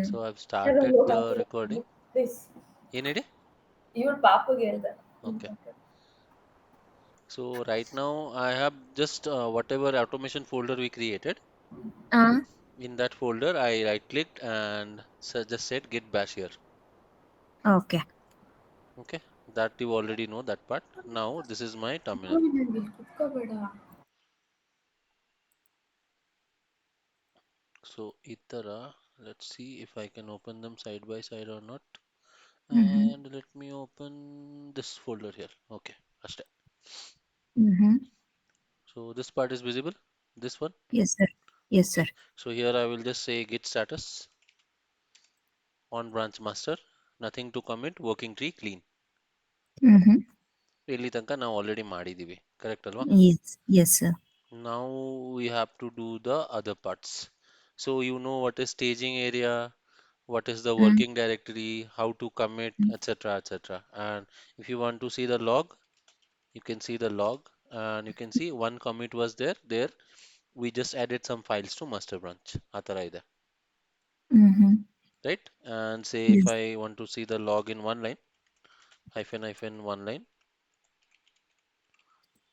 So I've Hello, started look the after that. recording. Look, this. ಏನೇಳಿ? Your papa gave that. Okay. So right now I have just whatever automation folder we created. Uh, In that folder, I right clicked and just said git bash here. okay. Okay, that you already know that part. Now this is my terminal. So itara, let's see if I can open them side by side or not. Mm-hmm. And let me open this folder here. Okay, ಅಷ್ಟೇ. Mm-hmm. So this part is visible. This one. Yes, sir. Yes, sir. Okay. So here I will just say git status on branch master. Nothing to commit. Working tree clean. Mm-hmm. ಇಲ್ಲಿ ತನಕ ನಾವು already ಮಾಡಿದೀವಿ. Correct ಅಲ್ವಾ? Yes. Yes, sir. Now we have to do the other parts. So you know what is staging area, what is the Mm-hmm. working directory, how to commit, etc., etc. And if you want to see the log, you can see the log, and you can see one commit was there. There we just added some files to master branch. ಆ ಥರ ಇದೆ, Mm-hmm. right? And say if Yes. I want to see the log in one line, hyphen hyphen one line,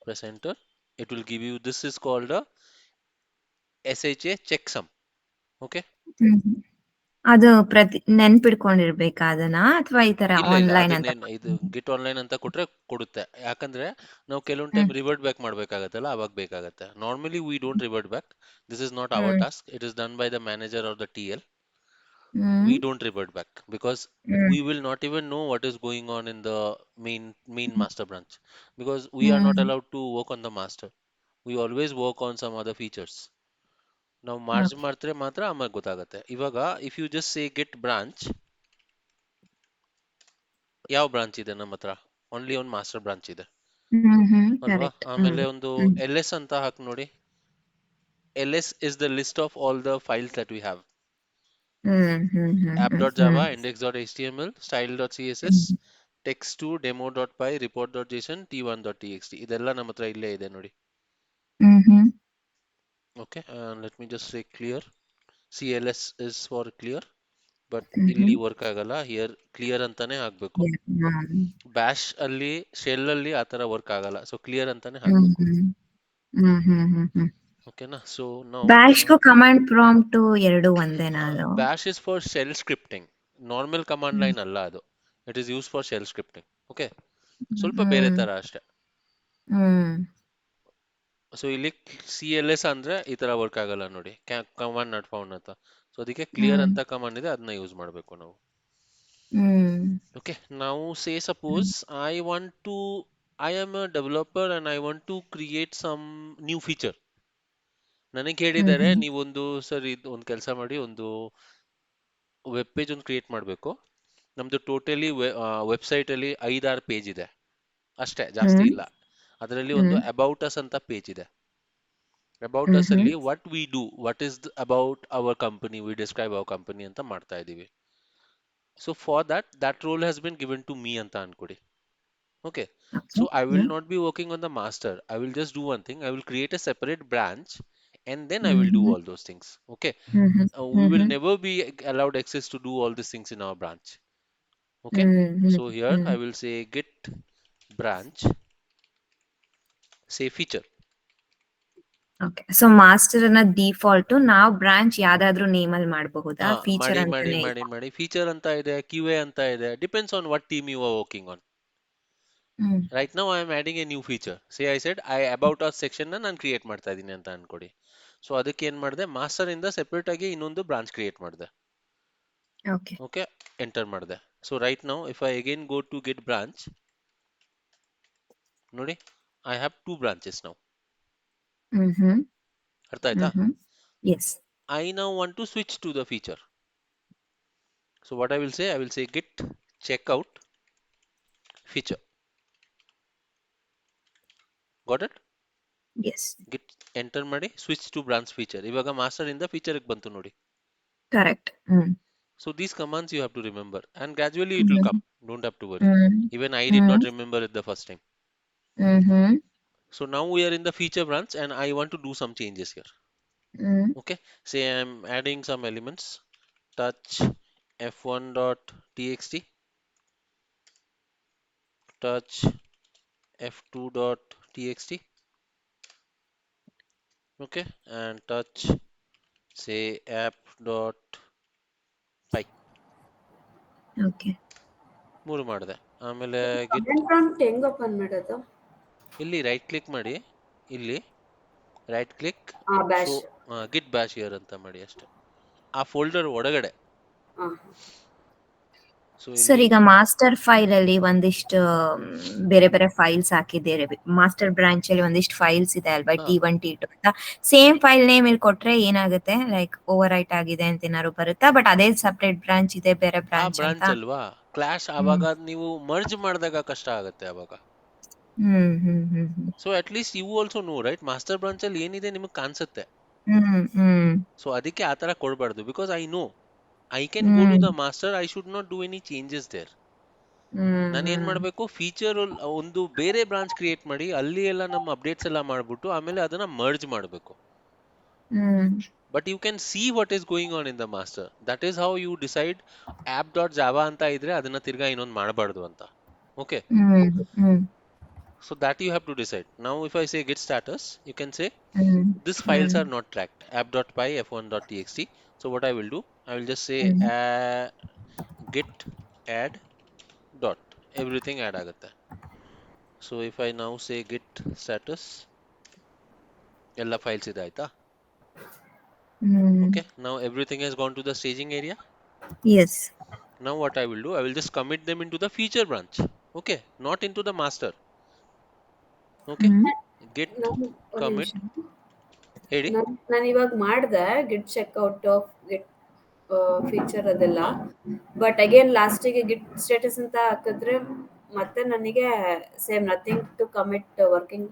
press enter. It will give you, this is called a SHA checksum. Okay. Mm-hmm. ಅದು ನೆನ್ಪಿಡ್ಕೊಂಡಿರ್ಬೇಕಾ ಅದನ್ನ ಅಥವಾ ಈ ತರ ಇಲ್ಲ ಇಲ್ಲ online ಅಂತ ಅದನ್ನೇನು ಇದು ಗಿಟ್ ಆನ್ಲೈನ್ ಅಂತ ಕೊಟ್ರೆ ಕೊಡುತ್ತೆ. ಯಾಕಂದ್ರೆ ನಾವು ಕೆಲವೊಂದು ಟೈಮ್ ಹ್ಮ್ ರಿವರ್ಟ್ ಬ್ಯಾಕ್ ಮಾಡ್ಬೇಕಾಗತ್ತಲ್ಲ, ಅವಾಗ ಬೇಕಾಗತ್ತೆ. Normally we don't revert back. This is not hour hmm task. It is done by the manager are the TL. Hmm We don't revert back because hmm we will not even know what is going on in the main master branch, because we are not hmm allowed to work on the master. We always work on some other features. ನಾವು ಮಾರ್ಜ್ okay ಮಾಡಿದ್ರೆ ಮಾತ್ರ ಆಮೇಲೆ ಗೊತ್ತಾಗತ್ತೆ. ಇವಾಗ if you just say get branch, ಯಾವ branch ಇದೆ ನಮ್ಮ ಹತ್ರ? ಓನ್ಲಿ ಒಂದು ಮಾಸ್ಟರ್ ಬ್ರಾಂಚ್ ಇದೆ ಅಲ್ವಾ? ಕರೆಕ್ಟ್ ಆಮೇಲೆ ಒಂದು LS ಅಂತ ಹಾಕಿ ನೋಡಿ. LS is the list of all the files that we have. app.java, index.html, style.css, text2, demo.py, report.json, t1.txt. ಇದೆಲ್ಲ ನಮ್ಮ ಹತ್ರ ಇಲ್ಲೇ ಇದೆ ನೋಡಿ. Okay, and let me just say clear. CLS is for clear, but ಇಲ್ಲಿ work ಆಗಲ್ಲ. Here clear ಅಂತಾನೆ ಹಾಕ್ಬೇಕು. ಬ್ಯಾಶ್ ಅಲ್ಲಿ ಶೆಲ್ ಅಲ್ಲಿ ಆ ತರ ವರ್ಕ್ ಆಗಲ್ಲ. ಸೊ ಕ್ಲಿಯರ್ ಅಂತಾನೆ ಹಾಕ್ಬೇಕು. ಓಕೆನಾ? ಸೊ ನಾವು ಬ್ಯಾಶ್ಗೂ ಕಮಾಂಡ್ ಪ್ರಾಂಪ್ಟ್ ಎರಡು ಒಂದೇನಾ ಅದು? Bash is for shell scripting. Normal command line ಅಲ್ಲ ಅದು. It is use for shell scripting. Okay, ಸ್ವಲ್ಪ ಬೇರೆ ತರ ಅಷ್ಟೇ. ಸೊ ಇಲ್ಲಿ CLS ಅಂದ್ರೆ ಈ ತರ ವರ್ಕ್ ಆಗಲ್ಲ ನೋಡಿ, ಕಮಾಂಡ್ ನಾಟ್ ಫೌಂಡ್ ಅಂತ. ಸೊ ಅದಕ್ಕೆ ಕ್ಲಿಯರ್ ಅಂತ ಕಮಾಂಡ್ ಇದೆ, ಅದನ್ನ ಯೂಸ್ ಮಾಡಬೇಕು ನಾವು. ಓಕೆ, ನಾವು say suppose I am a developer and I want to create some new feature. ನನಗೆ ಹೇಳಿದ್ದಾರೆ ನೀವೊಂದು ಸರ್ ಇದು ಒಂದು ಕೆಲಸ ಮಾಡಿ, ಒಂದು ವೆಬ್ ಪೇಜ್ ಒಂದು ಕ್ರಿಯೇಟ್ ಮಾಡಬೇಕು. ನಮ್ದು ಟೋಟಲಿ ವೆಬ್ಸೈಟ್ ಅಲ್ಲಿ 5-6 ಪೇಜ್ ಇದೆ ಅಷ್ಟೇ, ಜಾಸ್ತಿ ಇಲ್ಲ. ಅದರಲ್ಲಿ ಒಂದು ಅಬೌಟ್ ಅಸ್ ಅಂತ ಪೇಜ್ ಇದೆ. ಅಬೌಟ್ ಅಸ್ ಅಲ್ಲಿ what we do, what is about our company, we describe our company ಅಂತ ಮಾಡ್ತಾ ಇದೀವಿ. So for that role has been given to me ಅಂತ ಅನ್ಕೊಡಿ. Okay, so I will not be working on the master. I will just do one thing. I will create a separate branch and then I will do all those things. Okay, we will never be allowed access to do all these things in our branch. Okay, so here I will say git branch, say feature. Okay, so master ಅನ್ನ default ನಾವು branch ಯಾವ್ದಾದ್ರು name ಅಲ್ಲಿ ಮಾಡಬಹುದಾ? Feature ಅಂತಾನೆ ಮಾಡಿ feature ಅಂತ ಇದೆ, QA ಅಂತ ಇದೆ. Depends on what team you are working on. Right now I am adding a new feature. Say I said about us section ನ ನಾನು ಕ್ರಿಯೇಟ್ ಮಾಡ್ತಾ ಇದ್ದೀನಿ ಅಂತ ಅನ್ಕೊಡಿ. ಸೊ ಅದಕ್ಕೆ ಏನ್ ಮಾಡಿದೆ, ಮಾಸ್ಟರ್ ಇಂದ ಸೆಪರೇಟ್ ಆಗಿ ಇನ್ನೊಂದು ಬ್ರಾಂಚ್ ಕ್ರಿಯೇಟ್ ಮಾಡಿದೆ. ಓಕೆ, ಎಂಟರ್ ಮಾಡಿದೆ. So right now if I again go to get branch, ನೋಡಿ ಐ ಹ್ಯಾವ್ 2 ಬ್ರಾಂಚಸ್ ನೌ. ಅರ್ಥ ಆಯ್ತಾ? I now want to switch to the feature. So what I will say git checkout feature. Got it? Git enter ಮಾಡಿ switch to branch feature. ಇವಾಗ master ಇಂದ feature ಬಂತು ನೋಡಿ. Correct. So these commands you have to remember, and gradually it will come. Don't have to worry. Even I did not remember it the first time. So now we are in the feature branch and I want to do some changes here. Okay, say I'm adding some elements. touch f1.txt, touch f2.txt, okay, and touch say app.py. Okay. ಮೂರು ಮಾಡಿದೆ. ಆಮೇಲೆ git comment prompt ಹೆಂಗ್ open ಮಾಡೋದು? ಇಲ್ಲಿ right click ಮಾಡಿ, ಇಲ್ಲಿ right click show bash. Git bash here ಅಂತ ಮಾಡಿ ಅಷ್ಟೇ, ಆ ಫೋಲ್ಡರ್ ಒಳಗಡೆ. ಸೊ ಸರ್ ಇಲ್ಲಿ ಈಗ ಮಾಸ್ಟರ್ ಫೈಲ್ ಅಲ್ಲಿ ಒಂದಿಷ್ಟು ಬೇರೆ ಬೇರೆ ಫೈಲ್ಸ್ ಹಾಕಿದ್ದೇವೆ. ಮಾಸ್ಟರ್ ಬ್ರಾಂಚ್ ಅಲ್ಲಿ ಒಂದಿಷ್ಟು ಫೈಲ್ಸ್ ಇದೆ ಅಲ್ವಾ, ಹಾ. T1 T2 ಅಂತ. ಸೇಮ್ ಫೈಲ್ ನೇಮ್ ಇಲ್ಲಿ ಕೊಟ್ರೆ ಏನಾಗುತ್ತೆ, ಲೈಕ್ ಓವರ್ ರೈಟ್ ಆಗಿದೆ ಅಂತ ಏನಾದ್ರು ಬರುತ್ತಾ? ಬಟ್ ಅದೇ ಸಪರೇಟ್ ಬ್ರಾಂಚ್ ಇದೆ, ಬೇರೆ ಆ ಬ್ರಾಂಚ್ ಅಂತ. ಬ್ರಾಂಚ್ ಅಲ್ವಾ ಕ್ಲಾಶ್, ಆವಾಗ ನೀವು ಮರ್ಜ್ ಮಾಡಿದಾಗ ಕಷ್ಟ ಆಗುತ್ತೆ ಅವಾಗ. Hmm hmm hmm hmm so at least you also know right, master branch ಅಲ್ಲಿ ಏನಿದೆ ನಿಮಗೆ ಕಾಣಿಸುತ್ತೆ. ಹ್ಮ್ ಹ್ಮ್ ಸೊ ಅದಕ್ಕೆ ಆ ತರ ಕೊಡಬಾರ್ದು, because I know I can go to hmm the master, I should not do any changes there. Hmm ನಾನು ಏನ್ ಮಾಡಬೇಕು, ಫೀಚರ್ ಒಂದು ಬೇರೆ ಬ್ರಾಂಚ್ ಕ್ರಿಯೇಟ್ ಮಾಡಿ ಅಲ್ಲಿ ಎಲ್ಲ ನಮ್ಮ ಅಪ್ಡೇಟ್ಸ್ ಎಲ್ಲ ಮಾಡ್ಬಿಟ್ಟು ಆಮೇಲೆ ಅದನ್ನ ಮರ್ಜ್ ಮಾಡಬೇಕು. Hmm but you can see what is going on in the master. That is how you decide app.java ಅಂತ ಇದ್ರೆ ಅದನ್ನ ತಿರ್ಗಾ ಇನ್ನೊಂದು ಮಾಡಬಾರ್ದು ಅಂತ. Okay, hmm hmm so that you have to decide. Now if I say git status, you can say hmm these files are not tracked, app.py, f1.txt. So what I will do, I will just say hmm git add dot, everything add ಆಗುತ್ತೆ. So if I now say git status, ಎಲ್ಲ files ಇದೆ ಆಯ್ತಾ. Hmm Okay, now everything has gone to the staging area. Yes. Now what I will do, I will just commit them into the feature branch. Okay, not into the master. Okay, hmm git ಒಂದ್ commit, ನಿಮಿಷ. ಹೇಳಿ. ನಾನು ಇವಾಗ ಮಾಡ್ದೆ ಗಿಟ್ checkout of ಗಿಟ್ feature ಅದೆಲ್ಲ. ಹಾ, but again ಲಾಸ್ಟಿಗೆ ಗಿಟ್ status ಅಂತ ಹಾಕಿದ್ರೆ ಮತ್ತೆ ನನಗೆ same nothing to commit working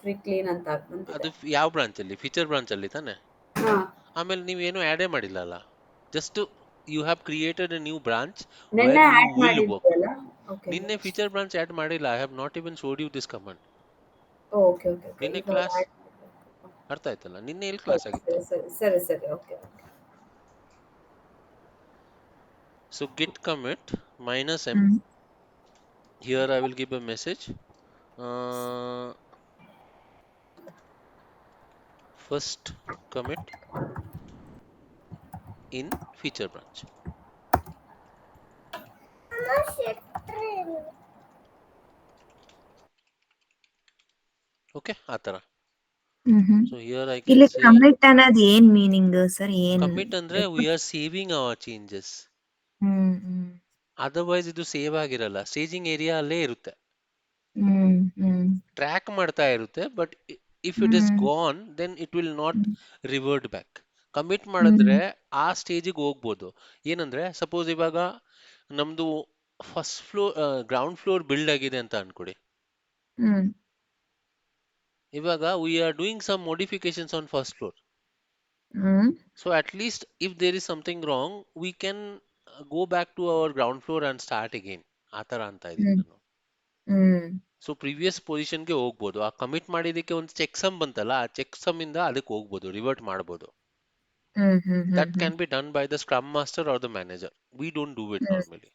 tree clean ಅಂತ ಬಂದಿದೆ. ಅದು ಯಾವ ಬ್ರಾಂಚ್ ಅಲ್ಲಿ, ಫೀಚರ್ ಬ್ರಾಂಚ್ ಅಲ್ಲಿ ತಾನೆ. ಹಾ, ಆಮೇಲೆ ನೀವೇನು ಆಡೇ ಮಾಡಿಲ್ಲ ಅಲ್ಲ, just you have created a new branch ನಿನ್ನೆ where you add will work. ಮಾಡಿದ್ವಲ್ಲ. ಓಕೆ ನಿನ್ನೆ ಫೀಚರ್ ಬ್ರಾಂಚ್ ಆಡ್ ಮಾಡಿಲ್ಲ, I have not even showed you this command. Okay okay okay ನಿನ್ನೆ ಇವಾಗ ಕ್ಲಾಸ್ ಆಡ್ ಅರ್ಥ ಆಯ್ತಲ್ಲ, ನಿನ್ನೆ ಎಲ್ಲಿ ಕ್ಲಾಸ್ ಆಗಿತ್ತು. ಸರಿ ಸರಿ ಸರಿ ಸರಿ okay. So git commit -m, hmm here I will give a message, first commit in feature branch. Okay, ಆ ತರ. Hmm hmm so here I can ಇಲ್ಲಿ ಸೇ ಕಮಿಟ್ ಅನ್ನೋದು ಏನ್ ಮೀನಿಂಗ್ ಸರ್? ಏನ್ ಕಮಿಟ್ ಅಂದ್ರೆ we are saving our changes. Hmm hmm otherwise ಇದು save ಆಗಿರಲ್ಲ, staging area ಅಲ್ಲೇ ಇರುತ್ತೆ, ಹ್ಮ್ ಹ್ಮ್ ಟ್ರ್ಯಾಕ್ ಮಾಡ್ತಾ ಇರುತ್ತೆ. But if it is hmm gone then it will not hmm revert back. Commit hmm ಮಾಡಿದ್ರೆ ಆ ಸ್ಟೇಜಿಗೆ ಹೋಗ್ಬೋದು. ಏನಂದ್ರೆ ಸಪೋಸ್ ಇವಾಗ ನಮ್ದು first floor ground floor build ಆಗಿದೆ ಅಂತ ಅನ್ಕೊಡಿ. ಹ್ಮ್ ಇವಾಗ we are doing some modifications on first floor. Hmm so at least if there is something wrong we can go back to our ground floor and start again. ಆ ತರ ಅಂತ ಇದೀನಿ ಹ್ಮ್ ನಾನು. ಹ್ಮ್ so previous ಪೊಸಿಷನ್ಗೆ ಹೋಗ್ಬೋದು. ಆ commit ಮಾಡಿದಕ್ಕೆ ಒಂದು check some ಬಂತಲ್ಲ, ಆ ಚೆಕ್ ಸಮ್ ಇಂದ ಅದಕ್ಕೆ ಹೋಗ್ಬೋದು, ರಿವರ್ಟ್ ಮಾಡ್ಬೋದು. Hmm hmm hmm that can be done by the scrum master or the manager. We don't do it normally.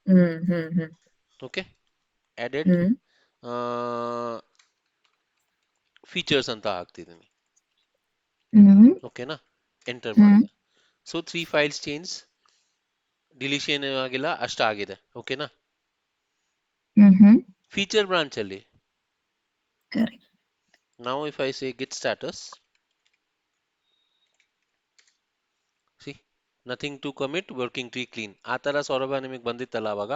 Hmm hmm hmm okay, added hmm features ಅಂತ ಹಾಕ್ತಿದ್ದೀನಿ. ಹ್ಮ್ ಓಕೆನಾ, enter ಹ್ಮ್ ಮಾಡಿದೆ. ಸೊ 3 ಫೈಲ್ಸ್ ಚೇಂಜ್, ಡಿಲೀಷನ್ ಆಗಿಲ್ಲ, ಅಷ್ಟಾಗಿದೆ. ಓಕೆನಾ. Hmm feature branch ಅಲ್ಲಿ correct. ನಾವು if I say git status, see nothing to commit, working tree clean, ಆ ತರ ಸೌರಭ ನಿಮಗೆ ಬಂದಿತ್ತಲ್ಲ ಅವಾಗ.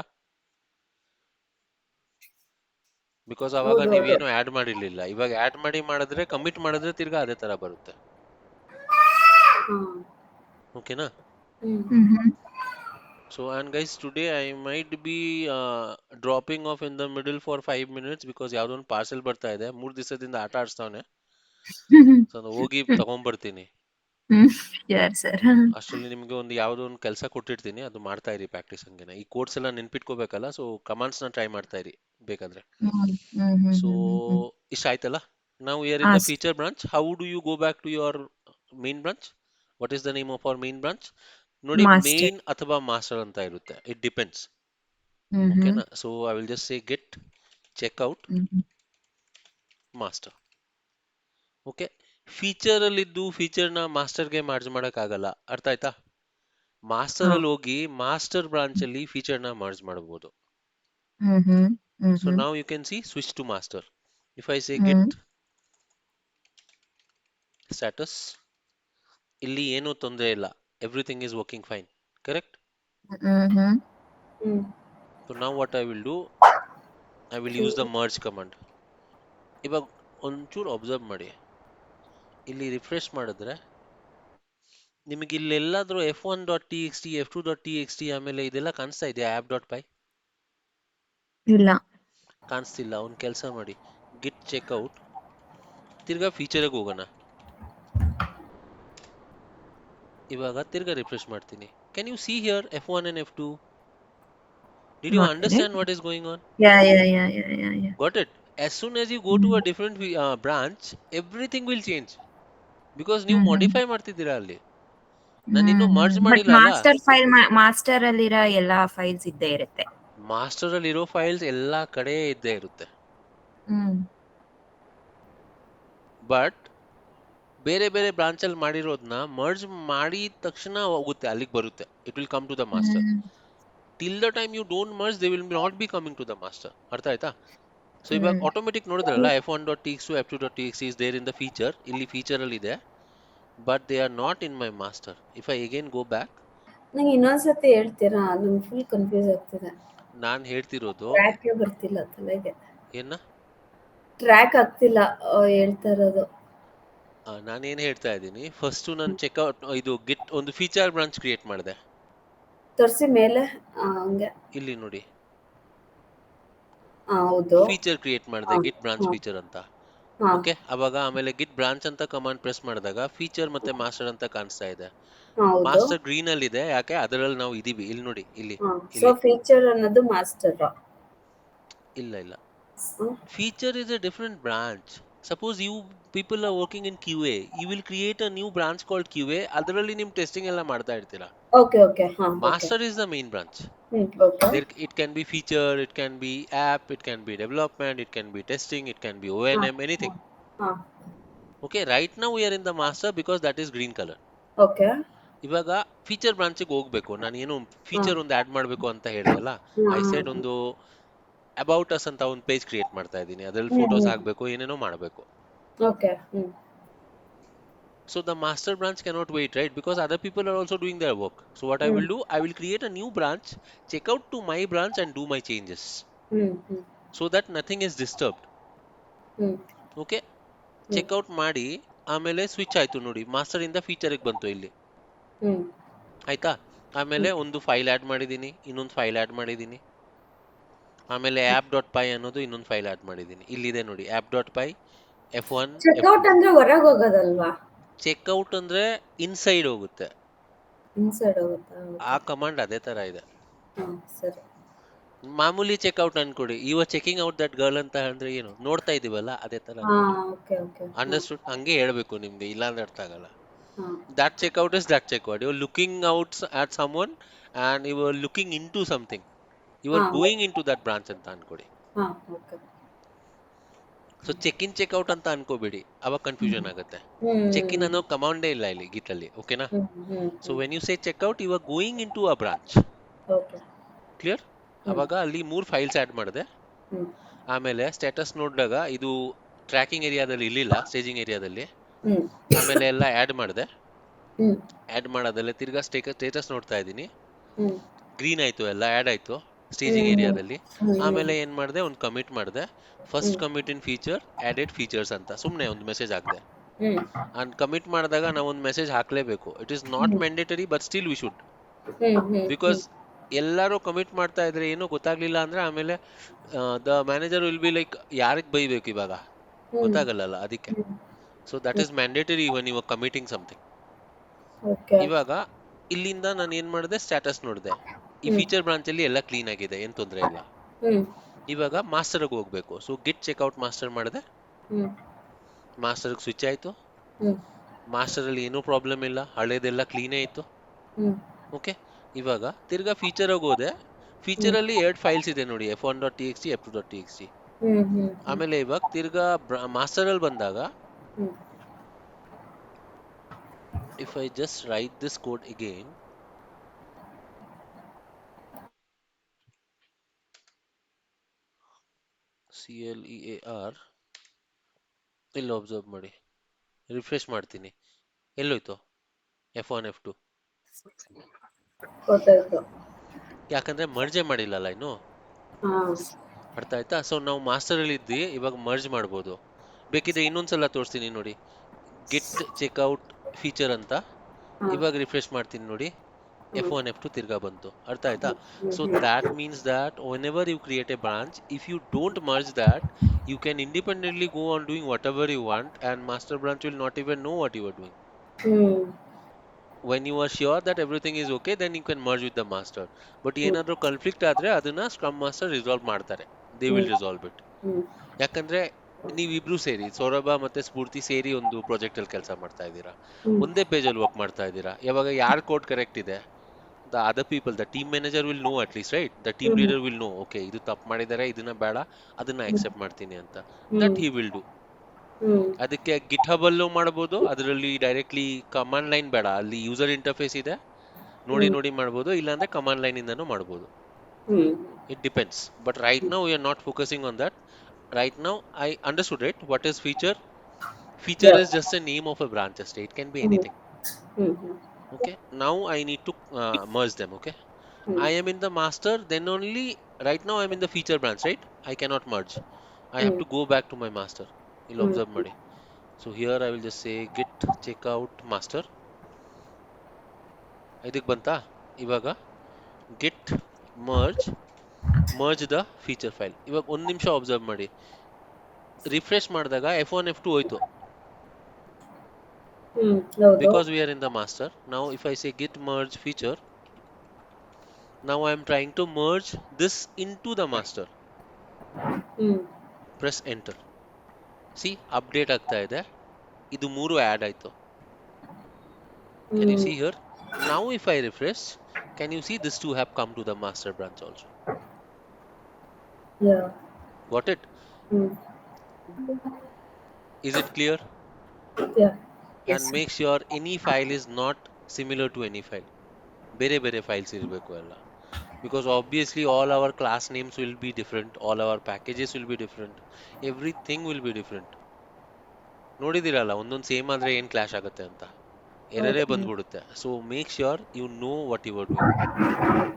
ಬಿಕಾಸ್ ಅವಾಗ ಹೌದು ಹೌದು. ನೀವೇನು ಆಡ್ ಮಾಡಿರ್ಲಿಲ್ಲ. ಇವಾಗ ಆಡ್ ಮಾಡಿದ್ರೆ ಕಮಿಟ್ ಮಾಡಿದ್ರೆ ತಿರ್ಗಾ ಅದೇ ತರ ಬರುತ್ತೆ. ಹ್ಮ್ ಓಕೆನಾ. ಹ್ಮ್ hmm So and guys, today I might be dropping off in the middle for 5 minutes because ಯಾವ್ದೋ ಒಂದು ಪಾರ್ಸೆಲ್ ಬರ್ತಾ ಇದೆ. 3 ದಿವಸದಿಂದ ಆಟ ಆಡ್ಸ್ತಾವನೆ. ಹ್ಮ್ ಸೊ ಹೋಗಿ ತಗೊಂಡ್ಬರ್ತೀನಿ. ಯಾರ್ ಸರ್? ಅಷ್ಟರಲ್ಲಿ ನಿಮ್ಗೆ ಒಂದು ಯಾವ್ದೋ ಒಂದು ಕೆಲಸ ಕೊಟ್ಟಿರ್ತೀನಿ, ಅದು ಮಾಡ್ತಾ ಇರಿ ಪ್ರಾಕ್ಟೀಸ್ ಹಂಗೇನೆ. ಈ ಕೋಡ್ಸ್ ಎಲ್ಲ ನೆನ್ಪಿಟ್ಕೋಬೇಕಲ್ಲ, ಸೊ ಕಮಾಂಡ್ಸ್ ನ ಟ್ರೈ ಮಾಡ್ತಾ ಇರಿ ಬೇಕಾದ್ರೆ. ಸೊ ಇಷ್ಟ ಆಯ್ತಲ್ಲ. ನಾವು here in the feature branch. How do you go back to your main branch? What is the name of our main branch? ನೋಡಿ Master. ಮೇನ್ ಅಥವಾ ಮಾಸ್ಟರ್ ಅಂತ ಇರುತ್ತೆ, ಇಟ್ ಡಿಪೆಂಡ್ಸ್. Mm-hmm. ಓಕೆನಾ? So I will just say git checkout Mm-hmm. Master. Okay, feature ಅಲ್ಲಿ ಇದ್ದು feature ನ master ಗೆ merge ಮಾಡಕ್ ಆಗಲ್ಲ, ಅರ್ಥ ಆಯ್ತಾ? ಮಾಸ್ಟರ್ ಅಲ್ಲಿ ಹೋಗಿ ಮಾಸ್ಟರ್ ಬ್ರಾಂಚ್ ಅಲ್ಲಿ ಫೀಚರ್ ನ ಮರ್ಜ್ ಮಾಡಬಹುದು. Mm-hmm. So Mm-hmm. ನಾವು you can see switch to master. If I say Mm-hmm. Get status, ಇಲ್ಲಿ ಏನೂ ತೊಂದರೆ ಇಲ್ಲ, everything is working fine, correct? Mm-hmm. Hmm so ನಾವು what I will do, I will use the merge command. ಇವಾಗ ಒಂಚೂರು observe ಮಾಡಿ, ಇಲ್ಲಿ refresh ಮಾಡಿದ್ರೆ ನಿಮಗೆ ಇಲ್ಲೆಲ್ಲಾದ್ರೂ f1.txt f2.txt ಆಮೇಲೆ ಇದೆಲ್ಲ ಕಾಣಿಸ್ತಾ ಇದೆಯಾ? app.py ಇಲ್ಲ. ಕಾಣಿಸ್ತಿಲ್ಲ. ಒಂದು ಕೆಲಸ ಮಾಡಿ, ಗಿಟ್ ಚೆಕ್ಔಟ್, ತಿರ್ಗಾ ಫೀಚರ್ಗೆ ಹೋಗೋಣ. ಇವಾಗ ತಿರ್ಗಾ ರಿಫ್ರೆಶ್ ಮಾಡ್ತೀನಿ. Can U see here f1 and f2? Did you Not understand correct. what is going on? Yeah. Got it? As soon as you go to a different branch, everything will change. Because ನೀವು modify ಮಾಡ್ತಿದ್ದೀರಾ ಅಲ್ಲಿ. ನಾನು ಇನ್ನೂ merge but ಮಾಡಿಲ್ಲ ಅಲ್ಲ. Master ಅಲ್ಲಿರೋ ಎಲ್ಲಾ files ಇದ್ದೇ ಇರುತ್ತೆ. ಮಾಸ್ಟರ್ ಅಲ್ಲಿ ಇರೋ ಫೈಲ್ಸ್ ಎಲ್ಲಾ ಕಡೆ ಇದ್ದೇ ಇರುತ್ತೆ. ಬಟ್ ಬೇರೆ ಬೇರೆ ಬ್ರಾಂಚ್ ಅಲ್ಲಿ ಮಾಡಿರೋದನ್ನ ಮರ್ಜ್ ಮಾಡಿದ ತಕ್ಷಣ ಹೋಗುತ್ತೆ, ಅಲ್ಲಿಗೆ ಬರುತ್ತೆ. It will come to the master. Till the time you don't merge they will not be coming to the master. ಅರ್ಥ ಆಯ್ತಾ? ಸೊ ಇವಾಗ ಆಟೋಮೆಟಿಕ್ ನೋಡಿದ್ರಲ್ಲ, f1.txt f2.txt is there in the feature. ಇಲ್ಲಿ ಫೀಚರ್ ಅಲ್ಲಿ ಇದೆ, but they are not in my master. If I again go back, ನಂಗೆ ಇನ್ನೊಂದ್ಸತಿ ಹೇಳ್ತೀರಾ? ನಂಗೆ ಫುಲ್ ಕನ್ಫ್ಯೂಸ್ ಆಗ್ತಿದೆ. ನಾನು ಹೇಳ್ತಿರೋದು ಟ್ರ್ಯಾಕೇ ಬರ್ತಿಲ್ಲ ತಲೆಗೆ, ಏನ ಟ್ರ್ಯಾಕ್ ಆಗ್ತಿಲ್ಲ ಹೇಳ್ತಾ ಇರೋದು. ನಾನೇನು ಹೇಳ್ತಾ ಇದ್ದೀನಿ, ಫಸ್ಟ್ ನಾನು ಚೆಕ್ಔಟ್ ಇದು ಗಿಟ್ ಒಂದು ಫೀಚರ್ ಬ್ರಾಂಚ್ ಕ್ರಿಯೇಟ್ ಮಾಡಿದೆ. ತೋರಿಸಿ ಮೇಲೆ. ಹಂಗೆ ಇಲ್ಲಿ ನೋಡಿ, ಹೌದು. ಫೀಚರ್ ಕ್ರಿಯೇಟ್ ಮಾಡಿದೆ, ಹಾಂ ಗಿಟ್ ಬ್ರಾಂಚ್ ಹಾಂ ಫೀಚರ್ ಅಂತ. ಹಾಂ ಓಕೆ, ಅವಾಗ ಆಮೇಲೆ ಗಿಟ್ ಬ್ರಾಂಚ್ ಅಂತ ಕಮಾಂಡ್ ಪ್ರೆಸ್ ಮಾಡಿದಾಗ ಫೀಚರ್ ಮತ್ತೆ ಮಾಸ್ಟರ್ ಅಂತ ಕಾಣಿಸ್ತಾ ಇದೆ. ಹೌದು. ಮಾಸ್ಟರ್ ಗ್ರೀನ್ ಅಲ್ಲಿ ಇದೆ, ಯಾಕೆ? ಅದರಲ್ಲಿ ನಾವು ಇದೀವಿ. ಇಲ್ಲಿ ನೋಡಿ, ಇಲ್ಲಿ ಸೊ ಫೀಚರ್ ಅನ್ನೋದು ಮಾಸ್ಟರ್. ಇಲ್ಲ feature is a different branch. Suppose you people are working in QA, you will create a new branch called QA. ಅದರಲ್ಲಿ ನಿಮ್ಮ ಟೆಸ್ಟಿಂಗ್ ಎಲ್ಲ ಮಾಡ್ತಾ ಇರ್ತೀರಾ. ಓಕೆ ಹಾಂ. Master is the main branch. Okay. There it can be feature, it can be app, it can be development, it can be testing, it can be O&M, anything. ಹಾಂ. Okay, right now we are in the master because that is green color. Okay. ಇವಾಗ feature ಬ್ರಾಂಚಿಗೆ ಹೋಗ್ಬೇಕು. ನಾನು ಏನು feature ಒಂದು add ಮಾಡಬೇಕು ಅಂತ ಹೇಳಿದೆ ಅಲ್ಲ, ಐ ಸೆಡ್ ಒಂದು ಅಬೌಟ್ ಅಸ್ ಅಂತ ಒಂದು ಪೇಜ್ ಕ್ರಿಯೇಟ್ ಮಾಡ್ತಾ ಇದ್ದೀನಿ. ಅದ್ರಲ್ಲಿ ಫೋಟೋಸ್ ಹಾಕಬೇಕು, ಏನೇನೋ ಮಾಡಬೇಕು. Okay. So the master branch cannot wait, right? Because other people are also doing their work. So what I will do, I will create a new branch, check out to my branch and do my changes. So that nothing is disturbed. Okay? Check out ಮಾಡಿ ಆಮೇಲೆ switch ಆಯ್ತು ನೋಡಿ, master ಇಂದ feature ಗೆ ಬಂತು ಇಲ್ಲಿ. ಆಯ್ತಾ? ಆಮೇಲೆ ಒಂದು ಫೈಲ್ ಆಡ್ ಮಾಡಿದೀನಿ, ಇನ್ನೊಂದು ಫೈಲ್ ಆಡ್ ಮಾಡಿದೀನಿ, ಆಮೇಲೆ app.py ಅನ್ನೋದು ಇನ್ನೊಂದು ಫೈಲ್ ಆಡ್ ಮಾಡಿದೀನಿ. ಇಲ್ಲಿದೆ ನೋಡಿ, app.py f1 ಚೆಕ್ಔಟ್ ಅಂದ್ರೆ ಹೊರಗೆ ಹೋಗೋದಲ್ವಾ? ಚೆಕ್ಔಟ್ ಅಂದ್ರೆ ಇನ್ಸೈಡ್ ಹೋಗುತ್ತೆ. ಇನ್ಸೈಡ್ ಹೋಗುತ್ತಾ? ಆ ಕಮಾಂಡ್ ಅದೇ ತರ ಇದೆ. ಸರಿ. ಮಾಮೂಲಿ ಚೆಕ್ಔಟ್ ಅನ್ಕೊಡಿ, ಇವ ಚೆಕಿಂಗ್ ಔಟ್ ದಟ್ ಗರ್ಲ್ ಅಂತ ಅಂದ್ರೆ ಏನು ನೋಡ್ತಾ ಇದೀವಲ್ಲ, ಅದೇ ತರ ಓಕೆ. ಅಂಡರ್ಸ್ಟುಡ್. ಹಂಗೆ ಹೇಳ್ಬೇಕು ನಿಮ್ಗೆ, ಇಲ್ಲಾಂದ್ರೆ ಅರ್ಥ ಆಗಲ್ಲ. That checkout is that checkout. You're looking out at someone and you are looking into something. You are going into that branch ಅಂತ ಅನ್ಕೊಡಿ. ಸೊ ಚೆಕ್ ಇನ್ ಚೆಕ್ಔಟ್ ಅಂತ ಅನ್ಕೋಬೇಡಿ, ಅವಾಗ ಕನ್ಫ್ಯೂಷನ್ ಆಗುತ್ತೆ. ಚೆಕ್ ಇನ್ ಅನ್ನೋ ಕಮಾಂಡೇ ಇಲ್ಲ ಇಲ್ಲಿ ಗಿಟ್ ಅಲ್ಲಿ. ಓಕೆನಾ? So when you say checkout, you are going in to a branch. Clear? ಅವಾಗ ಅಲ್ಲಿ 3 ಫೈಲ್ಸ್ ಆಡ್ ಮಾಡಿದೆ. ಆಮೇಲೆ ಸ್ಟೇಟಸ್ ನೋಡಿದಾಗ ಇದು ಟ್ರ್ಯಾಕಿಂಗ್ ಏರಿಯಾದಲ್ಲಿ ಇರ್ಲಿಲ್ಲ, ಸ್ಟೇಜಿಂಗ್ ಏರಿಯಾದಲ್ಲಿ. ಆಮೇಲೆ ಎಲ್ಲ ಆಡ್ ಮಾಡಿದೆ. ಆಡ್ ಮಾಡೋದಲ್ಲೇ ತಿರ್ಗಾ ಸ್ಟೇಟಸ್ ನೋಡ್ತಾ ಇದ್ದೀನಿ, ಗ್ರೀನ್ ಆಯ್ತು, ಎಲ್ಲ ಆಡ್ ಆಯ್ತು ಸ್ಟೇಜಿಂಗ್ ಏರಿಯಾದಲ್ಲಿ. ಆಮೇಲೆ ಏನ್ ಮಾಡಿದೆ, ಒಂದು ಕಮಿಟ್ ಮಾಡಿದೆ. First commit in feature added features ಅಂತ ಸುಮ್ಮನೆ ಒಂದು ಮೆಸೇಜ್ ಹಾಕಿದೆ. ಅಂಡ್ ಕಮಿಟ್ ಮಾಡಿದಾಗ ನಾವು ಒಂದು ಮೆಸೇಜ್ ಹಾಕ್ಲೇಬೇಕು. It is not mandatory, but still we should. Because ಎಲ್ಲರೂ ಕಮಿಟ್ ಮಾಡ್ತಾ ಇದ್ರೆ ಏನೂ ಗೊತ್ತಾಗ್ಲಿಲ್ಲ ಅಂದ್ರೆ ಆಮೇಲೆ the manager will be like, ಯಾರಿಗೆ ಬೈಬೇಕು ಇವಾಗ, ಗೊತ್ತಾಗಲ್ಲ ಅದಕ್ಕೆ. So that is mandatory when you are committing something. ಇವಾಗ ಇಲ್ಲಿಂದ ನಾನು ಏನ್ ಮಾಡಿದೆ, ಸ್ಟೇಟಸ್ ನೋಡಿದೆ, ಈ ಫೀಚರ್ ಬ್ರಾಂಚ್ ಅಲ್ಲಿ ಎಲ್ಲ ಕ್ಲೀನ್ ಆಗಿದೆ, ಏನ್ ತೊಂದರೆ ಇಲ್ಲ. ಇವಾಗ ಮಾಸ್ಟರ್ ಗೆ ಹೋಗ್ಬೇಕು. ಸೊ ಗಿಟ್ ಚೆಕ್ಔಟ್ ಮಾಸ್ಟರ್ ಮಾಡಿದೆ, ಮಾಸ್ಟರ್ ಸ್ವಿಚ್ ಆಯ್ತು. ಮಾಸ್ಟರ್ ಅಲ್ಲಿ ಏನೂ ಪ್ರಾಬ್ಲಮ್ ಇಲ್ಲ, ಹಳೇದೆಲ್ಲ ಕ್ಲೀನೇ ಇತ್ತು. ಓಕೆ, ಇವಾಗ ತಿರ್ಗಾ ಫೀಚರ್ ಹೋದೆ. ಫೀಚರ್ ಅಲ್ಲಿ ಎರಡು ಫೈಲ್ಸ್ ಇದೆ ನೋಡಿ, f1.txt f2.txt. ಆಮೇಲೆ ಇವಾಗ ತಿರ್ಗಾ ಮಾಸ್ಟರ್ ಅಲ್ಲಿ ಬಂದಾಗ if I just write this code again, clear, ಇಲ್ಲಿ ಅಬ್ಸರ್ವ್ ಮಾಡಿ, ರಿಫ್ರೆಶ್ ಮಾಡ್ತೀನಿ, ಎಲ್ಲೋಯ್ತು f1 f2? ಗೊತ್ತಾಯ್ತು. ಯಾಕಂದ್ರೆ ಮರ್ಜೆ ಮಾಡಿಲ್ಲಲ್ಲ ಇನ್ನು, ಅರ್ಥ ಆಯ್ತಾ? ಸೊ ನಾವು ಮಾಸ್ಟರ್ ಅಲ್ಲಿ ಇದ್ವಿ, ಇವಾಗ ಮರ್ಜ್ ಮಾಡ್ಬೋದು. ಬೇಕಿದ್ರೆ ಇನ್ನೊಂದ್ಸಲ ತೋರಿಸ್ತೀನಿ ನೋಡಿ, ಗಿಟ್ ಚೆಕ್ಔಟ್ ಫೀಚರ್ ಅಂತ. ಇವಾಗ ರಿಫ್ರೆಶ್ ಮಾಡ್ತೀನಿ ನೋಡಿ, f1 f2 ತಿರ್ಗಾ ಬಂತು. ಅರ್ಥ ಆಯ್ತಾ? So that means that whenever you create a branch, if you don't merge that, you can independently go on doing whatever you want and master branch will not even know what you are doing. When you are sure that everything is okay, then you can merge with the master. But ಏನಾದ್ರೂ conflict ಆದ್ರೆ ಅದನ್ನ scrum master resolve ಮಾಡ್ತಾರೆ, they will resolve it. ಯಾಕಂದ್ರೆ ನೀವಿಬ್ರು ಸೇರಿ, ಸೌರಭ ಮತ್ತೆ ಸ್ಫೂರ್ತಿ ಸೇರಿ ಒಂದು ಪ್ರಾಜೆಕ್ಟ್ ಅಲ್ಲಿ ಕೆಲಸ ಮಾಡ್ತಾ ಇದ್ದೀರಾ, ಒಂದೇ ಪೇಜ್ ಅಲ್ಲಿ ವರ್ಕ್ ಮಾಡ್ತಾ ಇದ್ದೀರಾ. ಯಾವಾಗ ಯಾರ ಕೋಡ್ ಕರೆಕ್ಟ್ ಇದೆ, the other people, the team manager will know at least, right? The team leader will know, okay, ಇದು ತಪ್ಪು ಮಾಡಿದ್ದಾರೆ, ಇದನ್ನ ಬೇಡ, ಅದನ್ನ accept ಮಾಡ್ತೀನಿ ಅಂತ. That he will do. ಅದಕ್ಕೆ ಗಿಟ್ಹಬ್ ಅಲ್ಲೂ ಮಾಡಬಹುದು, ಅದರಲ್ಲಿ ಡೈರೆಕ್ಟ್ಲಿ ಕಮಾಂಡ್ ಲೈನ್ ಬೇಡ, ಅಲ್ಲಿ ಯೂಸರ್ ಇಂಟರ್ಫೇಸ್ ಇದೆ, ನೋಡಿ ನೋಡಿ ಮಾಡ್ಬೋದು, ಇಲ್ಲಾಂದ್ರೆ ಕಮಾಂಡ್ ಲೈನ್ ಇಂದನೂ ಮಾಡ್ಬೋದು. It depends. But right now we are not focusing on that. Right now I understood, right? What is feature? Feature is just a name of a branch, just it can be anything. Okay, now I need to merge them. Okay, I am in the master, then only. Right now I am in the feature branch, right? I cannot merge, I have to go back to my master. You'll observe ಮಾಡಿ. So here I will just say git checkout master. ಇದಕ್ಕೆ ಬಂತಾ? ಇವಾಗ git merge the feature file. ಇವಾಗ ಒಂದು ನಿಮಿಷ observe ಮಾಡಿ, refresh ಮಾಡಿದಾಗ f1 f2 ಹೋಯ್ತು, because we are in the master. Now if I say git merge feature, now I am trying to merge this into the master. Press enter. See, update ಆಗ್ತಾ ಇದೆ, ಇದು ಮೂರು add ಆಯ್ತು. Can you see here? Now if I refresh, can you see these two have come to the master branch also? Yeah. Got it? Is it clear? Yeah. Yes, And sir. make sure any file is not similar to any file. ಬೇರೆ ಬೇರೆ files ಇರಬೇಕು ಎಲ್ಲ. Because obviously all our class names will be different, all our packages will be different, everything will be different. ನೋಡಿದಿರಲ್ಲ, ಒಂದೊಂದು same ಆದ್ರೆ ಏನ್ clash ಆಗುತ್ತೆ ಅಂತ, ಎರರೇ ಬಂದ್ಬಿಡುತ್ತೆ. So make sure you know what you are doing.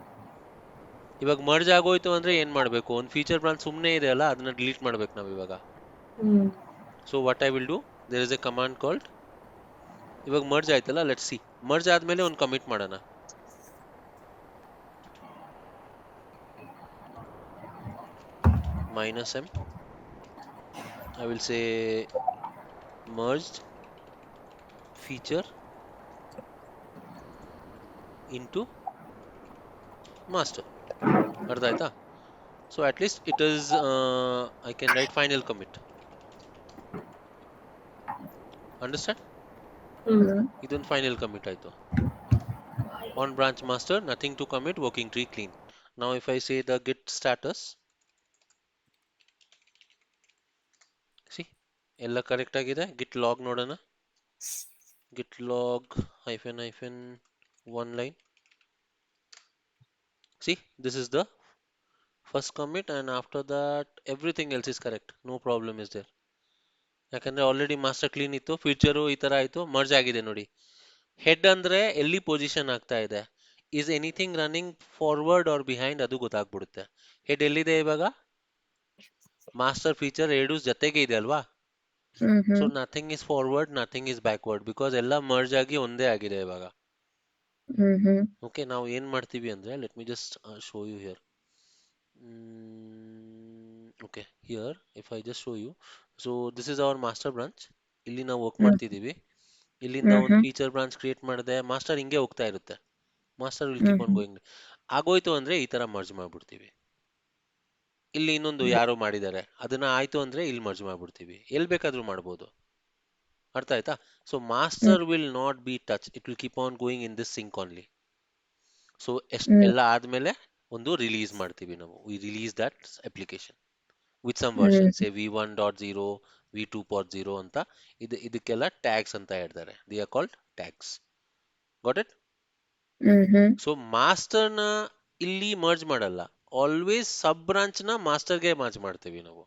ಇವಾಗ ಮರ್ಜ್ ಆಗೋಯ್ತು ಅಂದ್ರೆ ಏನ್ ಮಾಡ್ಬೇಕು, ಒಂದು ಫೀಚರ್ ಬ್ರಾಂಚ್ ಸುಮ್ಮನೆ ಇದೆ ಅಲ್ಲ, ಅದನ್ನ ಡಿಲೀಟ್ ಮಾಡ್ಬೇಕು ನಾವು ಇವಾಗ. So what I will do, there is a command called, ಇವಾಗ ಮರ್ಜ್ ಆಯ್ತಲ್ಲ, ಲೆಟ್ಸ್ ಸಿ. ಮರ್ಜ್ ಆದ್ಮೇಲೆ ಒಂದು ಕಮಿಟ್ ಮಾಡೋಣ. -m, I will say merged feature into master. ಅರ್ಥ ಆಯ್ತಾ? So at least it is, I can write final commit. Understand? ಇದೊಂದು final commit ಆಯ್ತು. On branch master, nothing to commit, working tree clean. Now if I say the git status, see ಎಲ್ಲ correct ಆಗಿದೆ. Git log ನೋಡೋಣ. Git log -hyphen one line. See, this is the first commit and after that everything else is correct, no problem is there. ಯಾಕಂದ್ರೆ already master clean ಇತ್ತು, future ಈ ತರ ಆಯ್ತು, merge ಆಗಿದೆ ನೋಡಿ. ಹೆಡ್ ಅಂದ್ರೆ ಎಲ್ಲಿ ಪೊಸಿಷನ್ ಆಗ್ತಾ ಇದೆ, is anything running forward or behind, ಅದು ಗೊತ್ತಾಗ್ಬಿಡುತ್ತೆ. ಹೆಡ್ ಎಲ್ಲಿದೆ ಇವಾಗ, ಮಾಸ್ಟರ್ ಫೀಚರ್ ಎರಡು ಜೊತೆಗೆ ಇದೆ ಅಲ್ವಾ. So nothing is forward, nothing is backward, because ಎಲ್ಲ ಮರ್ಜ್ ಆಗಿ ಒಂದೇ ಆಗಿದೆ ಇವಾಗ. ಓಕೆ, ನಾವು ಏನ್ ಮಾಡ್ತೀವಿ ಅಂದ್ರೆ, let me just show you here. Okay, here if I just show you, so this is our master branch. ಇಲ್ಲಿ ನಾವು ವರ್ಕ್ ಮಾಡ್ತಿದೀವಿ, ಇಲ್ಲಿಂದ ಒಂದು ಫೀಚರ್ ಬ್ರಾಂಚ್ ಕ್ರಿಯೇಟ್ ಮಾಡಿದೆ, ಮಾಸ್ಟರ್ ಹಿಂಗೆ ಹೋಗ್ತಾ ಇರುತ್ತೆ, master will keep on going. ಆಗೋಯ್ತು ಅಂದ್ರೆ ಈ ತರ ಮರ್ಜ್ ಮಾಡ್ಬಿಡ್ತೀವಿ. ಇಲ್ಲಿ ಇನ್ನೊಂದು ಯಾರೋ ಮಾಡಿದ್ದಾರೆ, ಅದನ್ನ ಆಯ್ತು ಅಂದ್ರೆ ಇಲ್ಲಿ ಮರ್ಜ್ ಮಾಡ್ಬಿಡ್ತೀವಿ, ಎಲ್ಲಿ ಬೇಕಾದ್ರೂ ಮಾಡ್ಬೋದು. ಅರ್ಥ ಆಯ್ತಾ? So master will not be touch, it will keep on going in this sync only. So hmm ಎಲ್ಲ ಆದ್ಮೇಲೆ ಒಂದು ರಿಲೀಸ್ ಮಾಡ್ತೀವಿ ನಾವು. We release that application with some hmm version, say V1.0, V2.0 ಅಂತ. ಇದಕ್ಕೆಲ್ಲ ಟ್ಯಾಗ್ಸ್ ಅಂತ ಹೇಳ್ತಾರೆ. They are called tags. Got it? Hmm so ಮಾಸ್ಟರ್ನ ಇಲ್ಲಿ ಮರ್ಜ್ ಮಾಡಲ್ಲ, ಆಲ್ವೇಸ್ ಸಬ್ ಬ್ರಾಂಚ್ನ ಮಾಸ್ಟರ್ಗೆ ಮರ್ಜ್ ಮಾಡ್ತೀವಿ ನಾವು.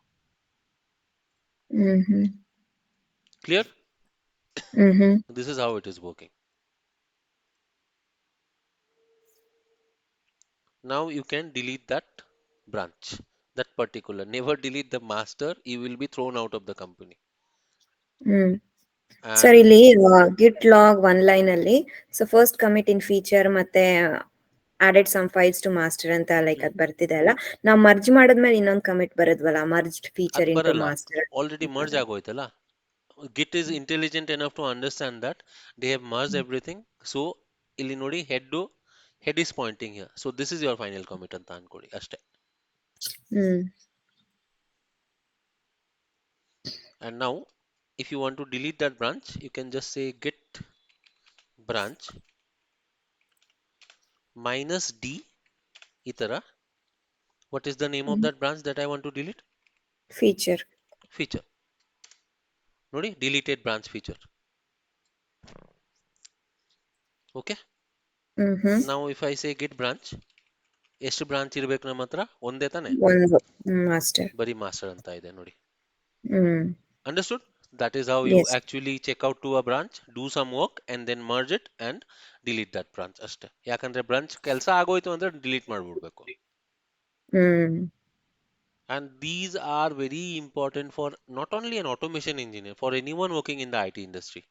Hmm clear? Hmm This is how it is working. Now you can delete that branch, that particular. Never delete the master. You will be thrown out of the company. Hmm sir And ಇಲ್ಲಿ git log one line ಅಲ್ಲಿ so first commit in feature ಮತ್ತೆ added some files to master ಅಂತ like ಅದ್ ಬರ್ತಿದೆ ಅಲ್ಲ, ನಾವ್ merge ಮಾಡಿದ್ಮೇಲೆ ಇನ್ನೊಂದ್ ಕಮಿಟ್ ಬರದ್ವಲ್ಲ, ಮರ್ಜ್ಡ್ ಫೀಚರ್ ಅದ್ ಇಂಟು ಬರಲ್ಲ, ಮಾಸ್ಟರ್. ಆಲ್ರೆಡಿ ಮರ್ಜ್ ಆಗೋಯ್ತಲ್ಲ. Git is intelligent enough to understand that they have merged everything. So ಇಲ್ಲಿ ನೋಡಿ, head is pointing here. So this is your final commit ಅಂತ ಅನ್ಕೊಳ್ಳಿ ಅಷ್ಟೇ. ಹ್ಮ್ And now if you want to delete that branch, you can just say git branch -d ಈ ತರ. What is the name of that branch that I want to delete? Feature. Feature. ನೋಡಿ, deleted branch feature. Okay. Hmm Now if I say git branch, ಎಷ್ಟು branch ಇರ್ಬೇಕು ನಮ್ಮ ಹತ್ರ? ಒಂದೇ ತಾನೆ, ಒಂದು ಮಾಸ್ಟರ್. ಬರೀ ಮಾಸ್ಟರ್ ಅಂತ ಇದೆ ನೋಡಿ. Hmm Understood? That is how you yes. actually check out to a branch, do some work and then merge it and delete that branch ಅಷ್ಟೇ. ಯಾಕಂದ್ರೆ ಬ್ರಾಂಚ್ ಕೆಲಸ ಆಗೋಯ್ತು ಅಂದ್ರೆ ಡಿಲೀಟ್ ಮಾಡ್ಬಿಡ್ಬೇಕು. Hmm And these are very important for not only an automation engineer, for anyone working in the IT industry.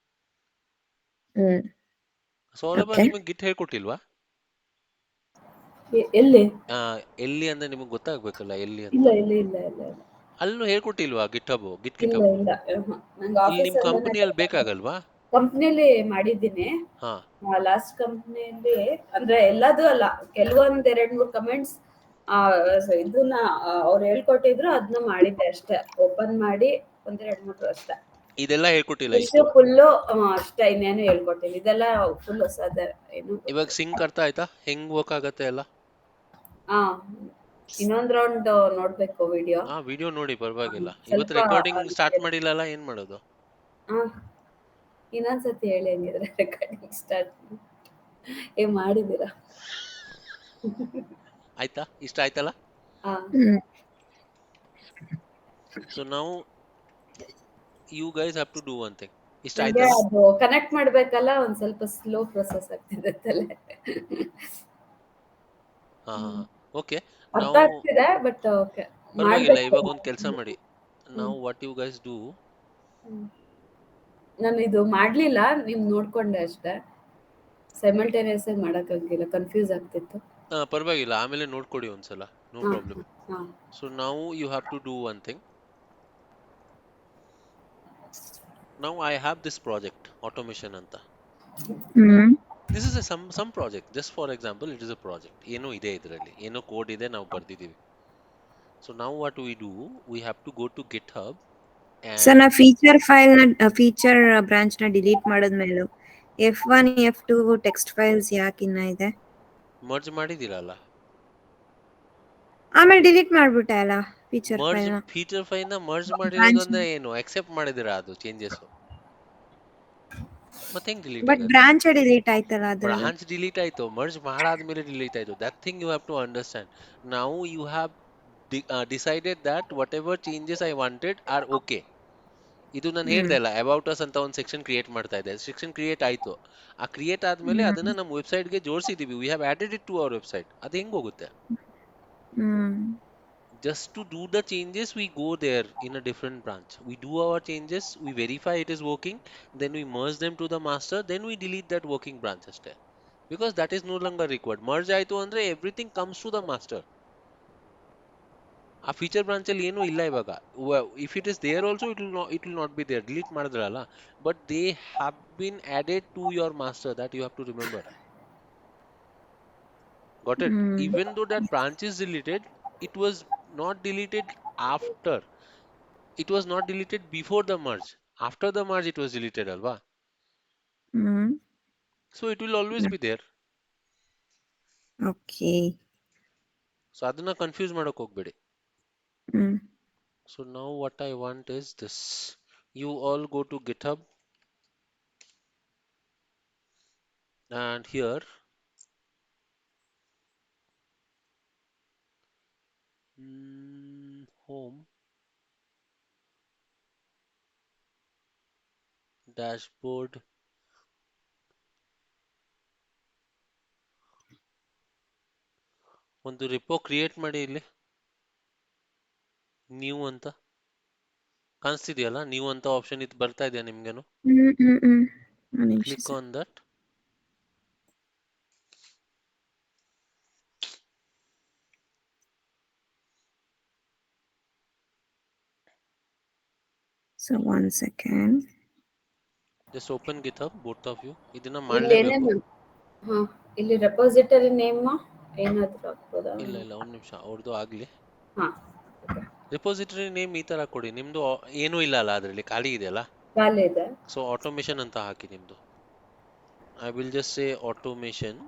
Hmm Saurabh, okay. ನಿಮಗೆ git ಹೇಳ್ಕೊಟ್ಟಿಲ್ವಾ? ಎಲ್ಲಿ? ಎಲ್ಲಿ ಅಂದ್ರೆ ನಿಮಗೆ ಗೊತ್ತಾಗ್ಬೇಕಲ್ಲ ಎಲ್ಲಿ ಅಂತ. ಇಲ್ಲ ಇಲ್ಲ ಇಲ್ಲ ಇಲ್ಲ ಇಲ್ಲ ಅಲ್ಲೂ ಹೇಳ್ಕೊಟ್ಟಿಲ್ವಾ? ಗಿಟ್ ಇಲ್ಲ ಹಬ್ ಇಲ್ಲ. ನಂಗೆ ಇಲ್ಲಿ ನಿಮ್ ಆಫೀಸಲ್ಲೇನೆ ಕಂಪನಿಯಲ್ಲಿ ಬೇಕಾಗಲ್ವಾ? ಕಂಪ್ನಿಲಿ ಮಾಡಿದ್ದೀನಿ. ಹಾ, ಲಾಸ್ಟ್ ಕಂಪ್ನಿಯಲ್ಲಿ ಅಂದ್ರೆ ಎಲ್ಲದೂ ಅಲ್ಲ, ಕೆಲವೊಂದ್ 2-3 ಕಮೆಂಟ್ಸ್ ಇದನ್ನ ಅವ್ರು ಹೇಳ್ಕೊಟ್ಟಿದ್ರು, ಅದನ್ನ ಮಾಡಿದ್ದೆ ಅಷ್ಟೇ. ಓಪನ್ ಮಾಡಿ 1-2-3 ಅಷ್ಟೇ. ಇದೆಲ್ಲ ಹೇಳ್ಕೊಟ್ಟಿಲ್ಲ ಇಷ್ಟು ಇಷ್ಟು. ಫುಲ್ಲು ಅಷ್ಟೇ, ಇನ್ನೇನು ಹೇಳ್ಕೊಟ್ಟಿಲ್ಲ. ಇದೆಲ್ಲ ಫುಲ್ ಹೊಸದ, ಏನು ಇವಾಗ ಗೊತ್ತಿಲ್ಲ. ಸಿಂಕ್ ಅರ್ಥ ಆಯ್ತಾ ಹೆಂಗ್ ವರ್ಕ್ ಆಗತ್ತೆ ಎಲ್ಲ? ಹಾ, ಇನ್ನೊಂದ್ ರೌಂಡ್ ನೋಡ್ಬೇಕು ವಿಡಿಯೋ. ಹಾ, ವಿಡಿಯೋ ನೋಡಿ, ಪರವಾಗಿಲ್ಲ. ಇವತ್ತು ಸ್ವಲ್ಪ ರೆಕಾರ್ಡಿಂಗ್ ಸ್ಟಾರ್ಟ್ ಮಾಡಿಲ್ಲಲ್ಲ, ಏನ್ ಮಾಡೋದು? ಹಾ, ಇನ್ನೊಂದ್ಸತಿ ಹೇಳಿ ಹಂಗಿದ್ರೆ ರೆಕಾರ್ಡಿಂಗ್ ಸ್ಟಾರ್ಟ್ ಮಾಡಿದ್ದೀರಾ? ಆಯ್ತಾ? ಇಷ್ಟ ಆಯ್ತಲ್ಲ? ಹಾ, ಹ್ಮ್ ಸೊ ನಾವು you guys have to do one thing. ಇಷ್ಟ ನಂಗೆ ಆಯ್ತಲ್ಲ? ಅದು ಕನೆಕ್ಟ್ ಮಾಡ್ಬೇಕಲ್ಲ, ಒಂದ್ ಸ್ವಲ್ಪ ಸ್ಲೋ ಪ್ರೊಸೆಸ್ ಆಗ್ತಿದೆ ತಲೆ. ಹಾ ಹಾ ಹಾ, ಓಕೆ. ಅರ್ಥ ನಾವು ಆಗ್ತಿದೆ, ಬಟ್ ಓಕೆ ಪರವಾಗಿಲ್ಲ. ಮಾಡ್ಬೇಕು. ಇವಾಗ ಒಂದು ಕೆಲಸ ಮಾಡಿ. ನಾವು ವಾಟ್ ಯು ಗೈಸ್ ಡೂ, ನಾನು ಇದು ಮಾಡ್ಲಿಲ್ಲ, ನೀವ್ ನೋಡ್ಕೊಂಡೆ ಅಷ್ಟೇ. ಸೈಮಲ್ಟೇನಿಯಸ್ ಆಗಿ ಮಾಡಕ್ಕಾಗಿಲ್ಲ, ಕನ್ಫ್ಯೂಸ್ ಆಗ್ತಿತ್ತು. ಪರವಾಗಿಲ್ಲ, ಆಮೇಲೆ ನೋಡ್ಕೊಡಿ ಒಂದ್ಸಲ, ನೋ ಹಾ ಪ್ರಾಬ್ಲಮ್. ಹಾ ಸೊ ನಾವು you have to do one thing. ನಾವು I have this project automation ಅಂತ. Hmm this is some project, just for example it is a project. ಏನೋ ಇದೆ ಇದರಲ್ಲಿ, ಏನೋ ಕೋಡ್ ಇದೆ, ನಾವು ಬರ್ದಿದ್ದೀವಿ. ಸೊ ನಾವು what we do, we have to go to GitHub sir, and ನಾ ಫೀಚರ್ ಫೈಲ್ ನ ಫೀಚರ್ ಬ್ರಾಂಚ್ ನ ಡಿಲೀಟ್ ಮಾಡಿದ್ಮೇಲೆ F1 F2 ಟೆಕ್ಸ್ಟ್ ಫೈಲ್ಸ್ ಯಾಕೆ ಇನ್ನ ಇದೆ? ಮರ್ಜ್ ಮಾಡಿದಿರಲ್ಲ. ಆಮೇಲೆ ಡಿಲೀಟ್ ಮಾಡ್ಬಿಟ್ಟೆ ಅಲ್ಲ ಫೀಚರ್ ಮರ್ಜ್ ಫೈಲ್ ನ. ಫೀಚರ್ ಫೈಲ್ ನ ಮರ್ಜ್ ಮಾಡಿರೋದು ಬ್ರಾಂಚ್ ಅಂದ್ರೆ ಏನು? ಅಕ್ಸೆಪ್ಟ್ ಮಾಡಿದಿರಾ ಅದು ಚೇಂಜಸ್? ಮತ್ತೆ ಹೆಂಗ್ ಡಿಲೀಟ್ ಬಟ್ ಆಗತ್ತೆ? ಬ್ರಾಂಚ್ ಡಿಲೀಟ್ ಆಯ್ತಲ್ಲ ಅದ್ರದ್ದು. ಬ್ರಾಂಚ್ ಡಿಲೀಟ್ ಆಯ್ತು, ಮರ್ಜ್ ಮಾಡಾದ್ಮೇಲೆ ಡಿಲೀಟ್ ಆಯ್ತು. That thing you have to understand. ನಾವು you have decided that whatever changes I wanted are okay. ಇದು ನಾನು ಹ್ಮ್ ಹೇಳ್ದೆ ಅಲ್ಲ, ಅಬೌಟ್ ಅಸ್ ಅಂತ ಒಂದು ಸೆಕ್ಷನ್ ಕ್ರಿಯೇಟ್ ಮಾಡ್ತಾ ಇದ್ದೆ. ಸೆಕ್ಷನ್ ಕ್ರಿಯೇಟ್ ಆಯ್ತು. ಆ ಕ್ರಿಯೇಟ್ ಆದ್ಮೇಲೆ ಅದನ್ನ ನಮ್ಮ ವೆಬ್ಸೈಟ್ಗೆ ಜೋಡಿಸಿದೀವಿ. We have added it to our website. ಅದು ಹೆಂಗ್ ಹೋಗುತ್ತೆ? ಹ್ಮ್ Just to do the changes, we go there in a different branch. We do our changes, we verify it is working, then we merge them to the master, then we delete that working branch ಅಷ್ಟೇ. Because that is no longer required. Merge ಆಯ್ತು ಅಂದ್ರೆ everything comes to the master. ಆ feature branch ಅಲ್ಲಿ ಏನೂ ಇಲ್ಲ ಇವಾಗ. If it is there also it will not be there. Delete ಮಾಡಿದ್ರಲ್ಲ, but they have been added to your master. That you have to remember. Got it? Hmm Even though that branch is deleted, it was not deleted after. It was not deleted before the merge. After the merge, it was deleted, alva. Hmm So it will always be there. Okay. So ಅದನ್ನ confuse ಮಾಡಕ್ ಹೋಗ್ಬೇಡಿ. ಹ್ಮ್. So now what I want is this. You all go to GitHub and here home dashboard ಒಂದು repo create ಮಾಡಿ. ಇಲ್ಲಿ new ಅಂತ ಕಾಣಿಸ್ತಿದೆಯಲ್ಲ, new ಅಂತ option ಇದು ಬರ್ತಾ ಇದೆಯಾ ನಿಮ್ಗೇನು? ಒಂದ್ ನಿಮಿಷ click sir. On that. So 1 second. Just open GitHub both of you. ಇದನ್ನ ಇಲ್ಲಿ ಮಾಡಲೇಬೇಕು. ಏನೇನು ಹಾ ಇಲ್ಲಿ ರೆಪಾಸಿಟರಿ ನೇಮ್ ಏನಾದ್ರು ಹಾಕ್ಬೋದಾ? ಇಲ್ಲ ಒಂದ್ ನಿಮಿಷ, ಅವ್ರದ್ದು ಆಗ್ಲಿ. ಹಾ ರಿಪೋಸಿಟರಿ ನೇಮ್ ಈ ತರ ಕೊಡಿ. ನಿಮ್ದು ಏನೂ ಇಲ್ಲ ಅಲ್ಲ, ಅದ್ರಲ್ಲಿ ಖಾಲಿ ಇದೆಯಲ್ಲ. ಖಾಲಿ ಇದೆ. ಸೊ ಆಟೋಮೇಷನ್ ಅಂತ ಹಾಕಿ ನಿಮ್ದು. I will just say automation.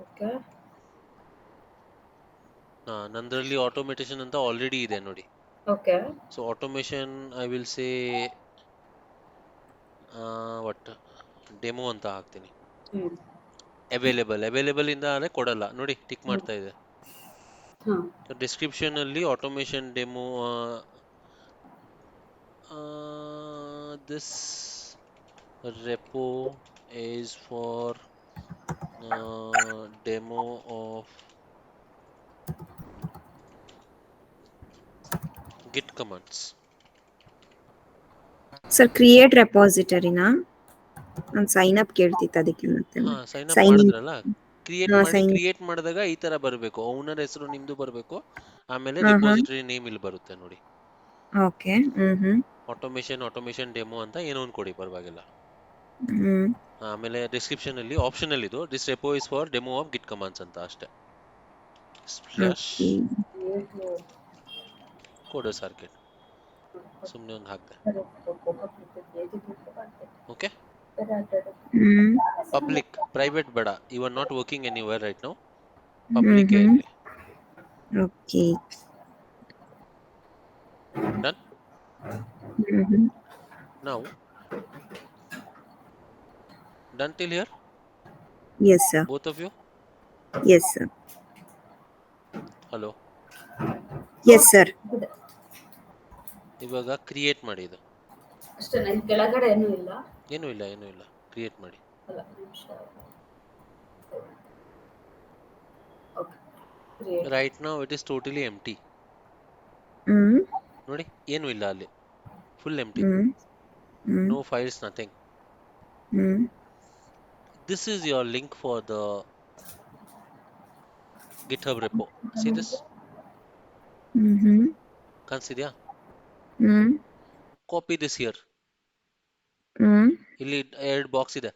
Okay. ನಂದ್ರಲ್ಲಿ ಆಟೋಮೇಟೇಷನ್ ಅಂತ ಆಲ್ರೆಡಿ ಇದೆ ನೋಡಿ. Okay. So automation I will say ಒಟ್ ಡೆಮೋ ಅಂತ ಹಾಕ್ತೀನಿ. ಹ್ಮ್. ಅವೈಲೇಬಲ್ ಇಂದ ಆದ್ರೆ ಕೊಡಲ್ಲ ನೋಡಿ, ಟಿಕ್ ಮಾಡ್ತಾ ಇದೆ. ಹಾ ಡಿಸ್ಕ್ರಿಪ್ಷನ್ ಅಲ್ಲಿ automation demo this repo is for demo of git commands. Sir create ರೆಪಾಸಿಟರಿನಾ? ನಾನು ಸೈನ್ ಅಪ್ ಕೇಳ್ತಿತ್ತು ಅದಕ್ಕೆ ಮತ್ತೆ. ಸೈನ್ ಅಪ್ ಮಾಡಿದ್ರಲ್ಲ, ಕ್ರಿಯೇಟ್ ಮಾಡಿ. sign- ಕ್ರಿಯೇಟ್ ಮಾಡಿದಾಗ ಈ ತರ ಬರಬೇಕು, ಓನರ್ ಹೆಸರು ನಿಮ್ದು ಬರಬೇಕು, ಆಮೇಲೆ ಹಾ, ಹಾ. ರಿಪೋಸಿಟರಿ ನೇಮ್ ಇಲ್ಲಿ ಬರುತ್ತೆ ನೋಡಿ. ಓಕೆ. ಆಟೋಮೇಷನ್ ಡೆಮೋ ಅಂತ ಏನೋ ಒಂದು ಕೊಡಿ, ಪರವಾಗಿಲ್ಲ. ಹ್ಮ್. ಆಮೇಲೆ ಡಿಸ್ಕ್ರಿಪ್ಷನ್ ಅಲ್ಲಿ ಆಪ್ಷನ್ ಅಲ್ಲಿ ಇದು this repo is for demo of git commands ಅಂತ ಅಷ್ಟೇ. ಸ್ಲಾಶ್ ಕೋಡರ್ ಸರ್ಕಿಟ್ ಸುಮ್ಮನೆ ಒಂದು ಹಾಕ್ದೆ. ಓಕೆ. ಪಬ್ಲಿಕ್, ಪ್ರೈವೇಟ್ ಬೇಡ. You are not working anywhere right now. Public ಇರಲಿ. Okay. Done. Now done till here yes sir. Both of you. Yes sir. Hello. Yes sir. ಇವಾಗ create ಮಾಡಿ. ಇದು ಅಷ್ಟೇ, ನನ್ ಕೆಳಗಡೆ ಏನೂ ಇಲ್ಲ. ಏನೂ ಇಲ್ಲ, ಕ್ರಿಯೇಟ್ ಮಾಡಿ. ಅಲ್ಲ ನಿಮಿಷ. Okay. Create. Right now it is totally empty hmm. ನೋಡಿ, ಏನೂ ಇಲ್ಲ ಅಲ್ಲಿ, full empty. Hmm. No files, nothing. Hmm. This is your link for the GitHub repo. See this? Hmm. ಕಾಣಿಸ್ತಿದ್ಯಾ? Hmm. Copy this here. Hmm. ಇಲ್ಲಿ ಎರಡು box ಇದೆ.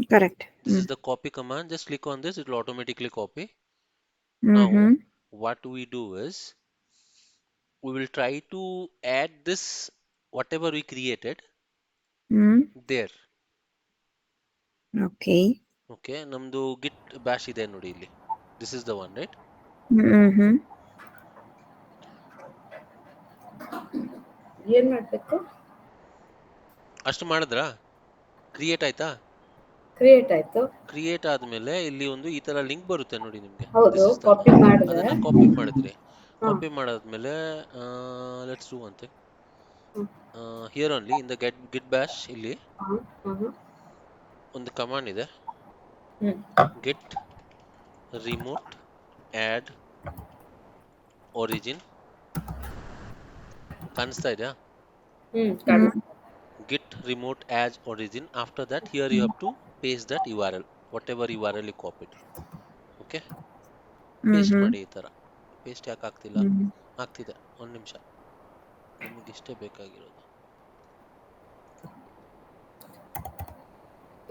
Correct. This is the copy command. Just click on this, it will automatically copy. Hmm. Now, hmm. what we do is, we will try to add this, whatever we created, hmm. there. Okay. Okay, ನಮ್ದು git bash ಇದೆ ನೋಡಿ ಇಲ್ಲಿ. This is the one, right? ಹ್ಮ್. ಏನ್ ಮಾಡ್ಬೇಕು? ಅಷ್ಟು ಮಾಡಿದ್ರಾ? Create ಆಯ್ತಾ? Create ಆಯ್ತು. ಕ್ರಿಯೇಟ್ ಆದ್ಮೇಲೆ ಇಲ್ಲಿ ಒಂದು ಈ ತರ ಲಿಂಕ್ ಬರುತ್ತೆ ನೋಡಿ ನಿಮ್ಗೆ. ಹೌದು, ಕಾಪಿ ಮಾಡಿದೆ. ಅದನ್ನ ಕಾಪಿ ಮಾಡಿದ್ರಿ. ಕಾಪಿ ಮಾಡಾದ್ಮೇಲೆ let's do one thing. Here only in the git bash ಇಲ್ಲಿ ಒಂದು ಕಮಾಂಡ್ ಇದೆ. Git remote add origin. ಕಾಣಿಸ್ತಾ ಇದೆಯಾ? Git remote as origin. After that, here you have to paste that URL, whatever URL you copied. Okay, paste ಮಾಡಿ. ಈ ತರ paste ಯಾಕೆ ಆಗ್ತಿಲ್ಲ? ಆಗ್ತಿದೆ, ಒಂದ್ ನಿಮಿಷ. ನಮಗೆ ಇಷ್ಟೇ ಬೇಕಾಗಿರೋದು.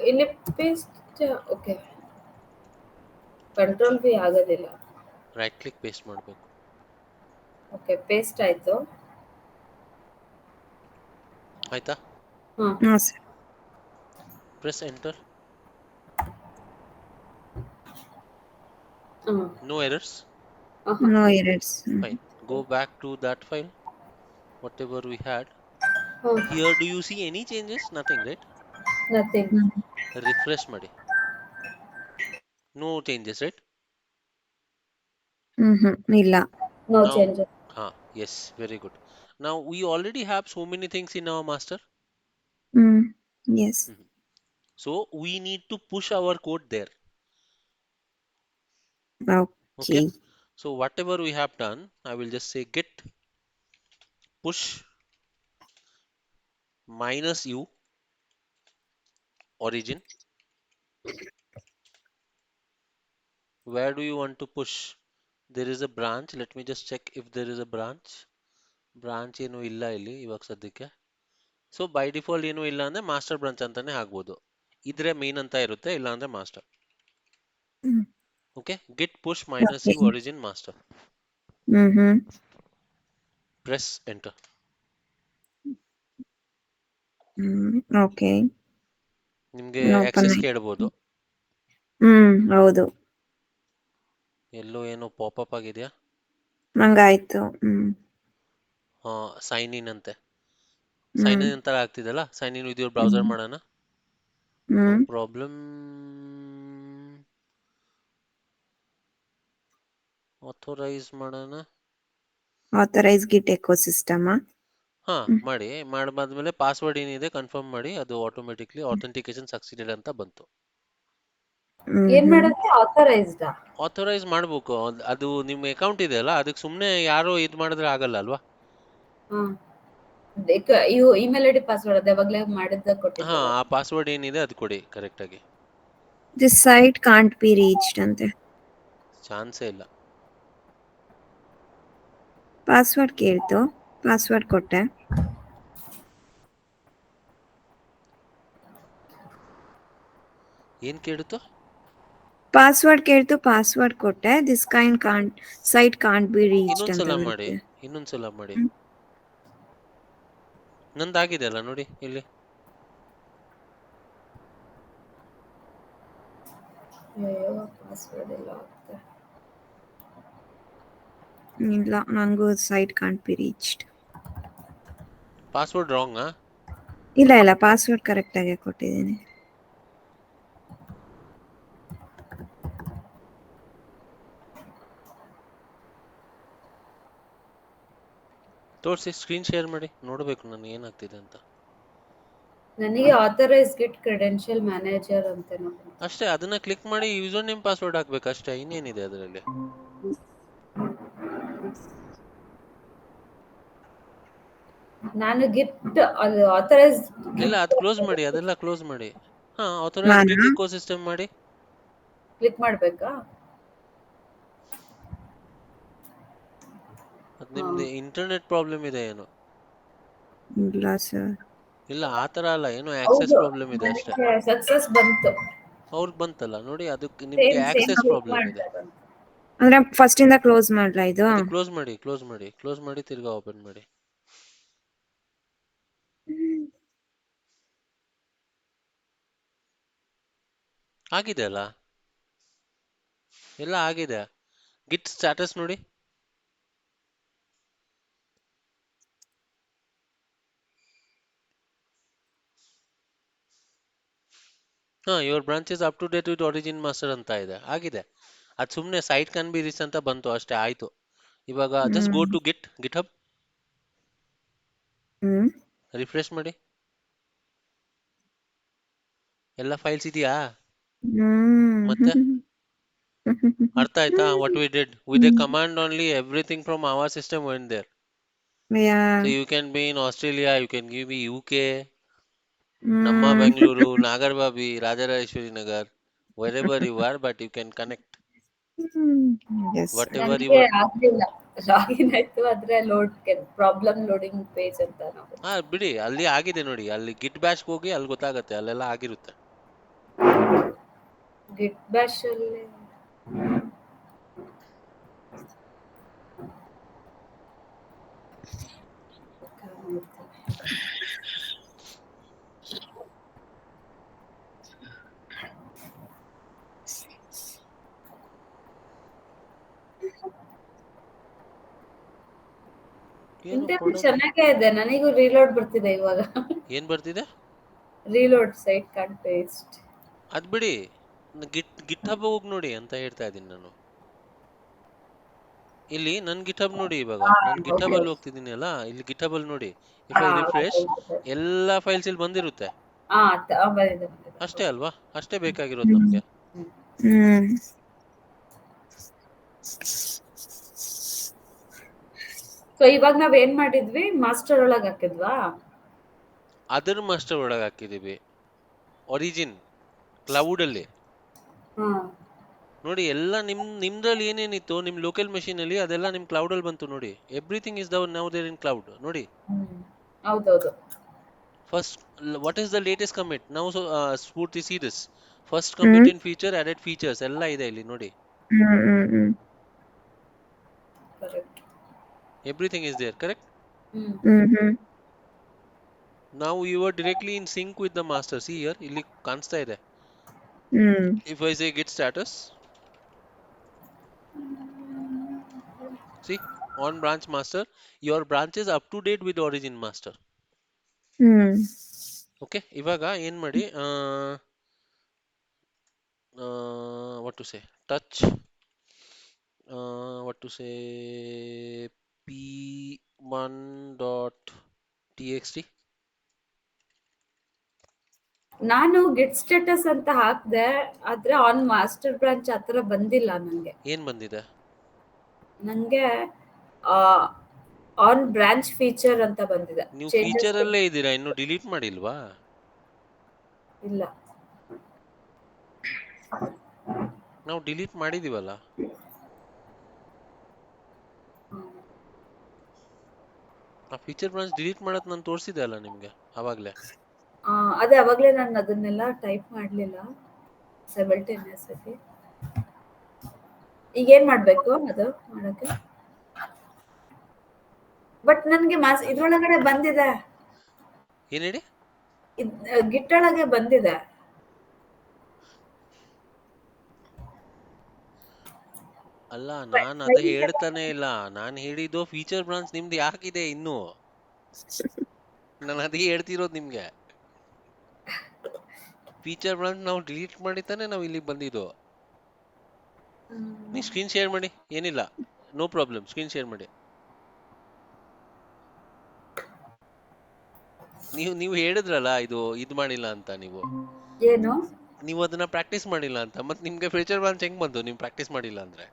ಇಲ್ಲಿ ಪೇಸ್ಟ್. ಓಕೆ, ಕಂಟ್ರೋಲ್ ವಿ ಆಗೋದಿಲ್ಲ. ರೈಟ್ ಕ್ಲಿಕ್ ಪೇಸ್ಟ್ ಮಾಡಬೇಕು. ಓಕೆ, ಪೇಸ್ಟ್ ಆಯ್ತು. ಆಯ್ತಾ? ಹಾಂ sir. Press enter. No errors? No errors. Fine. Go back to that file, whatever we had. Here, do you see any changes? Nothing, right? Nothing. Refresh ಮಾಡಿ. No changes, right? ಇಲ್ಲ. No Now, changes. yes, very good. Now, we already have so many things in our master. Yes. So, we need to push our code there. Okay. So, whatever we have done, I will just say git push -u origin. Where do you want to push? There is a branch. Let me just check if there is a branch. Branch ಏನು ಇಲ್ಲ ಇಲ್ಲಿ ಇವಾಗ ಸದ್ಯಕ್ಕೆ. So by default ಏನು ಇಲ್ಲ ಅಂದ್ರೆ master branch ಅಂತಾನೆ ಆಗ್ಬೋದು. ಇದ್ರೆ ಮೇನ್ ಅಂತ ಇರುತ್ತೆ, ಇಲ್ಲ ಅಂದ್ರೆ master. Okay, git push -u origin master. Press enter. Okay. ನಿಮ್ಗೆ ಆಕ್ಸೆಸ್ ಕೇಳಬಹುದು. ಹೌದು. ಎಲ್ಲೋ ಏನೋ ಪಾಪಪ್ ಆಗಿದೆಯಾ? ನಂಗಾಯ್ತು. ಸೈನ್ ಇನ್ ಅಂತೆ. ಸೈನ್ ಇನ್ ಅಂತ ಆಗ್ತಿದಲ್ಲ, sign in with your browser ಮಾಡೋಣ. No problem. ಆಥೋರೈಸ್ ಮಾಡೋಣ. Authorize git ecosystem. ಮಾಡಿ. ಮಾಡಾದ್ಮೇಲೆ ಪಾಸ್ವರ್ಡ್ ಏನಿದೆ ಕನ್ಫರ್ಮ್ ಮಾಡಿ. ಅದು ಆಟೋಮೆಟಿಕ್ಲಿ ಆಥೆಂಟಿಕೇಶನ್ ಸಕ್ಸೀಡೆಡ್ ಅಂತ ಬಂತು. ಏನ್ ಮಾಡೋದು? ಆಥರೈಸ್ಡ್ ಆಥರೈಸ್ ಮಾಡ್ಬೇಕು. ಅದು ನಿಮ್ಮ ಅಕೌಂಟ್ ಇದೆ ಅಲ್ಲ, ಅದಕ್ಕೆ ಸುಮ್ನೆ ಯಾರೋ ಇದ್ ಮಾಡಿದ್ರೆ ಆಗಲ್ಲ ಅಲ್ವಾ? ಇಮೇಲ್ ಐಡಿ ಪಾಸ್ವರ್ಡ್ ಅದೇ ಯಾವಾಗ್ಲೇ ಮಾಡಿದ್ದ ಕೊಟ್ಟಿದ್ದೆ. ಆ ಪಾಸ್ವರ್ಡ್ ಏನಿದೆ ಅದು ಕೊಡಿ ಕರೆಕ್ಟ್ ಆಗಿ. This site can't be reached ಅಂತೆ. ಚಾನ್ಸೇ ಇಲ್ಲ. ಪಾಸ್ವರ್ಡ್ ಕೇಳ್ತು, ಪಾಸ್ವರ್ಡ್ ಕೊಟ್ಟೆ. ಏನ್ ಕೇಳಿತು? ಪಾಸ್ವರ್ಡ್ ಕೇಳ್ತು, ಪಾಸ್ವರ್ಡ್ ಕೊಟ್ಟೆ. This site can't be reached ಅಂತ ಇನ್ನೊಂದ್ಸಲ ಮಾಡಿ, ಬರುತ್ತೆ. ಇನ್ನೊಂದ್ಸಲ ಮಾಡಿ. ನಂದಾಗಿದೆ ಅಲ್ಲ ನೋಡಿ ಇಲ್ಲಿ. ಪಾಸ್ವರ್ಡ್ ಇಲ್ಲ. ಇಲ್ಲ, ನಂಗೂ site can't be reached. Password wrong? ಇಲ್ಲ, ಪಾಸ್ವರ್ಡ್ ಕರೆಕ್ಟ್ ಆಗಿ ಕೊಟ್ಟಿದ್ದೀನಿ. ತೋರಿಸಿ, ಸ್ಕ್ರೀನ್ ಶೇರ್ ಮಾಡಿ, ನೋಡ್ಬೇಕು ನಾನು ಏನಾಗ್ತಿದೆ ಅಂತ. ನನಗೆ ಆಥರೈಸ್ ಗಿಟ್ ಕ್ರೆಡೆನ್ಷಿಯಲ್ ಮ್ಯಾನೇಜರ್ ಅಂತ ಅಷ್ಟೇ. ಅದನ್ನ ಕ್ಲಿಕ್ ಮಾಡಿ ಯೂಸರ್ ನೇಮ್ ಪಾಸ್ವರ್ಡ್ ಹಾಕ್ಬೇಕು ಅಷ್ಟೇ. ಇನ್ನೇನಿದೆ ಅದರಲ್ಲಿ? ನಾನು ಗಿಟ್ ಅದು ಆಥರೈಸ್ ಇಲ್ಲ, ಅದು ಕ್ಲೋಸ್ ಮಾಡಿ, ಅದೆಲ್ಲ ಕ್ಲೋಸ್ ಮಾಡಿ. ಆಥರೈಸ್ ಗಿಟ್ ಇಕೋಸಿಸ್ಟಮ್ ಮಾಡಿ. ಕ್ಲಿಕ್ ಮಾಡ್ಬೇಕಾ? ಅದು ನಿಮ್ದು ಇಂಟರ್ನೆಟ್ ಪ್ರಾಬ್ಲಮ್ ಇದೆ ಏನೋ. ಇಲ್ಲ ಸರ್. ಇಲ್ಲ, ಆತರ ಅಲ್ಲ, ಏನೋ ಆಕ್ಸೆಸ್ ಪ್ರಾಬ್ಲಮ್ ಇದೆ ಅಷ್ಟೇ. ಸಕ್ಸಸ್ ಬಂತು. ಅವ್ರಿಗೆ ಬಂತಲ್ಲ ನೋಡಿ, ಅದಕ್ಕೆ ನಿಮ್ಗೆ ಆಕ್ಸೆಸ್ ಪ್ರಾಬ್ಲಮ್ ಇದೆ. ಅಂದ್ರೆ ಫಸ್ಟ್ ಇಂದ ಕ್ಲೋಸ್ ಮಾಡ್ಲಾ ಇದು? ಕ್ಲೋಸ್ ಮಾಡಿ, ಕ್ಲೋಸ್ ಮಾಡಿ ತಿರ್ಗಾ ಓಪನ್ ಮಾಡಿ. ಆಗಿದೆ ಅಲ್ಲ, ಎಲ್ಲ ಆಗಿದೆ. ಗಿಟ್ ಸ್ಟೇಟಸ್ ನೋಡಿ. Your branch is up to date with origin master ಅಂತ ಇದೆ. ಆಗಿದೆ. ಅದು ಸುಮ್ಮನೆ ಸೈಟ್ ಕ್ಯಾನ್ ಬಿ ರೀಚ್ ಅಂತ ಬಂತು ಅಷ್ಟೇ, ಆಯ್ತು. ಇವಾಗ just go to GitHub, refresh ಮಾಡಿ. ಎಲ್ಲ ಫೈಲ್ಸ್ ಇದೆಯಾ? ಮತ್ತೆ ಅರ್ಥ ಆಯ್ತಾ? What we did with a command only, everything from our system went there. So you can be in Australia, you can be UK, Namma Bengaluru, Nagarbabi, Rajareshwari Nagar, wherever you are, but you can connect. Whatever you are. ಆಗ್ಲಿಲ್ಲ, login ಆಯ್ತು, ಆದ್ರೆ problem loading page ಅಂತ ನಾವು. ಬಿಡಿ, ಅಲ್ಲಿ ಆಗಿದೆ ನೋಡಿ. ಅಲ್ಲಿ ಗಿಟ್ ಬ್ಯಾಶ್ ಹೋಗಿ ಅಲ್ಲಿ ಗೊತ್ತಾಗತ್ತೆ, ಅಲ್ಲೆಲ್ಲ ಆಗಿರುತ್ತೆ. ಗಿಟ್ ಬ್ಯಾಶ್ ಅಲ್ಲಿ ಏನು ಇಂಟರ್ನೆಟ್ ಕೊಡೋದು ಚೆನ್ನಾಗೇ ಇದೆ, ನನಗೂ ರೀಲೋಡ್ ಬರ್ತಿದೆ ಇವಾಗ. ಏನ್ ಬರ್ತಿದೆ? Reload site can't paste. ಅದ್ ಬಿಡಿ, ಗಿಟ್ ಹಬ್ ಹೋಗಿ ನೋಡಿ ಅಂತ ಹೇಳ್ತಾ ಇದ್ದೀನಿ ನಾನು. ಇಲ್ಲಿ ನನ್ ಗಿಟ್ ಹಬ್ ನೋಡಿ, ಇವಾಗ ನಾನು ಗಿಟ್ ಹಬ್ ಓಕೆ. ಅಲ್ಲಿ ಹೋಗ್ತಿದ್ದೀನಿ ಅಲ್ಲ, ಇಲ್ಲಿ ಗಿಟ್ ಹಬ್ ಅಲ್ಲಿ ನೋಡಿ, ಇಫ್ ಐ ರಿಫ್ರೆಶ್ ಎಲ್ಲಾ ಫೈಲ್ಸ್ ಇಲ್ಲಿ ಬಂದಿರುತ್ತೆ. ಬಂದಿದೆ ಬಂದಿದೆ. ಅಷ್ಟೇ ಅಲ್ವಾ? ಅಷ್ಟೇ ಬೇಕಾಗಿರೋದು ನಮ್ಗೆ. ಹ್ಮ್ ಸೊ ಇವಾಗ ನಾವ್ ಏನ್ ಮಾಡಿದ್ವಿ, ಮಾಸ್ಟರ್ ಒಳಗ್ ಹಾಕಿದ್ವಾ? ಅದರ್ ಮಾಸ್ಟರ್ ಒಳಗೆ ಹಾಕಿದೀವಿ, ಒರಿಜಿನ್ ಕ್ಲೌಡ್ ಅಲ್ಲಿ. ಹಾ ನೋಡಿ ಎಲ್ಲ ನಿಮ್ದ್ರಲ್ಲಿ ಏನೇನಿತ್ತು ನಿಮ್ ಲೋಕಲ್ ಮೆಷಿನ್ ಅಲ್ಲಿ, ಅದೆಲ್ಲ ನಿಮ್ ಕ್ಲೌಡ್ ಅಲ್ಲಿ ಬಂತು ನೋಡಿ. Everything is now there in cloud ನೋಡಿ. ಹೌದೌದು. First what is the latest commit ನಾವು Spoorthi see this first hmm commit in feature added features ಎಲ್ಲ ಇದೆ ಇಲ್ಲಿ ನೋಡಿ. Hmm correct. Everything is there, correct. Hmm ನಾವು you are directly in sync with the master. See here, ಇಲ್ಲಿ ಕಾಣಿಸ್ತಾ ಇದೆ. Hmm if I say git status, see on branch master, your branch is up to date with origin master. Hmm okay, ಇವಾಗ ಏನ್ ಮಾಡಿ, what to say, touch, what to say, p1.txt. ನಾನು ಗಿಟ್ status ಅಂತ ಹಾಕ್ದೆ, ಆದ್ರೆ ಆನ್ ಮಾಸ್ಟರ್ ಬ್ರಾಂಚ್ ಆತರ ಬಂದಿಲ್ಲ ನಂಗೆ. ಏನ್ ಬಂದಿದೆ? ನಂಗೆ ಆನ್ ಬ್ರಾಂಚ್ ಫೀಚರ್ ಅಂತ ಬಂದಿದೆ. ನೀವು ಚೇಂಜಸ್ ಫೀಚರ್ ಅಲ್ಲೇ ಇದ್ದೀರಾ, ಇನ್ನು ಡಿಲೀಟ್ ಮಾಡಿಲ್ವಾ? ಇಲ್ಲ. ನಾವು ಡಿಲೀಟ್ ಮಾಡಿದೀವಲ್ಲ. ಆ ಫೀಚರ್ ಬ್ರಾಂಚ್ ಡಿಲೀಟ್ ಮಾಡೋದು ನಾನು ತೋರಿಸಿದೆ ಅಲ್ಲ ನಿಮ್ಗೆ ಅವಾಗ್ಲೇ. ಅದೇ ಅವಾಗ್ಲೇ ನಾನು ಅದನ್ನೆಲ್ಲ ಟೈಪ್ ಮಾಡ್ಲಿಲ್ಲ ಸೈಮಲ್ಟೇನಿಯಸ್ ಆಗಿ. ಈಗ ಏನ್ ಮಾಡ್ಬೇಕು ಅದು ಮಾಡಕ್ಕೆ? ಬಟ್ ನನ್ಗೆ ಇದ್ರೊಳಗಡೆ ಬಂದಿದೆ, ಏನ್ ಹೇಳಿ? ಗಿಟ್ ಒಳಗೆ ಬಂದಿದೆ. ಅಲ್ಲ, ನಾನ್ ಅದ ಹೇಳ್ತಾನೆ ಇಲ್ಲ. ನಾನ್ ಹೇಳಿದ್ದು ಫೀಚರ್ ಬ್ರಾಂಚ್ ನಿಮ್ದು ಯಾಕಿದೆ ಇನ್ನು, ನಾನು ಅದೇ ಹೇಳ್ತಿರೋದು ನಿಮ್ಗೆ. ಫೀಚರ್ ಬ್ರಾಂಚ್ ನಾವು ಡಿಲೀಟ್ ಮಾಡಿ ತಾನೆ ನಾವು ಇಲ್ಲಿಗೆ ಬಂದಿದ್ದು. ನೀವು ಸ್ಕ್ರೀನ್ ಶೇರ್ ಮಾಡಿ, ಏನಿಲ್ಲ, ನೋ ಪ್ರಾಬ್ಲಮ್, ಸ್ಕ್ರೀನ್ ಶೇರ್ ಮಾಡಿ. ನೀವು ಹೇಳಿದ್ರಲ್ಲ ಇದು ಮಾಡಿಲ್ಲ ಅಂತ. ಏನು? ನೀವು ಅದನ್ನ ಪ್ರಾಕ್ಟೀಸ್ ಮಾಡಿಲ್ಲ ಅಂತ. ಮತ್ತೆ ನಿಮ್ಗೆ ಫೀಚರ್ ಬ್ರಾಂಚ್ ಹೆಂಗ್ ಬಂತು ನೀವು ಪ್ರಾಕ್ಟೀಸ್ ಮಾಡಿಲ್ಲ ಅಂದ್ರೆ?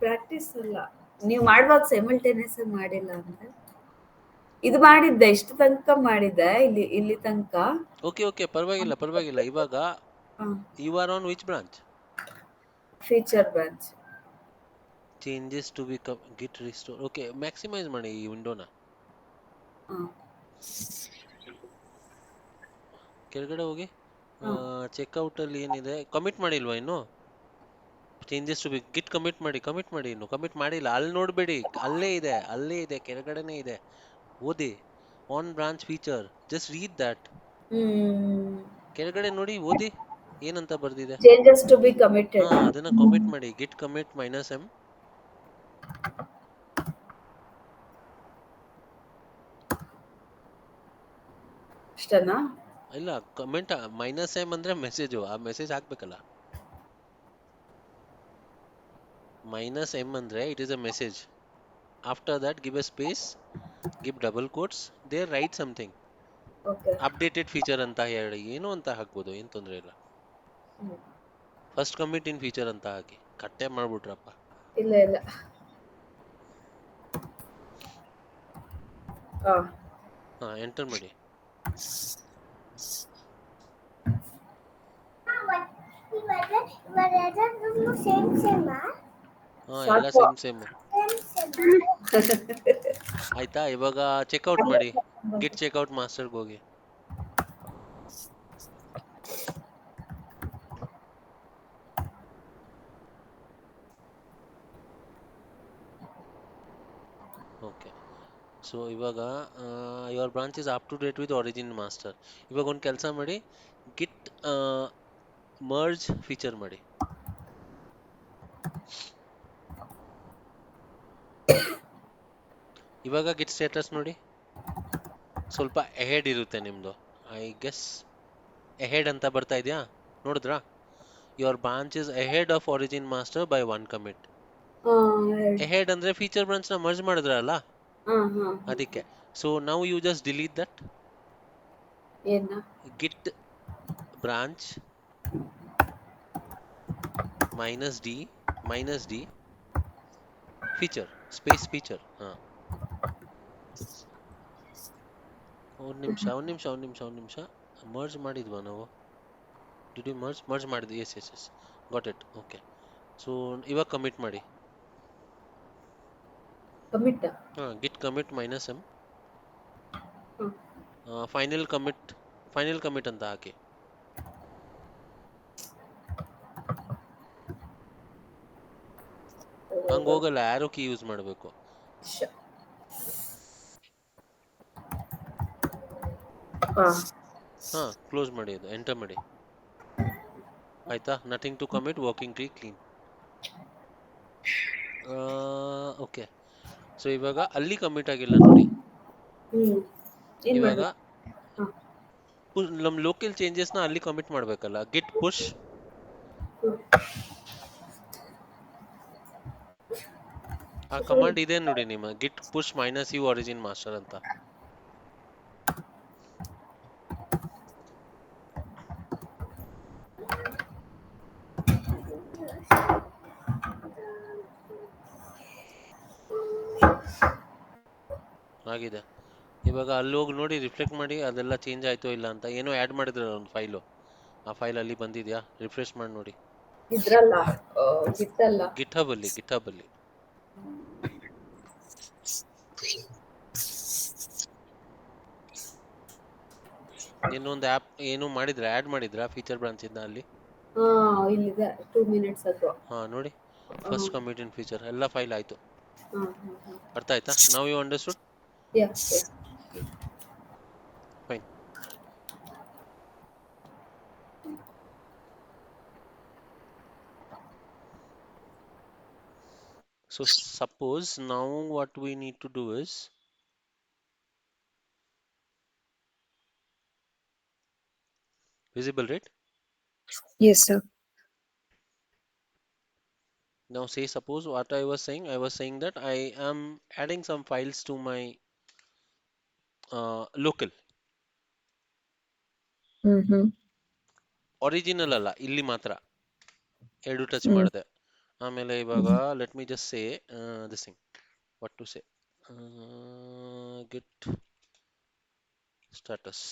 ಪ್ರಾಕ್ಟೀಸ್ ಅಲ್ಲ, ನೀವು ಮಾಡುವಾಗ ಸೈಮಲ್ಟೇನಿಯಸ್ ಆಗಿ ಮಾಡಿಲ್ಲ ಅಂದ್ರೆ. ಇದು ಮಾಡಿದ್ದೆ, ಇಷ್ಟು ತನಕ ಮಾಡಿದ್ದೆ, ಇಲ್ಲಿ ತನಕ. ಓಕೆ, ಪರವಾಗಿಲ್ಲ. ಇವಾಗ you are on which branch? Feature branch. Changes to be git restore. Okay, maximize ಮಾಡಿ ಈ ವಿಂಡೋನ. ಕೆಳಗಡೆ ಹೋಗಿ, ಚೆಕ್ಔಟ್ ಅಲ್ಲಿ ಏನಿದೆ, ಕಮಿಟ್ ಮಾಡಿಲ್ವಾ ಇನ್ನು? ಚೇಂಜಸ್ ಟು ಬಿ ಗಿಟ್ ಕಮಿಟ್ ಮಾಡಿ. ಇನ್ನು ಕಮಿಟ್ ಮಾಡಿಲ್ಲ, ಅಲ್ಲಿ ನೋಡ್ಬೇಡಿ, ಅಲ್ಲೇ ಇದೆ, ಕೆಳಗಡೆನೆ ಇದೆ, ಓದಿ. On branch feature, just read that. ಕೆಳಗಡೆ ನೋಡಿ, ಓದಿ ಏನಂತ ಬರ್ದಿದೆ. Changes to be committed. ಅದನ್ನ ಕಮಿಟ್ ಮಾಡಿ, ಗಿಟ್ ಕಮಿಟ್ -m. ಅಷ್ಟೇನಾ? ಇಲ್ಲ, ಕಮೆಂಟ್ -m ಅಂದ್ರೆ ಮೆಸೇಜ್, ಆ ಮೆಸೇಜ್ ಹಾಕ್ಬೇಕಲ್ಲ. -m ಅಂದ್ರೆ it is a message. After that give a space, give double quotes, there write something. Updated feature ಅಂತ ಹೇಳಿ ಏನು ಅಂತ ಹಾಕ್ಬೋದು, ಏನ್ ತೊಂದ್ರೆ ಇಲ್ಲ. ಫಸ್ಟ್ ಕಮಿಟ್ ಇನ್ ಫೀಚರ್ ಅಂತ ಹಾಕಿ. ಕಟ್ಟೆ ಮಾಡ್ಬಿಟ್ರಪ್ಪ. ಇಲ್ಲ ಎಂಟರ್ ಮಾಡಿ. ಎಲ್ಲ ಸೇಮ್. ಆಯ್ತಾ? ಇವಾಗ ಚೆಕ್ಔಟ್ ಮಾಡಿ, ಗಿಟ್ ಚೆಕ್ಔಟ್ ಮಾಸ್ಟರ್ಗೆ ಹೋಗಿ. ಓಕೆ, ಸೊ ಇವಾಗ your branch is up to date with origin master. ಇವಾಗ ಒಂದು ಕೆಲಸ ಮಾಡಿ, ಗಿಟ್ ಮರ್ಜ್ ಫೀಚರ್ ಮಾಡಿ. ಇವಾಗ ಗಿಟ್ ಸ್ಟೇಟಸ್ ನೋಡಿ, ಸ್ವಲ್ಪ ಎಹೆಡ್ ಇರುತ್ತೆ ನಿಮ್ದು. ಐ ಗೆಸ್ ಎಹೆಡ್ ಅಂತ ಬರ್ತಾ ಇದೆಯಾ, ನೋಡಿದ್ರಾ? Your branch is ahead of origin master by one commit. ಹಾ ಹೇಳಿ. ಅಹೆಡ್ ಅಂದ್ರೆ ಫೀಚರ್ ಬ್ರಾಂಚ್ ನ ಮರ್ಜ್ ಮಾಡಿದ್ರಲ್ಲ, ಹಾ ಹಾ ಹಾ. ಅದಕ್ಕೆ. So now you just delete that ಏನ? Git branch minus D feature space feature. ಹಾ, ಒಂದ್ ನಿಮಿಷ ಮರ್ಜ್ ಮಾಡಿದ್ವಾ ನಾವು? ಡಿಡ್ ಯು ಮರ್ಜ್ ಮಾಡಿದ್ವಿ? Yes got it. Okay, so ಇವಾಗ ಕಮಿಟ್ ಮಾಡಿ. Commit. Git commit minus M hmm. Final commit ಅಂತ ಹಾಕಿ. ಹಂಗ ಹೋಗಲ್ಲ, ಆರೋ ಕೀ ಯೂಸ್ ಮಾಡಬೇಕು. ಹಾ, ಕ್ಲೋಸ್ ಮಾಡಿ, ಅದು ಎಂಟರ್ ಮಾಡಿ. ಆಯ್ತಾ? Nothing to commit, working tree clean. Okay, so ಇವಾಗ ಅಲ್ಲಿ ಕಮಿಟ್ ಆಗಿಲ್ಲ ನೋಡಿ. ಹ್ಮ್. ಏನ್ ಇವಾಗ ಮಾಡ್ಬೇಕು? ಹಾ. ನಮ್ ಲೋಕಲ್ ಚೇಂಜಸ್ ನ ಅಲ್ಲಿ ಕಮಿಟ್ ಮಾಡ್ಬೇಕಲ್ಲ. ಗಿಟ್ ಪುಷ್ ಆ ಕಮಾಂಡ್ ಇದೆ ನೋಡಿ ನಿಮ್ಮ, git push minus U origin master ಅಂತ. ಆಗಿದೆ. ಇವಾಗ ಅಲ್ಲಿ ಹೋಗಿ ನೋಡಿ, ರಿಫ್ಲೆಕ್ಟ್ ಮಾಡಿ, ಅದೆಲ್ಲ ಚೇಂಜ್ ಆಯ್ತೋ ಇಲ್ಲ ಅಂತ. ಏನೋ ಆ್ಯಡ್ ಮಾಡಿದ್ರಲ್ಲ ಒಂದು ಫೈಲು, ಆ ಫೈಲ್ ಅಲ್ಲಿ ಬಂದಿದ್ಯಾ? ರಿಫ್ರೆಶ್ ಮಾಡಿ ನೋಡಿ. ಇದ್ರಲ್ಲ, ಬಿತ್ತಲ್ಲ. ಗಿಟ್ ಹಬ್ ಅಲ್ಲಿ ಇನ್ನೊಂದು ಆ್ಯಪ್ ಏನು ಮಾಡಿದ್ರ, ಆ್ಯಡ್ ಮಾಡಿದ್ರಾ ಫೀಚರ್ ಬ್ರಾಂಚ್ ಇಂದ ಅಲ್ಲಿ? ಹಾ, ಇಲ್ಲಿದೆ 2 minutes ಅದು. ಹಾ ನೋಡಿ, ಫಸ್ಟ್ ಕಮಿಟ್ ಇನ್ ಫೀಚರ್ ಎಲ್ಲ ಫೈಲ್ ಆಯ್ತು. ಹಾ ಹಾ ಹಾ. ಅರ್ಥ ಆಯ್ತಾ? Now you understood? Yes yes. Fine. So suppose now what we need to do is, visible, right? Yes, sir. Now say suppose what I was saying that I am adding some files to my local. Mm-hmm. Original ಅಲ್ಲ, ಇಲ್ಲಿ ಮಾತ್ರ ಎರಡು touch Mm. ಮಾಡಿದೆ. ಆಮೇಲೆ ಇವಾಗ let me just say this thing, what to say, git status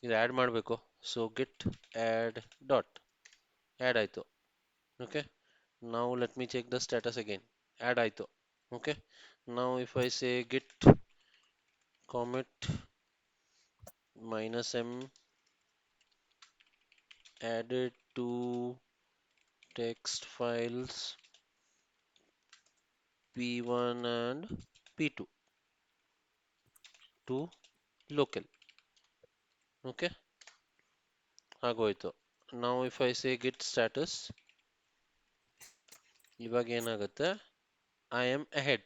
ಇದು add ಮಾಡಬೇಕು. So git add dot add ಆಯಿತು. Okay, now let me check the status again. Add ಆಯ್ತು. Okay, now if I say git commit minus m added to text files p1 and p2 to local. Okay, ಆಗೋಯ್ತು. now if I say git status, ಇವಾಗ ಏನಾಗುತ್ತೆ, I am ahead.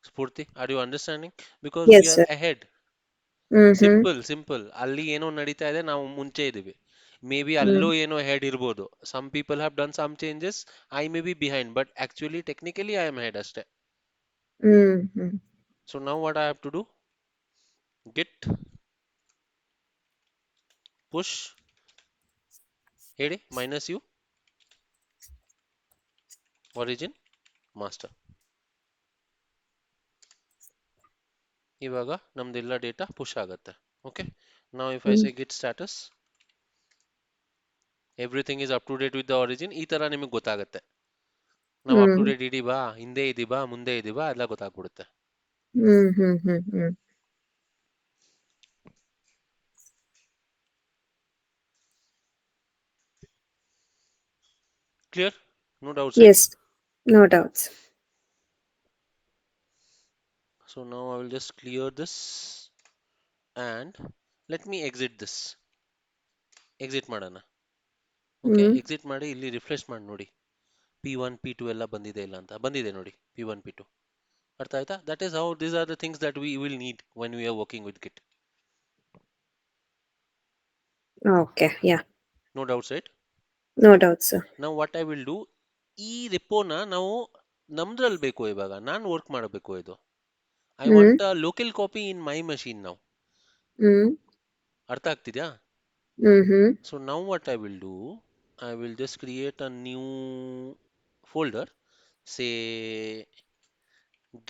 Spoorthi, are you understanding? Because we Yes, are sir. ahead. Mm-hmm. Simple. ಅಲ್ಲಿ ಏನೋ ನಡೀತಾ ಇದೆ, ನಾವು ಮುಂಚೆ ಇದೀವಿ. Maybe Mm. ಅಲ್ಲೂ ಏನೋ ಹೆಡ್ ಇರ್ಬೋದು. Some people have done some changes, I may be behind, but actually technically I am head ಅಷ್ಟೇ. Mm-hmm. So now what I have to do, git push ಹೇಳಿ ಮೈನಸ್ ಯು ಒರಿಜಿನ್ ಮಾಸ್ಟರ್. ಇವಾಗ ನಮ್ದೆಲ್ಲ data push ಆಗುತ್ತೆ. Okay, now if I Mm. Say git status everything is up to date with the origin, ಈ ತರ ನಿಮಗೆ ಗೊತ್ತಾಗುತ್ತೆ. ನಾವು up to Mm. Date ಇದೀವಾ, ಹಿಂದೆ ಇದೀವಾ, ಮುಂದೆ ಇದೀವಾ, ಎಲ್ಲ ಗೊತ್ತಾಗ್ಬಿಡುತ್ತೆ. Mm-hmm. Mm-hmm. Clear? No doubts, right? Yes, no doubts. So now I will just clear this and let me exit this. Exit ಮಾಡೋಣ. Okay, Mm. ಎಕ್ಸಿಟ್ ಮಾಡಿ ಇಲ್ಲಿ ರಿಫ್ರೆಶ್ ಮಾಡಿ ನೋಡಿ, P1 P2 ಎಲ್ಲ ಬಂದಿದೆ ಇಲ್ಲ ಅಂತ. ಬಂದಿದೆ ನೋಡಿ, P1 P2. ಅರ್ಥ ಆಯ್ತಾ? That is how these are the things that we will need when we are working with git. Okay, yeah, no doubts, right? no doubt, sir. ನಾವು ವಾಟ್ ಐ ವಿಲ್ ಡೂ, ಈ ರಿಪೋನ ನಾವು ನಮ್ದ್ರಲ್ಲಿ ಬೇಕು ಇವಾಗ, ನಾನು work ಮಾಡಬೇಕು ಇದು. I want a local copy in my machine ನಾವು. Mm, ಅರ್ಥ ಆಗ್ತಿದ್ಯಾ? mm-hmm, So now what I will do, I will just create a new folder, say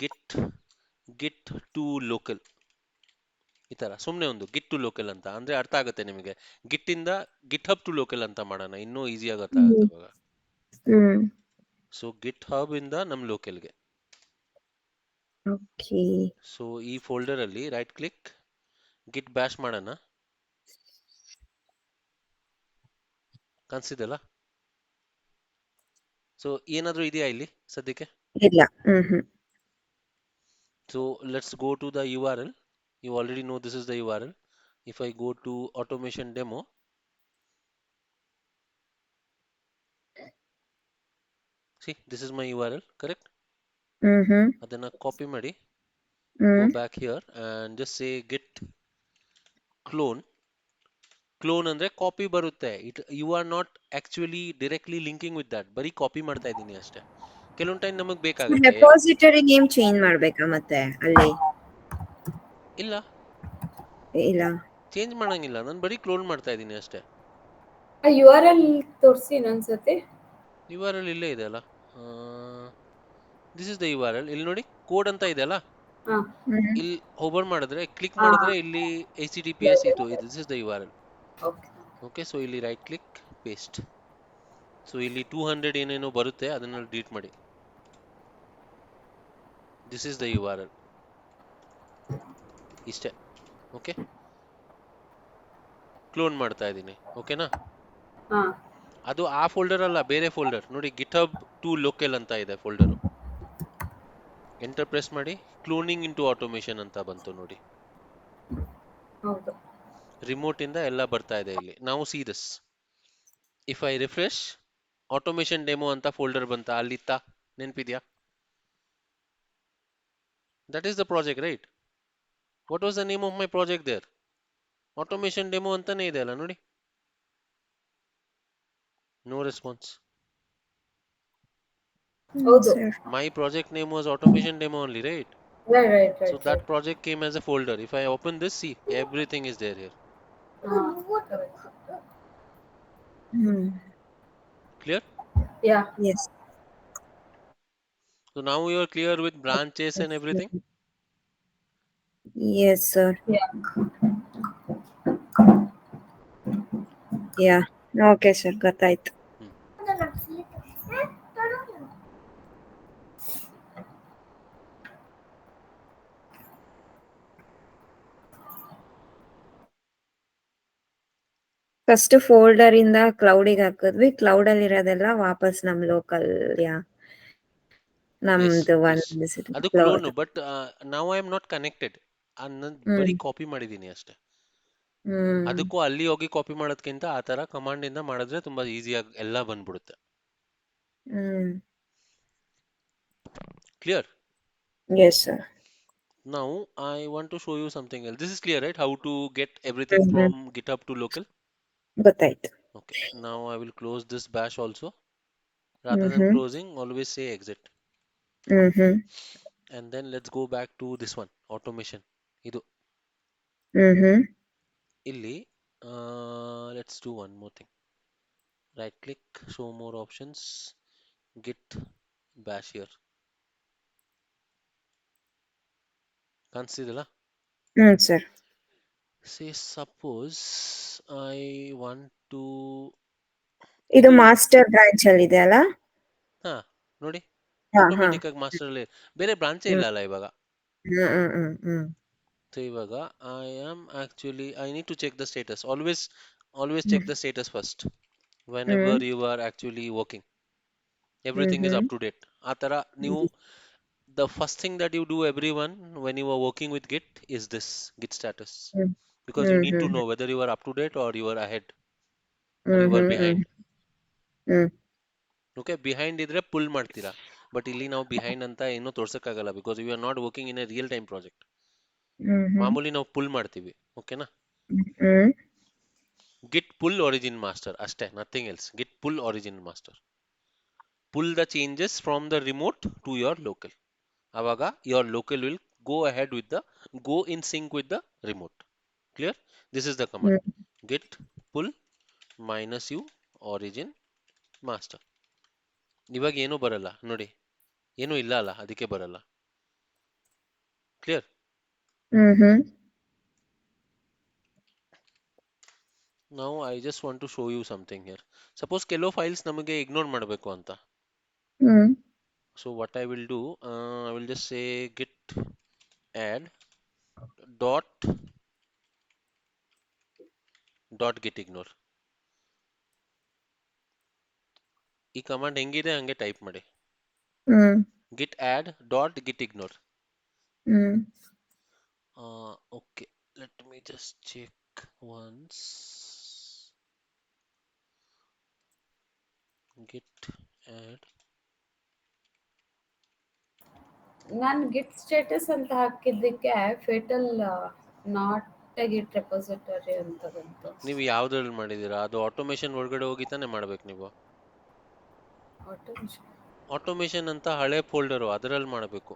git to local. ಈ ತರ ಸುಮ್ಮನೆ ಒಂದು ಗಿಟ್ ಟು ಲೋಕಲ್ ಅಂತ ಅಂದ್ರೆ ಅರ್ಥ ಆಗುತ್ತೆ ನಿಮಗೆ. ಗಿಟ್ ಇಂದ ಗಿಟ್ ಹಬ್ ಟು ಲೋಕಲ್ ಅಂತ ಮಾಡೋಣ, ಇನ್ನೂ ಈಸಿಯಾಗಿ ಅರ್ಥ ಆಗುತ್ತೆ ಇವಾಗ. mm, ಸೊ ಗಿಟ್ ಹಬ್ ಇಂದ ನಮ್ ಲೋಕಲ್ಗೆ. okay. ಸೊ ಈ ಫೋಲ್ಡರ್ ಅಲ್ಲಿ ರೈಟ್ ಕ್ಲಿಕ್, ಗಿಟ್ ಬ್ಯಾಶ್ ಮಾಡೋಣ. ಕಾಣಿಸ್ತಿದೆಲ್ಲ? ಸೊ ಏನಾದ್ರೂ ಇದೆಯಾ ಇಲ್ಲಿ ಸದ್ಯಕ್ಕೆ? ಇಲ್ಲ. Mm-hmm. So let's go to the URL. You already know this is the URL. If I go to automation demo, see this is my URL, correct? Mm-hmm. Adana copy ಮಾಡಿ, Mm, go back here and just say git clone. Clone ಅಂದ್ರೆ copy ಬರುತ್ತೆ. You are not actually directly linking with that, ಬರೀ copy ಮಾಡ್ತಾ ಇದ್ದೀನಿ ಅಷ್ಟೇ. ಕೆಲವೊಂದು time ನಮಗೆ ಬೇಕಾಗುತ್ತೆ. ರೆಪಾಸಿಟರಿ ನೇಮ್ ಚೇಂಜ್ ಮಾಡ್ಬೇಕಾ ಮತ್ತೆ ಅಲ್ಲಿ? ಇಲ್ಲ, ಇಲ್ಲ. ಚೇಂಜ್ ಮಾಡಂಗಿಲ್ಲ, ನಾನು ಬರೀ ಕ್ಲೋನ್ ಮಾಡ್ತಾ ಇದ್ದೀನಿ ಅಷ್ಟೇ. ಆ URL ತೋರಿಸಿ ಇನ್ನೊಂದ್ಸತಿ. URL ಇಲ್ಲೇ ಇದೆ ಅಲ್ಲ, ದಿಸ್ ಇಸ್ ದ URL. ಇಲ್ಲಿ ನೋಡಿ ಕೋಡ್ ಅಂತ ಇದೆ ಅಲ್ಲ, ಹಾ, Mm-hmm. ಇಲ್ಲಿ ಹೋಬರ್ ಮಾಡಿದ್ರೆ ಕ್ಲಿಕ್ ಹಾ, ಮಾಡಿದ್ರೆ ಇಲ್ಲಿ HTTPS ಇದು this is the URL. Okay. Okay, so ಇಲ್ಲಿ ರೈಟ್ ಕ್ಲಿಕ್ ಪೇಸ್ಟ್. ಸೊ ಇಲ್ಲಿ 200 ಏನೇನೋ ಬರುತ್ತೆ ಅದನ್ನ ಡಿಲೀಟ್ ಮಾಡಿ. ದಿಸ್ ಇಸ್ ದ URL, ಇಷ್ಟೇ. ಓಕೆ, ಕ್ಲೋನ್ ಮಾಡ್ತಾ ಇದ್ದೀನಿ. ಓಕೆನಾ? ಹಾ, ಅದು ಆ ಫೋಲ್ಡರ್ ಅಲ್ಲ, ಬೇರೆ ಫೋಲ್ಡರ್ ನೋಡಿ, ಗಿಟ್ಹಬ್ ಟು ಲೋಕಲ್ ಅಂತ ಇದೆ ಫೋಲ್ಡರು. ಎಂಟರ್ ಪ್ರೆಸ್ ಮಾಡಿ, ಕ್ಲೋನಿಂಗ್ ಇಂಟು ಆಟೋಮೇಷನ್ ಅಂತ ಬಂತು ನೋಡಿ. ಹೌದು. ರಿಮೋಟ್ ಇಂದ ಎಲ್ಲ ಬರ್ತಾ ಇದೆ ಇಲ್ಲಿ. ನಾವು see this, if I refresh, automation demo ಅಂತ ಫೋಲ್ಡರ್ ಬಂತ, ಅಲ್ಲಿತ್ತ ನೆನಪಿದ್ಯಾ? That is the project, right? What was the name of my project there? Automation demo ಅಂತಾನೆ ಇದೆ ಅಲ್ಲ ನೋಡಿ. No response. ಹೌದು. Sir. My project name was automation demo only, right? Right So that project came as a folder. If I open this, see, everything is there here. Mm. Clear? Yeah. Yes. So now you are clear with branches and everything? Yes, sir. Yeah. Yeah. Okay, sir. ಗೊತ್ತಾಯ್ತು. First folder ಇಂದ ಕ್ಲೌಡಿಗೆ ಹಾಕಿದ್ವಿ. Cloud ಅಲ್ಲಿ ಇರೋದೆಲ್ಲ ವಾಪಸ್ ನಮ್ local ನಮ್ದು ಒಂದು ಅದು clone, but now I am not connected. ಬರೀ ಕಾಪಿ ಮಾಡಿದೀನಿ ಅಷ್ಟೇ. ಅದಕ್ಕೂ ಅಲ್ಲಿ ಹೋಗಿ ಕಾಪಿ ಮಾಡೋದಕ್ಕಿಂತ ಆ ತರ ಕಮಾಂಡ್ ಇಂದ ಮಾಡಿದ್ರೆ ತುಂಬಾ ಈಸಿಯಾಗಿ ಎಲ್ಲ ಬಂದ್ಬಿಡುತ್ತೆ. Clear? Yes, sir. Now I want to show you something else. This is clear, right? How to get everything from GitHub to local? ಗೊತ್ತಾಯ್ತು. Okay. Now I will close this bash also. Rather than closing, always say exit. And then let's go back to this one, automation. Idu. Illi, let's do one more thing. Right click, show more options, git bash here. Consider. sir. Say suppose I want to. ಇದು master branch ಅಲ್ಲಿ ಇದೆ ಅಲ್ಲ? ಹಾ, ನೋಡಿ, automatic ಆಗಿ master ಅಲ್ಲಿ ಬೇರೆ ಬ್ರಾಂಚೇ ಇಲ್ಲ ಅಲ್ಲ ಇವಾಗ. So ಇವಾಗ I need to check the status. Always check the status first whenever you are actually working. Everything is up to date. ಆ ತರ ನೀವು the first thing that you do, everyone, when you are working with Git is this Git status, because you need to know whether you are up to date or you are ahead or you are behind. Okay, behind ಇದ್ರೆ pull ಮಾಡ್ತೀರಾ, but ಇಲ್ಲಿ ನಾವು behind ಅಂತ ಏನೂ ತೋರ್ಸಕ್ಕಾಗಲ್ಲ because we are not working in a real time project. ಮಾಮೂಲಿ ನಾವು pull ಮಾಡ್ತೀವಿ, ಓಕೆನಾ. ಗಿಟ್ ಪುಲ್ ಒರಿಜಿನ್ ಮಾಸ್ಟರ್ ಅಷ್ಟೇ, nothing else. Git pull origin master, pull the changes from the remote to your local. ಅವಾಗ your local will go in sync with the remote. Clear? This is the command. Git pull -u origin master. ಇವಾಗ ಏನೂ ಬರಲ್ಲ ನೋಡಿ, ಏನೂ ಇಲ್ಲ ಅಲ್ಲ, ಅದಕ್ಕೆ ಬರಲ್ಲ. ಕ್ಲಿಯರ್? ನಾವು I just want to show you something here. Suppose ಕೆಲವು ಫೈಲ್ಸ್ ನಮಗೆ ಇಗ್ನೋರ್ ಮಾಡಬೇಕು ಅಂತ. So what I will do, I will just say git add dot git ignore. ಈ ಕಮಾಂಡ್ ಹೆಂಗಿದೆ ಹಂಗೆ ಟೈಪ್ ಮಾಡಿ. git add dot git ignore. Okay, let me just check once. Git add. ನಾನು ಗಿಟ್ status ಅಂತ ಹಾಕಿದ್ದಕ್ಕೆ fatal not ಗಿಟ್ repository ಅಂತ ಬಂತು. ನೀವು ಯಾವ್ದ್ರಲ್ಲಿ ಮಾಡಿದೀರಾ? ಅದು ಆಟೋಮೇಷನ್ ಒಳಗಡೆ ಹೋಗಿ ತಾನೇ ಮಾಡ್ಬೇಕು ನೀವು. ಆಟೋಮೇಷನ್ ಅಂತ ಹಳೆ ಫೋಲ್ಡರು, ಅದರಲ್ಲಿ ಮಾಡಬೇಕು.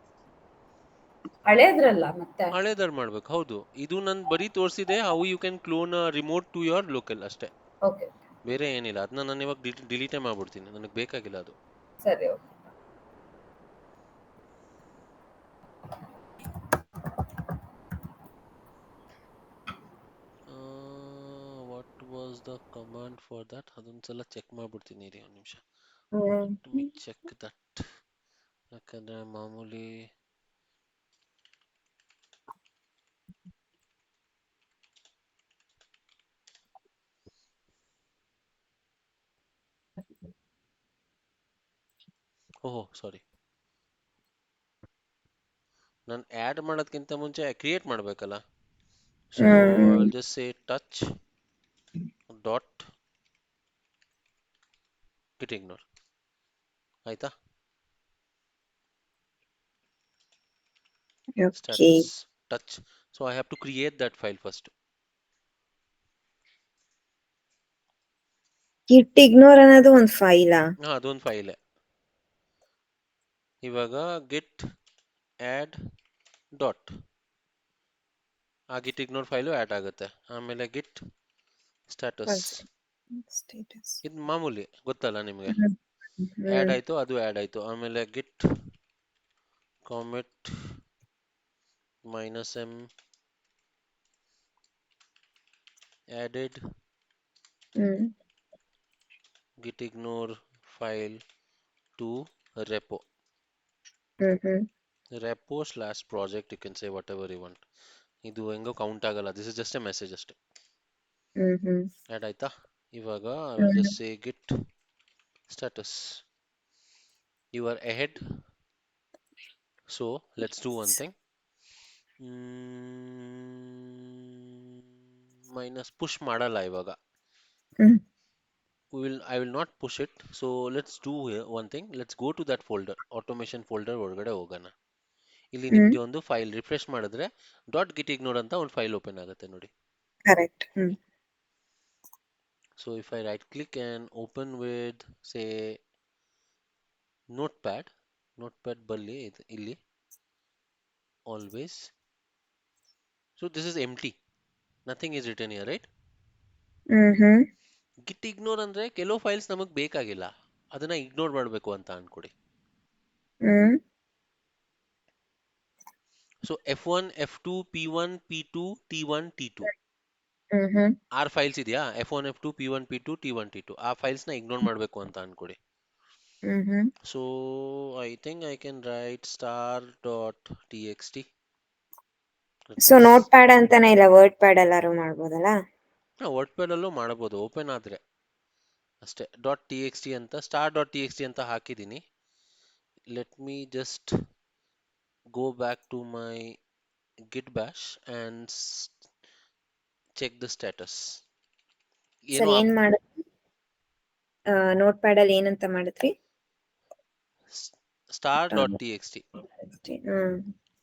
ಹಳೇದ್ರಲ್ಲ ಮತ್ತೆ ಹಳೇದ್ರಲ್ಲಿ ಮಾಡ್ಬೇಕು, ಹೌದು. ಇದು ನನ್ ಬರೀ ತೋರಿಸಿದೆ how you can clone remote to your local ಅಷ್ಟೇ, ಓಕೆ ಬೇರೆ ಏನಿಲ್ಲ. ಅದನ್ನ ನಾನು ಇವಾಗ ಡಿಲೀಟೇ ಮಾಡ್ಬಿಡ್ತೀನಿ, ನನಗೆ ಬೇಕಾಗಿಲ್ಲ ಅದು. ಸರಿ. Okay what was the command for that? ಅದೊಂದ್ಸಲ ಚೆಕ್ ಮಾಡ್ಬಿಡ್ತೀನಿ ರೀ, ಒಂದು ನಿಮಿಷ. Let me check that. ಯಾಕಂದ್ರೆ ಮಾಮೂಲಿ ಓಹೋ ಸಾರಿ, ನಾನು ಆ್ಯಡ್ ಮಾಡೋದಕ್ಕಿಂತ ಮುಂಚೆ ಕ್ರಿಯೇಟ್ ಮಾಡಬೇಕಲ್ಲ. So I will just say touch dot git ignore. ಆಯ್ತಾ? Status touch. So I have to create that file first. Git ignore ಅನ್ನೋದು ಒಂದು ಫೈಲಾ? ಅದೊಂದು ಫೈಲೇ. ಇವಾಗ ಗಿಟ್ ಆ್ಯಡ್ ಡಾಟ್, ಆ ಗಿಟ್ ಇಗ್ನೋರ್ ಫೈಲು ಆ್ಯಡ್ ಆಗುತ್ತೆ. ಆಮೇಲೆ ಗಿಟ್ ಸ್ಟೇಟಸ್, ಇದು ಮಾಮೂಲಿ ಗೊತ್ತಲ್ಲ ನಿಮಗೆ. ಆ್ಯಡ್ ಆಯ್ತು, ಅದು ಆ್ಯಡ್ ಆಯ್ತು. ಆಮೇಲೆ ಗಿಟ್ ಕಾಮಿಟ್ -m added git ignore file to repo. repo/project, you can say whatever you want. ಇದು ಹೆಂಗೋ ಕೌಂಟ್ ಆಗಲ್ಲ, this is just a message ಅಷ್ಟೇ. ಆ್ಯಡ್ ಆಯ್ತಾ? ಇವಾಗ I will just say git status, you are ahead. So let's do one thing. Minus push ಮಾಡಲ್ಲ ಇವಾಗ. I will not push it. So let's do one thing. Let's go to that folder, automation folder ಒಳಗಡೆ ಹೋಗೋಣ. ಇಲ್ಲಿ ನಿಮ್ಗೆ ಒಂದು file refresh ಮಾಡಿದ್ರೆ dot git ignore ಅಂತ ಒಂದು ಫೈಲ್ ಓಪನ್ ಆಗುತ್ತೆ ನೋಡಿ. Correct. So if I right click and open with say notepad ಬಲ್ಲಿ ಇಲ್ಲಿ always. So this is empty, nothing is written here, right? Git ignore ಅಂದ್ರೆ ಕೆಲವು ಫೈಲ್ಸ್ ನಮಗ್ ಬೇಕಾಗಿಲ್ಲ, ಅದನ್ನ ಇಗ್ನೋರ್ ಮಾಡಬೇಕು ಅಂತ ಅನ್ಕೊಡಿ. So F1 F2 P1 P2 T1 T2 R files ಇದೆಯಾ? F1 F2 P1 P2 T1 T2 ಆ ಫೈಲ್ಸ್ ನ ಇಗ್ನೋರ್ ಮಾಡಬೇಕು ಅಂತ ಅನ್ಕೊಡಿ. So I think I can write star.txt. So notepad ಅಂತಾನೆ ಇಲ್ಲ, ವರ್ಡ್ ಪ್ಯಾಡ್ ಎಲ್ಲಾರು ಮಾಡ್ಬೋದಲ್ಲ? ವರ್ಡ್ ಪ್ಯಾಡ್ ಅಲ್ಲೂ ಮಾಡಬಹುದು, ಓಪನ್ ಆದ್ರೆ ಅಷ್ಟೇ. .txt ಅಂತ star.txt ಅಂತ ಹಾಕಿದೀನಿ. Let me just go back to my git bash and check the status. ಸರಿ, ಏನ್ ಮಾಡಿದ್ರಿ? ನೋಟ್ ಪ್ಯಾಡ್ ಅಲ್ಲಿ ಏನಂತ ಮಾಡಿದ್ರಿ? Star dot T X T. ಹ್ಮ್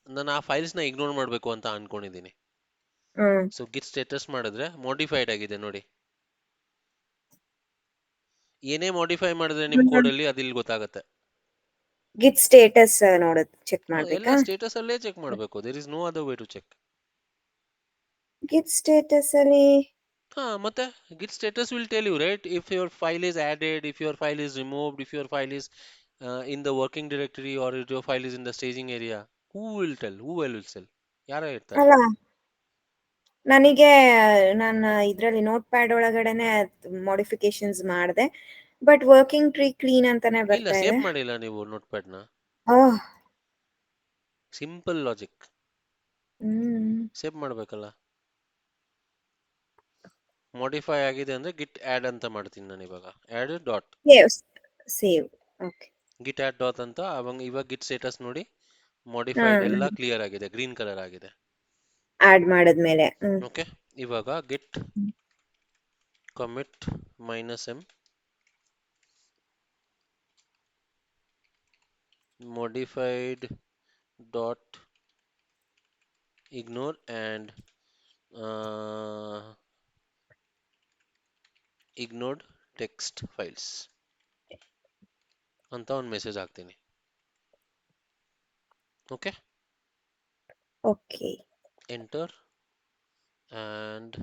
ನಾನು ಆ ಫೈಲ್ಸ್ ನ ಇಗ್ನೋರ್ ಮಾಡಬೇಕು ಅಂತ ಅನ್ಕೊಂಡಿದ್ದೀನಿ. ಹ್ಮ್ ಸೊ ಗಿಟ್ ಸ್ಟೇಟಸ್ ಮಾಡಿದ್ರೆ ಮಾಡಿಫೈಡ್ ಆಗಿದೆ ನೋಡಿ. ಏನೇ ಮಾಡಿಫೈ ಮಾಡಿದ್ರೆ ನಿಮ್ ಕೋಡಲ್ಲಿ ಅದು ಇಲ್ಲಿ ಗೊತ್ತಾಗುತ್ತೆ. ಗಿಟ್ ಸ್ಟೇಟಸ್ ನೋಡೋದು ಚೆಕ್ ಎಲ್ಲ ಮಾಡ್ಬೇಕಾ? ಸ್ಟೇಟಸ್ ಅಲ್ಲೇ ಚೆಕ್ ಮಾಡಬೇಕು. There is no other way to check. Git status ಅಲ್ಲಿ ಹಾ, ಮತ್ತೆ git status will tell you, right? If your file is added, if your file is removed, if your file is in the working directory, or if your file is in the staging area. Who will tell? Who will tell? ಯಾರ ಇರ್ತಾರೆ? ಅಲ್ಲ, ನನಗೆ ನಾನು ಇದ್ರಲ್ಲಿ notepad ಒಳಗಡೆನೆ modifications ಮಾಡಿದೆ, but working tree clean ಅಂತಾನೆ ಇಲ್ಲ, ಬರ್ತಾ ಸೇವ್ ಇದೆ. ಮಾಡಿಲ್ಲ ನೀವು ನೋಟ್ಪ್ಯಾಡ್ ನ. Oh simple logic. Hmm save ಮಾಡ್ಬೇಕಲ್ಲ. ಮಾಡಿಫೈ ಆಗಿದೆ ಅಂದ್ರೆ ಗಿಟ್ ಆಡ್ ಅಂತ ಮಾಡ್ತೀನಿ ನಾನು ಇವಾಗ. Add dot save. Okay. Git add dot ಅಂತ ಇವಾಗ ಗಿಟ್ ಸ್ಟೇಟಸ್ ನೋಡಿ, ಮಾಡಿಫೈಡ್ ಎಲ್ಲ ಕ್ಲಿಯರ್ ಆಗಿದೆ, ಗ್ರೀನ್ ಕಲರ್ ಆಗಿದೆ. ಆಡ್ ಮಾಡಿದ್ಮೇಲೆ ಓಕೆ, ಇವಾಗ git commit -m modified dot ignore and ignored text files ಅಂತ ಒಂದು ಮೆಸೇಜ್ ಹಾಕ್ತೀನಿ. Okay, enter. ಅಂಡ್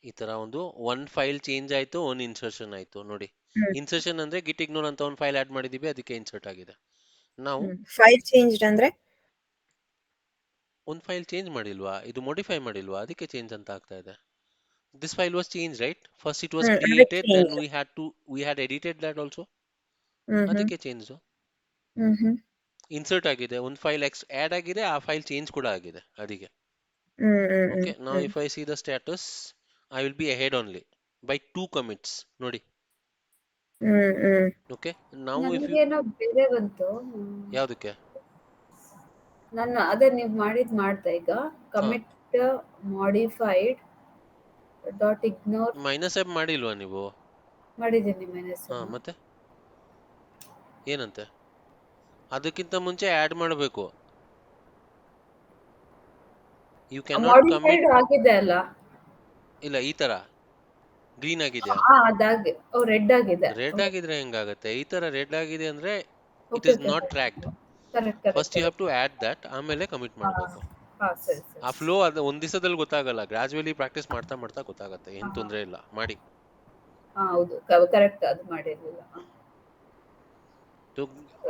ಈ ತರ ಒನ್ ಫೈಲ್ ಚೇಂಜ್ ಆಯ್ತು, ಒನ್ ಇನ್ಸರ್ಷನ್ ಆಯ್ತು ನೋಡಿ. ಇನ್ಸರ್ಷನ್ ಅಂದ್ರೆ ಗಿಟ್ ಇಗ್ನೋರ್ ಅಂತ ಒಂದು ಫೈಲ್ ಆಡ್ ಮಾಡಿದೀವಿ, ಅದಕ್ಕೆ ಇನ್ಸರ್ಟ್ ಆಗಿದೆ. ನಾವು ಫೈಲ್ ಚೇಂಜ್ ಅಂದ್ರೆ ಒಂದು ಫೈಲ್ ಚೇಂಜ್ ಮಾಡಿಲ್ವಾ, ಇದು ಮಾಡಿಫೈ ಮಾಡಿಲ್ವಾ, ಅದಕ್ಕೆ ಚೇಂಜ್ ಅಂತ ಆಗ್ತಾ ಇದೆ. This file was changed, right? First it was created, then we had edited that also. ಅದಕ್ಕೆ ಚೇಂಜ್. ಇನ್ಸರ್ಟ್ ಆಗಿದೆ, ಒಂದು ಫೈಲ್ ಆಡ್ ಆಗಿದೆ, ಆ ಫೈಲ್ ಚೇಂಜ್ ಕೂಡ ಆಗಿದೆ ಅದಕ್ಕೆ. Okay, now if I see the status, I will be ahead only by 2 commits ನೋಡಿ. Okay, now if you ನನಗೇನೋ ಬೇರೆ ಬಂತು. ಯಾವುದಕ್ಕೆ? ನಾನು ಅದೇ ನೀವು ಮಾಡ್ದೆ ಈಗ commit modified dot ignore -m ಮಾಡಿಲ್ವಾ ನೀವು? ಮಾಡಿದ್ದೀನಿ ಮೈನಸ್. ಹಾ, ಮತ್ತೆ ಏನಂತೆ? ಅದಕ್ಕಿಂತ ಮುಂಚೆ ಆಡ್ ಮಾಡಬೇಕು. You cannot commit. ಮಾಡಿಫೈಡ್ ಆಗಿದೆ ಅಲ್ಲ? ಇಲ್ಲ, ಈ ತರ ಗ್ರೀನ್ ಆಗಿದೆಯಾ? ಅದಾಗಿ ರೆಡ್ ಆಗಿದೆ. ರೆಡ್ ಆಗಿದ್ರೆ ಹೆಂಗಾಗುತ್ತೆ? ಈ ತರ ರೆಡ್ ಆಗಿದೆ ಅಂದ್ರೆ it is not tracked. First you have to add that, ಆಮೇಲೆ ಕಮಿಟ್ ಮಾಡಬೇಕು. ಆ ಫ್ಲೋ ಅದು ಒಂದ್ ದಿವಸದಲ್ಲಿ ಗೊತ್ತಾಗಲ್ಲ, ಗ್ರಾಜುವಲಿ ಪ್ರಾಕ್ಟೀಸ್ ಮಾಡ್ತಾ ಮಾಡ್ತಾ ಗೊತ್ತಾಗತ್ತೆ. ಏನ್ ತೊಂದ್ರೆ ಇಲ್ಲ, ಮಾಡಿ. ಹೌದು, ಕರೆಕ್ಟ್, ಅದು ಮಾಡಿರ್ಲಿಲ್ಲ.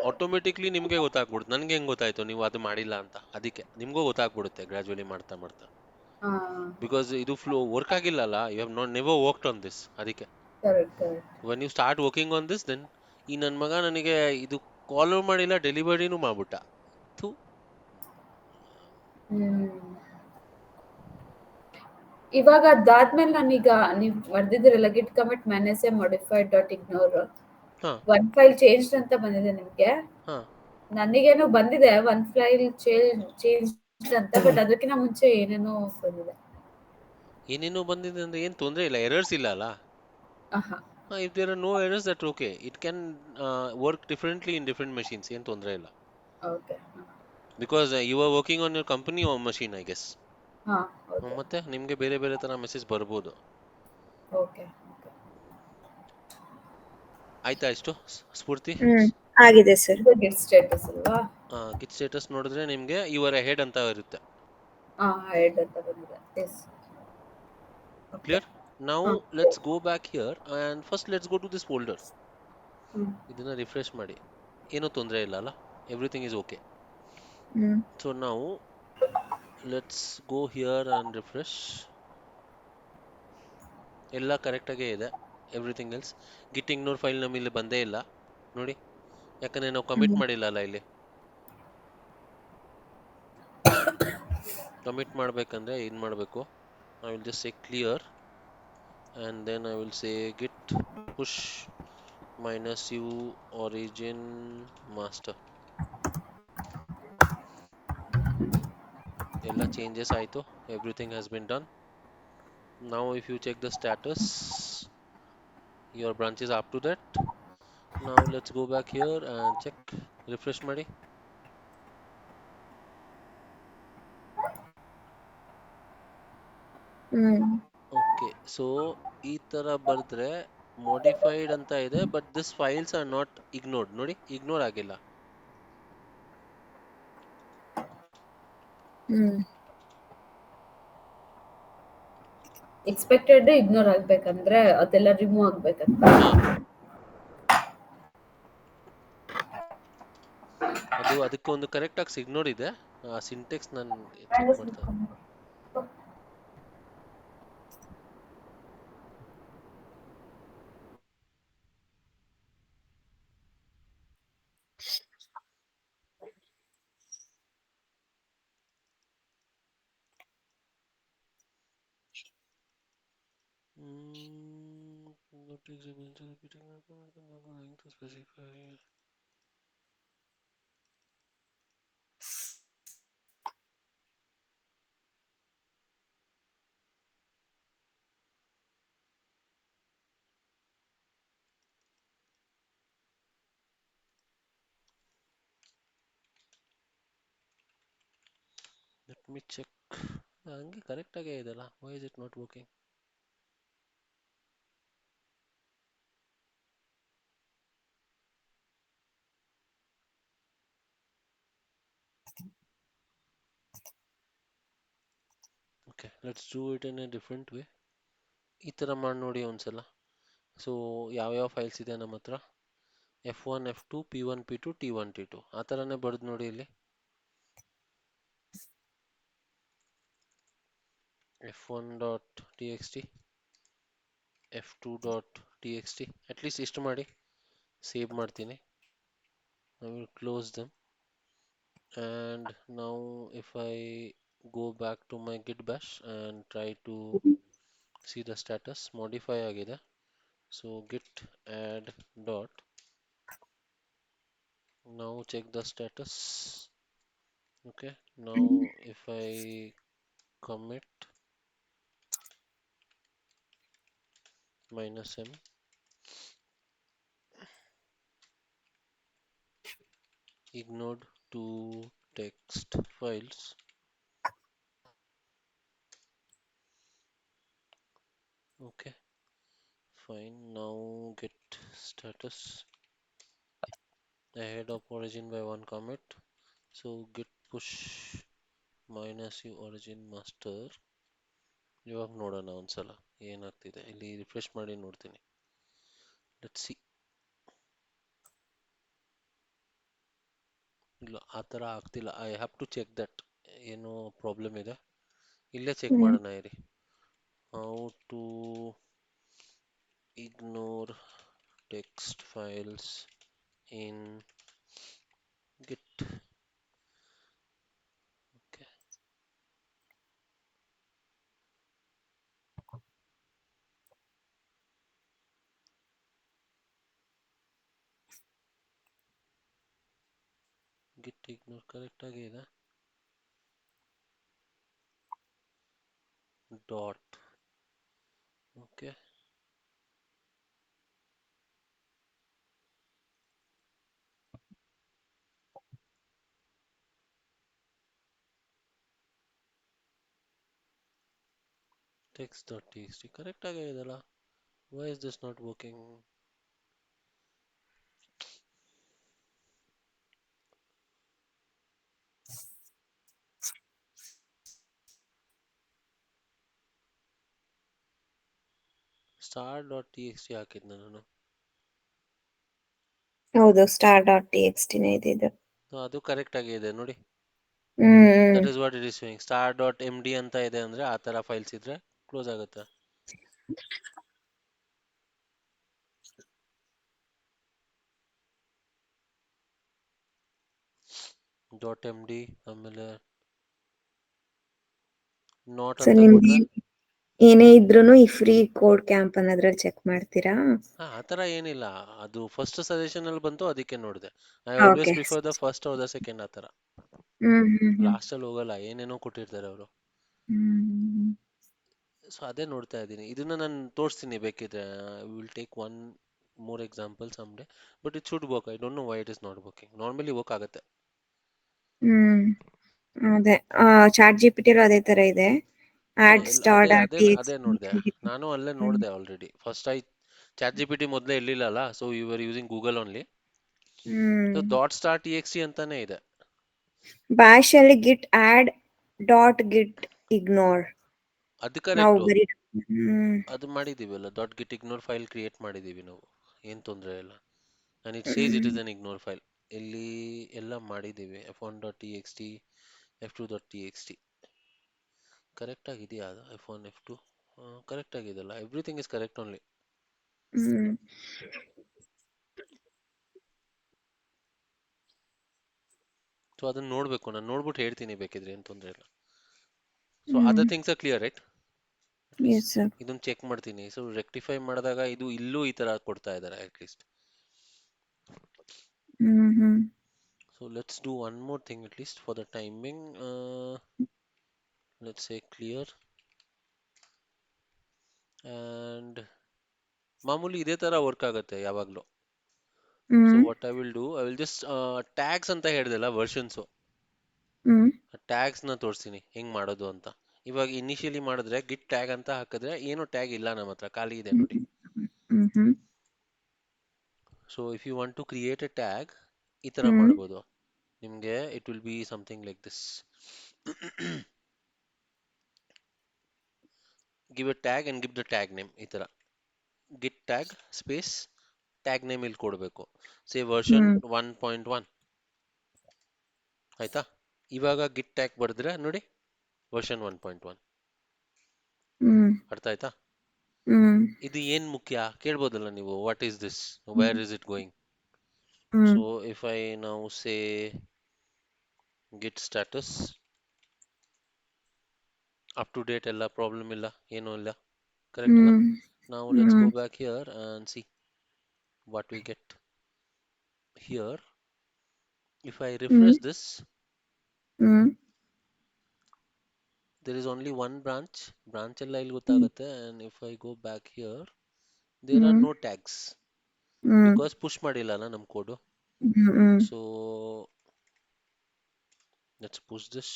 ಆಟೋಮೆಟಿಕ್ಲಿ ನಿಮ್ಗೆ ಗೊತ್ತಾಗ್ಬಿಡುತ್ತೆ. ನನ್ಗೆ ಹೆಂಗ್ ಗೊತ್ತಾಯ್ತು ನೀವು ಅದು ಮಾಡಿಲ್ಲ ಅಂತ? ಅದಕ್ಕೆ ನಿಮ್ಗೂ ಗೊತ್ತಾಗ್ಬಿಡುತ್ತೆ ಗ್ರಾಜುವಲಿ ಮಾಡ್ತಾ ಮಾಡ್ತಾ. ಬಿಕಾಸ್ ಇದು ಫ್ಲೋ ವರ್ಕ್ ಆಗಿಲ್ಲಲ್ಲ, you have not never worked on this. ಅದಕ್ಕೆ when you start working on this, then ಈ ನನ್ನ ಮಗ ನನಗೆ ಇದು ಕಾಲ್ ಮಾಡಿಲ್ಲ, ಡೆಲಿವರಿನೂ ಮಾಡ್ಬಿಟ್ಟ. ಇವಾಗ ಅದಾದ್ಮೇಲೆ ನಾನೀಗ ನೀವು ಬರ್ದಿದ್ದೀರಲ್ಲ git commit -m modified dot ignore, one file change ಅಂತ ಬಂದಿದೆ ನಿಮ್ಗೆ. ನನಗೇನೋ ಬಂದಿದೆ ಒನ್ ಫೈಲ್ ಚೇಂಜ್ ಅಂತ, ಬಟ್ ಅದಕ್ಕಿಂತ ಮುಂಚೆ ಏನೇನೋ ಬಂದಿದೆ. ಏನೇನೋ ಬಂದಿದೆ ಅಂದ್ರೆ ಏನ್ ತೊಂದ್ರೆ ಇಲ್ಲ, ಎರರ್ಸ್ ಇಲ್ಲ ಅಲ್ಲ. if there are no errors, that okay, it can work differently in different machines. ಏನ್ ತೊಂದ್ರೆ ಇಲ್ಲ. Okay. because you are working on your company or machine, I guess. ಮತ್ತೆ ನಿಮ್ಗೆ ಬೇರೆ ಬೇರೆ ತರ ಮೆಸೇಜ್ ಬರ್ಬೋದು. ಆಯ್ತಾ ಇಷ್ಟು ಸ್ಫೂರ್ತಿ? ಆಗಿದೆ ಸರ್. ಗಿಟ್ ಸ್ಟೇಟಸ್ ಅಲ್ವಾ? ಗಿಟ್ ಸ್ಟೇಟಸ್ ನೋಡಿದ್ರೆ ನಿಮ್ಗೆ ಯುವರ್ ಅಹೆಡ್ ಅಂತ ಇರುತ್ತೆ. ಹೆಡ್ ಅಂತ ಬಂದಿದೆ. Yes, clear. Now let's go back here and first let's go to this folder. ಇದನ್ನ ರಿಫ್ರೆಶ್ ಮಾಡಿ. ಏನೋ ತೊಂದರೆ ಇಲ್ಲ ಅಲ್ಲ? Everything is okay. So now let's go here and refresh. ಎಲ್ಲ ಕರೆಕ್ಟ್ ಆಗೇ ಇದೆ, ಎವ್ರಿಥಿಂಗ್ ಎಲ್ಸ್. ಗಿಟ್ ಇಗ್ನೋರ್ ಫೈಲ್ ನಮಗೆ ಇಲ್ಲಿ ಬಂದೇ ಇಲ್ಲ ನೋಡಿ, ಯಾಕಂದ್ರೆ ನಾವು ಕಮಿಟ್ ಮಾಡಿಲ್ಲ ಅಲ್ಲ. ಇಲ್ಲಿ ಕಮಿಟ್ ಮಾಡ್ಬೇಕಂದ್ರೆ ಏನ್ ಮಾಡಬೇಕು? I will just say clear and then I will say git push -u origin master. ಎಲ್ಲ changes ಆಯ್ತು, everything has been done. Now if you check the status, your branch is up to date. Now let's go back here and check. Refresh ಮಾಡಿ. Okay, so ಈ ತರ ಬರೆದ್ರೆ modified ಅಂತ ಇದೆ, but this files are not ignored. ನೋಡಿ, ignore ಆಗಿಲ್ಲ. Expected ignore ಆಗ್ಬೇಕಂದ್ರೆ ಅದೆಲ್ಲ ರಿಮೂವ್ ಆಗ್ಬೇಕಂತ. ಅದು ಅದಕ್ಕೆ ಒಂದು ಕರೆಕ್ಟ್ ಆಗಿ ಸಿಗ್ನೋರ್ ಇದೆ. ಆ ಸಿಂಟೆಕ್ಸ್ ನಾನು ಚೆಕ್ ಮಾಡ್ತಾ. What is the mention repeating going to specify? Let me check. ಹಂಗೆ ಕರೆಕ್ಟ್ ಆಗೇ ಇದೆಲ್ಲ. Why is it not working? Okay, let's do it in a different way. ಈ ತರ ಮಾಡಿ ನೋಡಿ ಒಂದ್ಸಲ. ಸೊ ಯಾವ್ಯಾವ ಫೈಲ್ಸ್ ಇದೆ ನಮ್ಮ ಹತ್ರ? F1 F2 P1 P2 T1 T2 ಆ ಥರನೇ ಬರೆದು ನೋಡಿ ಇಲ್ಲಿ. f1.txt f2.txt ಅಟ್ಲೀಸ್ಟ್ ಇಷ್ಟು ಮಾಡಿ ಸೇವ್ ಮಾಡ್ತೀನಿ. I will close them, and now if I go back to my git bash and try to see the status, modify ಆಗಿದೆ. So git add dot, now check the status. Okay, now if I commit -m ignored two text files. Okay, fine. Now git status ahead of origin by one commit. So git push -u origin master. ಇವಾಗ ನೋಡೋಣ ಒಂದ್ಸಲ ಏನಾಗ್ತಿದೆ. ಇಲ್ಲಿ refresh ಮಾಡಿ ನೋಡ್ತೀನಿ. Let's see. ಇಲ್ಲ, ಆ ಥರ ಆಗ್ತಿಲ್ಲ. I have to check that. ಏನೋ ಪ್ರಾಬ್ಲಮ್ ಇದೆ. ಇಲ್ಲೇ ಚೆಕ್ ಮಾಡೋಣ ಇರಿ. How to ignore text files in git. Okay, git ignore correct ಆಗಿ ಇದೆ. ಡಾಟ್. ಓಕೆ, text.txt ಕರೆಕ್ಟ್ ಆಗೇ ಇದೆಲ್ಲ. Why is this not working? star.txt ಹಾಕಿದ್ನ ನಾನು. ಹೌದು, star.txt ನೇ ಇದೆ. ಅದು ಕರೆಕ್ಟ್ ಆಗಿ ಇದೆ ನೋಡಿ. That is what it is showing. star.md ಅಂತ ಇದೆ ಅಂದ್ರೆ ಆ ತರ ಫೈಲ್ಸ್ ಇದ್ರೆ ಕ್ಲೋಸ್ ಆಗುತ್ತೆ. .md ಆಮೇಲೆ ನಾಟ್ ಸೊ ಅಂತ ನಿಮ್ಗೆ ಕೊಟ್ರೆ ಏನೇ ಇದ್ರೂನು ಈ ಫ್ರೀ ಕೋಡ್ ಕ್ಯಾಂಪ್ ಅನ್ನೋದ್ರಲ್ಲಿ ಚೆಕ್ ಮಾಡ್ತೀರಾ? ಆ ತರ ಏನಿಲ್ಲ. ಅದು ಫಸ್ಟ್ ಸಜೆಷನ್ ಅಲ್ಲಿ ಬಂತು, ಅದಕ್ಕೆ ನೋಡಿದೆ. I always okay. Prefer the first are the second. ಆ ತರ ಲಾಸ್ಟ್ ಅಲ್ಲಿ ಹೋಗಲ್ಲ. ಏನೇನೋ ಕೊಟ್ಟಿರ್ತಾರೆ ಅವರು. ಸೊ ಅದೇ ನೋಡ್ತಾ ಇದ್ದೀನಿ. ಇದನ್ನ ನಾನು ತೋರಿಸ್ತೀನಿ ಬೇಕಿದ್ರೆ. Will take one more examples someday, but it should work. I don't know why it is not working. Normally work ಆಗುತ್ತೆ. ಅದೇ ಚಾಟ್ ಜಿಪಿಟಿ ಅದೇ ತರ ಇದೆ. ಆಡ್ ಸ್ಟಾರ್ ಅದೇ ನೋಡಿದೆ ನಾನು, ಅಲ್ಲೇ ನೋಡಿದೆ ಆಲ್ರೆಡಿ. ಫಸ್ಟ್ ಚಾಟ್ ಜಿಪಿಟಿ ಮೊದಲೇ ಇರ್ಲಿಲ್ಲಲ್ಲ, so you are using Google only. So dot star TXT ಅಂತಾನೆ ಇದೆ. ಬ್ಯಾಶ್ ಅಲ್ಲಿ git add dot git ignore ಅದು ಕರೆಕ್ಟ್, ಅದು ಮಾಡಿದೀವಲ್ಲ. Dot git ignore file create ಮಾಡಿದೀವಿ ನಾವು, ಏನ್ ತೊಂದರೆ ಇಲ್ಲ. and it says it is an ignore file. ಇಲ್ಲಿ ಎಲ್ಲ ಮಾಡಿದೀವಿ. f1.txt, f2.txt ಕರೆಕ್ಟ್ ಆಗಿದೆಯಾ? ಅದು f1 f2 ಕರೆಕ್ಟ್ ಆಗಿದೆಲ್ಲ. Everything is correct only. So ಅದನ್ನ ನೋಡ್ಬೇಕು, ನಾನು ನೋಡ್ಬಿಟ್ಟು ಹೇಳ್ತೀನಿ ಬೇಕಿದ್ರೆ, ಏನ್ ತೊಂದರೆ ಇಲ್ಲ. So other things are clear right? ಇದನ್ನ ಚೆಕ್ ಮಾಡ್ತೀನಿ. ಸೊ ರೆಕ್ಟಿಫೈ ಮಾಡಿದಾಗ ಇದು ಇಲ್ಲೂ ಈ ತರ ಕೊಡ್ತಾ ಇದ್ದಾರೆ at least. So let's do one more thing at least for the timing. Let's say clear, and ಮಾಮೂಲಿ ಇದೇ ತರ ವರ್ಕ್ ಆಗುತ್ತೆ ಯಾವಾಗ್ಲೂ. So what I will do, I will just tags ಅಂತ ಹೇಳ್ದಲ್ಲ, ವರ್ಷನ್ಸ್ ಟ್ಯಾಗ್ಸ್ ನ ತೋರಿಸ್ತೀನಿ ಹೆಂಗ್ ಮಾಡೋದು ಅಂತ. ಇವಾಗ ಇನಿಷಿಯಲಿ ಮಾಡಿದ್ರೆ ಗಿಟ್ ಟ್ಯಾಗ್ ಅಂತ ಹಾಕಿದ್ರೆ ಏನು ಟ್ಯಾಗ್ ಇಲ್ಲ ನಮ್ಮ ಹತ್ರ, ಖಾಲಿ ಇದೆ ನೋಡಿ. So if you want to create a tag, ಈ ತರ ಮಾಡ್ಬೋದು ನಿಮ್ಗೆ. It will be something like this. give a tag and give the tag name. ಈ ತರ git tag space tag name ಇಲ್ಲಿ ಕೊಡಬೇಕು. say version 1.1 ಆಯ್ತಾ? ಇವಾಗ git tag ಬರೆದ್ರೆ ನೋಡಿ version 1.1. ಅರ್ಥ ಆಯ್ತಾ? ಇದು ಏನ್ ಮುಖ್ಯ ಕೇಳ್ಬೋದಲ್ಲ ನೀವು, what is this, where is it going? so if I now say git status up to date, ಎಲ್ಲ ಪ್ರಾಬ್ಲಮ್ ಇಲ್ಲ, ಏನೂ ಇಲ್ಲ, ಕರೆಕ್ಟ್ ಅಲ್ಲ? now let's go back here and see what we get here. if I refresh this, there is only one branch ಎಲ್ಲ ಇಲ್ಲಿ ಗೊತ್ತಾಗುತ್ತೆ. and if I go back here, there are no tags because push ಮಾಡಿಲ್ಲ ಅಲ್ಲ ನಮ್ ಕೋಡು. so let's push this.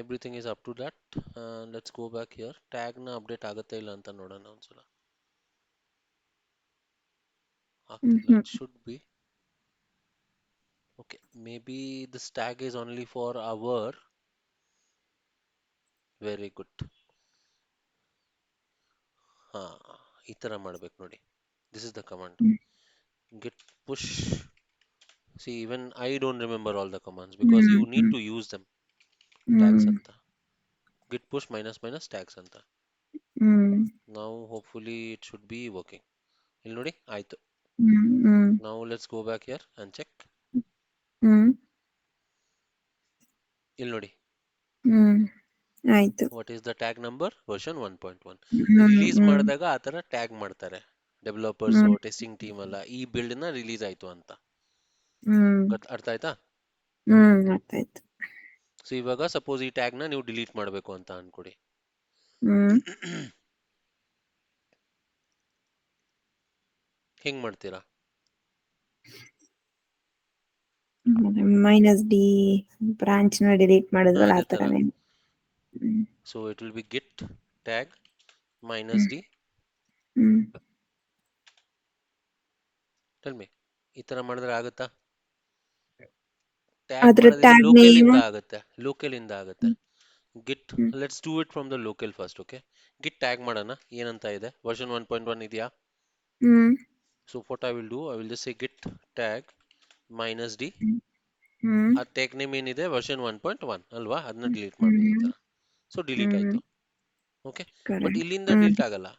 everything is up to that. and let's go back here. tag ನ update ಆಗುತ್ತೆ ಇಲ್ಲ ಅಂತ ನೋಡೋಣ ಒಂದ್ಸಲ. ಆಗ್ತಿಲ್ಲ. it should be okay. maybe this tag is only for our. very good. ಹಾ, ಈ ತರ ಮಾಡ್ಬೇಕು ನೋಡಿ. this is the command. git push. see, even I don't remember all the commands because you need to use them. tags ಅಂತ git push minus minus tags ಅಂತ. now hopefully it should be working. ಇಲ್ಲಿ ನೋಡಿ ಆಯ್ತು. now let's go back here and check. ಇಲ್ಲಿ ನೋಡಿ ಆಯ್ತು. what is the tag number? version 1.1. Release ಮಾಡಿದಾಗ ಆ ತರ ಟ್ಯಾಗ್ ಮಾಡ್ತಾರೆ ಡೆವಲಪರ್ಸ್, ಟೆಸ್ಟಿಂಗ್ ಟೀಮ್ ಎಲ್ಲ. ಈ ಬಿಲ್ಡ್ ನ ರಿಲೀಸ್ ಆಯ್ತು ಅಂತ. ಅರ್ಥ ಆಯ್ತಾ? ಅರ್ಥ ಆಯ್ತು. ಸೊ ಇವಾಗ ಸಪೋಸ್ ಈ ಟ್ಯಾಗ್ ನ ನೀವು ಡಿಲೀಟ್ ಮಾಡಬೇಕು ಅಂತ ಅನ್ಕೊಡಿ. ಹೆಂಗ್ ಮಾಡ್ತೀರಾ? -d ಬ್ರಾಂಚ್ ನ ಡಿಲೀಟ್ ಮಾಡಿದ್ವಲ್ಲ ಆ ತರನೇ. so it will be git tag -d. tell me, ಈ ತರ ಮಾಡಿದ್ರೆ ಆಗುತ್ತಾ? ಟ್ಯಾಗ್ ಮಾಡೋದು ಲೋಕಲ್ ಇಂದ ಆಗುತ್ತೆ. git let's do it from the local first. okay, git tag ಮಾಡೋಣ. ಏನಂತ ಇದೆ? version 1.1 ಇದೆಯಾ? so what I will do, I will just say git tag -d. ಆ ಟ್ಯಾಗ್ ನೇಮ್ ಏನಿದೆ version 1.1 ಅಲ್ವಾ, ಅದನ್ನ ಡಿಲೀಟ್ ಮಾಡ್ಬೋದು ಈ ತರ. ಸೊ ಡಿಲೀಟ್ ಆಯ್ತು. ಓಕೆ, ಬಟ್ ಇಲ್ಲಿಂದ ಡಿಲೀಟ್ ಆಗಲ್ಲ.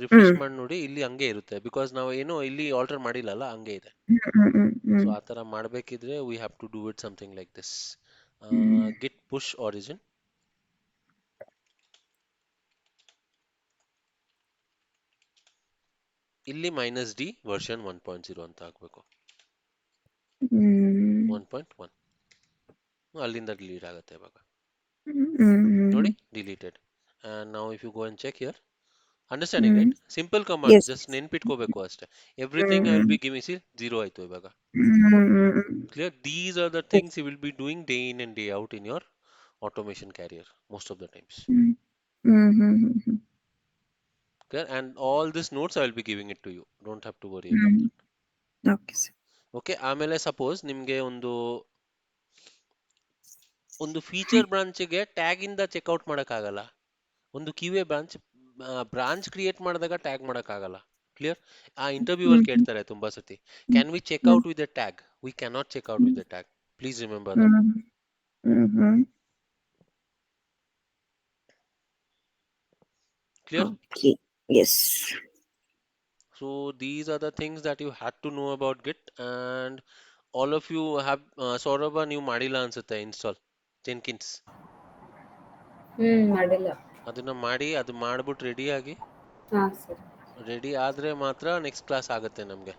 ರಿಫ್ರೆಶ್ ಮಾಡಿ ನೋಡಿ, ಇಲ್ಲಿ ಹಂಗೆ ಇರುತ್ತೆ ಬಿಕಾಸ್ ನಾವು ಏನೋ ಇಲ್ಲಿ ಆಲ್ಟರ್ ಮಾಡಿಲ್ಲಲ್ಲ, ಹಂಗೆ ಇದೆ. ಸೊ ಆ ತರ ಮಾಡ್ಬೇಕಿದ್ರೆ we have to do it something like this. git push origin. ಇಲ್ಲಿ -d version 1.0 ಅಂತ ಹಾಕ್ಬೇಕು. 1.1 ಅಲ್ಲಿಂದ ಡಿಲೀಟ್ ಆಗುತ್ತೆ ಇವಾಗ ನೋಡಿ, deleted. and now if you go and check here, understanding hmm right? Simple command, yes just ನೆನ್ಪಿಟ್ಕೋಬೇಕು ಅಷ್ಟೇ. Everything I will hmm be giving, see 0 ಆಯ್ತು ಇವಾಗ. Hmm Clear? These are the things you will be doing day in and day out in your automation career most of the times. Hmm hmm hmm hmm Clear? And all these notes I will be giving it to you. Don't have to worry about hmm that. Okay sir. Okay, ಆಮೇಲೆ suppose ನಿಮ್ಗೆ ಒಂದು feature ಬ್ರಾಂಚ್ಗೆ tag ಇಂದ checkout ಮಾಡಕ್ಕಾಗಲ್ಲ. ಒಂದು Q A branch create ಮಾಡಿದಾಗ tag ಮಾಡಕ್ಕಾಗಲ್ಲ. Clear? ಆ ಇಂಟರ್ವ್ಯೂ ಅಲ್ಲಿ ಹ್ಮ್ ಕೇಳ್ತಾರೆ ತುಂಬಾ ಸತಿ, can we check hmm out with a tag? We cannot check out with a tag. Please remember that. Hmm hmm hmm Clear? Okay yes. So these are the things that you had to know about Git, and all of you have Saurabh, ನೀವು ಮಾಡಿಲ್ಲ ಅನ್ಸುತ್ತೆ install ಜೆನ್ಕಿನ್ಸ್. ಮಾಡಿಲ್ಲ. ಅದನ್ನ ಮಾಡಿ, ಅದು ಮಾಡ್ಬಿಟ್ಟು ready ಆಗಿ, ಹಾ ಸರಿ. ರೆಡಿ ಆದ್ರೆ ಮಾತ್ರ ನೆಕ್ಸ್ಟ್ ಕ್ಲಾಸ್ ಆಗುತ್ತೆ ನಮ್ಗೆ.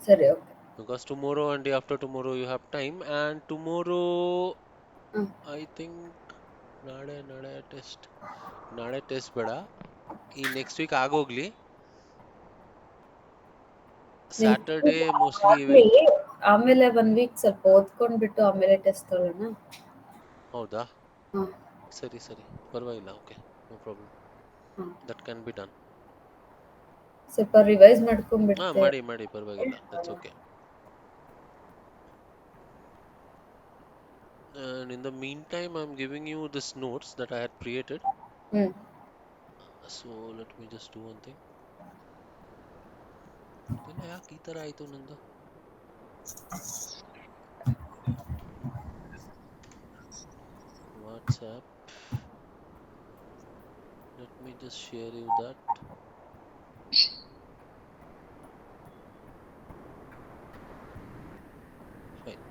ಸರಿ okay. Because tomorrow and day after tomorrow you have time, and tomorrow hmm I think ನಾಳೆ ಟೆಸ್ಟ್ ಬೇಡ, ಈ ನೆಕ್ಸ್ಟ್ ವೀಕ್ ಆಗೋಗ್ಲಿ. ಸ್ಯಾಟರ್ಡೇ ಮೋಸ್ಟ್ಲಿ ಆಗ್ಲಿ, ಆಮೇಲೆ 1 ವೀಕ್ ಸ್ವಲ್ಪ ಓದ್ಕೊಂಡ್ಬಿಟ್ಟು ಆಮೇಲೆ ಟೆಸ್ಟ್ ತಗೊಳ್ಳೋಣ. ಹೌದಾ? ಹಾ ಸರಿ ಪರವಾಗಿಲ್ಲ. ಓಕೆ, ನೋ ಪ್ರಾಬ್ಲಮ್, ಹಾ ದಟ್ ಕ್ಯಾನ್ ಬಿ ಡನ್. ಸ್ವಲ್ಪ ರಿವೈಸ್ ಹಾ, ಮಾಡ್ಕೊಂಡ್ಬಿಡ್ತೆ. ಮಾಡಿ ಪರವಾಗಿಲ್ಲ, that's okay. And in the meantime I'm giving you this notes that I had created. Hmm So let me just do one thing. ಇದೆಲ್ಲ ಯಾಕೆ ಈ ತರ ಆಯ್ತು ನಂದು? WhatsApp, let me just share you that. Fine.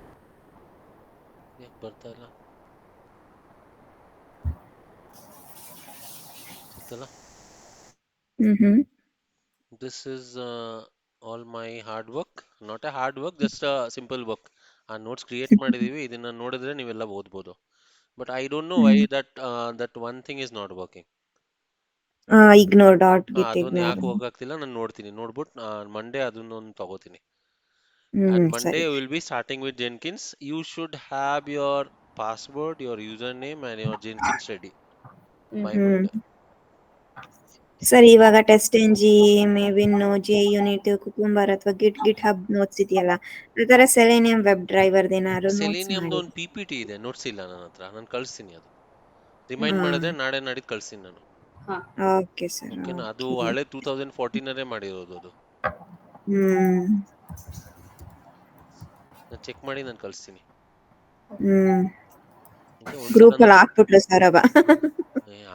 ಯಾಕೆ ಬರ್ತಾ ಇಲ್ಲ? ಸಿಕ್ತಲ್ಲ? This is all my hard work, not a hard work, just a simple work. ಆ ನೋಟ್ಸ್ ಕ್ರಿಯೇಟ್ ಮಾಡಿದೀವಿ, ಇದನ್ನ ನೋಡಿದ್ರೆ ನೀವೆಲ್ಲ ಓದ್ಬೋದು. But I don't know why that one thing is not working. Ignore dot git ಅದೊಂದು ಇಗ್ನೋರ್. ಯಾಕೆ ಹೋಗಾಗ್ತಿಲ್ಲ, ನಾನು ನೋಡ್ತೀನಿ, ನೋಡ್ಬಿಟ್ಟು ಮಂಡೇ ಅದನ್ನೊಂದು ತಗೋತೀನಿ. And Monday ಸರಿ. we will be starting with Jenkins. You should have your password, your username and your Jenkins ready by Monday. ಸರಿ, ಇವಾಗ TestNG, Maven, JUnit, Cucumber ಅಥವಾ ಗಿಟ್ ಹಬ್ ನೋಟ್ಸ್ ಇದೆಯಲ್ಲ, ಅದರ Selenium WebDriver ಏನಾದ್ರು notes ಸೆಲೆನಿಯಮ್ದು ಮಾಡಿ. ಒಂದು PPT ಇದೆ, ನೋಟ್ಸ್ ಇಲ್ಲ ನನ್ನ ಹತ್ರ, ನಾನು ಕಳಿಸ್ತೀನಿ. ಅದು ರಿಮೈಂಡ್ ಮಾಡಿದ್ರೆ ನಾಳೆ ನಾಡಿದ್ದು ಕಳಿಸ್ತೀನಿ ನಾನು. Okay sir. ಓಕೆನಾ? ಅದು ಹಳೆ 2014 ಮಾಡಿರೋದು ಅದು. ನಾನು ಚೆಕ್ ಮಾಡಿ ನಾನು ಕಳಿಸ್ತೀನಿ. ಗ್ರೂಪ್ ಅಲ್ಲಿ ಹಾಕ್ಬಿಟ್ರೆ ಸರಬ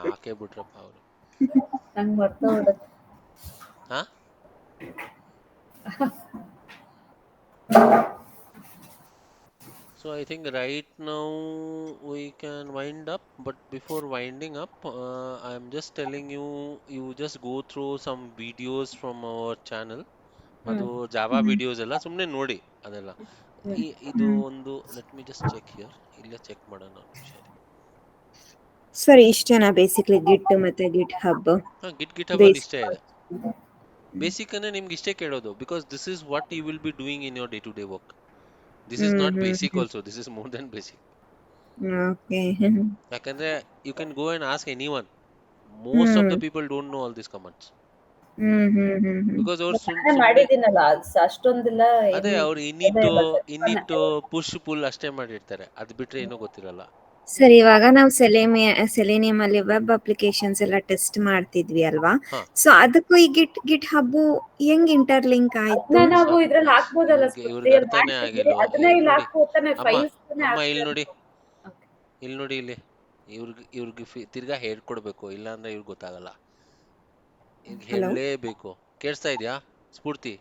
ಹಾಕೇ ಬಿಟ್ರಪ್ಪ ಅವರು. ನಂಗೆ ಮರ್ತೋಗ್ಬಿಡುತ್ತೆ. ಹಾ, so I think right now we can wind up, but before winding up, I'm just telling you, you just go through some videos from our channel. ಅದು ಜಾವಾ ವಿಡಿಯೋಸ್ ಎಲ್ಲ ಸುಮ್ಮನೆ ನೋಡಿ ಅದೆಲ್ಲ. ಇದು ಒಂದು let me just check here, ಇಲ್ಲೇ check ಮಾಡೋಣ ಒಂದು ನಿಮಿಷ. ಸರಿ, ಇಷ್ಟೇನಾ ಬೇಸಿಕ್ಲಿ ಗಿಟ್ ಮತ್ತೆ ಗಿಟ್ ಹಬ್? ಗಿಟ್ ಹಬ್ ಅಲ್ಲಿ ಇಷ್ಟೇ ಇದೆ. ಬೇಸಿಕ್ ಅಂದ್ರೆ ನಿಮ್ಗೆ ಇಷ್ಟೇ ಕೇಳೋದು, because this is what you will be doing in your day to day work. This is not basic also, this is more than basic. Okay. ಯಾಕಂದ್ರೆ you can go and ask anyone, most of the people don't know all this commands. Because ಅವ್ರು ಸುಮ್ಮನೆ ಮಾಡಿದ್ದೀನಲ್ಲ, ಅಷ್ಟೊಂದಿಲ್ಲ. ಅದೇ ಅವ್ರು ಇನ್ನಿಟ್ಟು push full ಅಷ್ಟೇ ಮಾಡಿರ್ತಾರೆ, ಅದ್ ಬಿಟ್ರೆ ಏನೂ ಗೊತ್ತಿರಲ್ಲ. ಸರಿ, ಇವಾಗ ನಾವು ಸೆಲೆನಿಯಂ ಅಲ್ಲಿ ವೆಬ್ ಅಪ್ಲಿಕೇಶನ್ಸ್ ಎಲ್ಲ ಟೆಸ್ಟ್ ಮಾಡ್ತಿದ್ವಿ ಅಲ್ವಾ? ಸೊ ಅದಕ್ಕೂ ಈ ಗಿಟ್ ಹಬ್ ಹೆಂಗ್ ಇಂಟರ್ಲಿಂಕ್ ಆಯ್ತು? ನಾವು ಇದ್ರಲ್ಲಿ ಹಾಕ್ಬೋದಲ್ಲ, ಇವ್ರಿಗೆ ಅರ್ಥನೇ ಆಗಿಲ್ವಾ? ಅದನ್ನ ಇಲ್ಲಿ ಹಾಕ್ಬೋತಾನೆ. ಇಲ್ಲಿ ನೋಡಿ, ಇಲ್ಲಿ ಇವ್ರಿಗೆ ತಿರ್ಗಾ ಹೇಳ್ಕೊಡ್ಬೇಕು, ಇಲ್ಲ ಅಂದ್ರೆ ಇವ್ರಿಗೆ ಗೊತ್ತಾಗಲ್ಲ. ಹೇಳಲೇಬೇಕು. ಕೇಳಿಸ್ತಾ ಇದ್ಯಾ ಸ್ಫೂರ್ತಿ?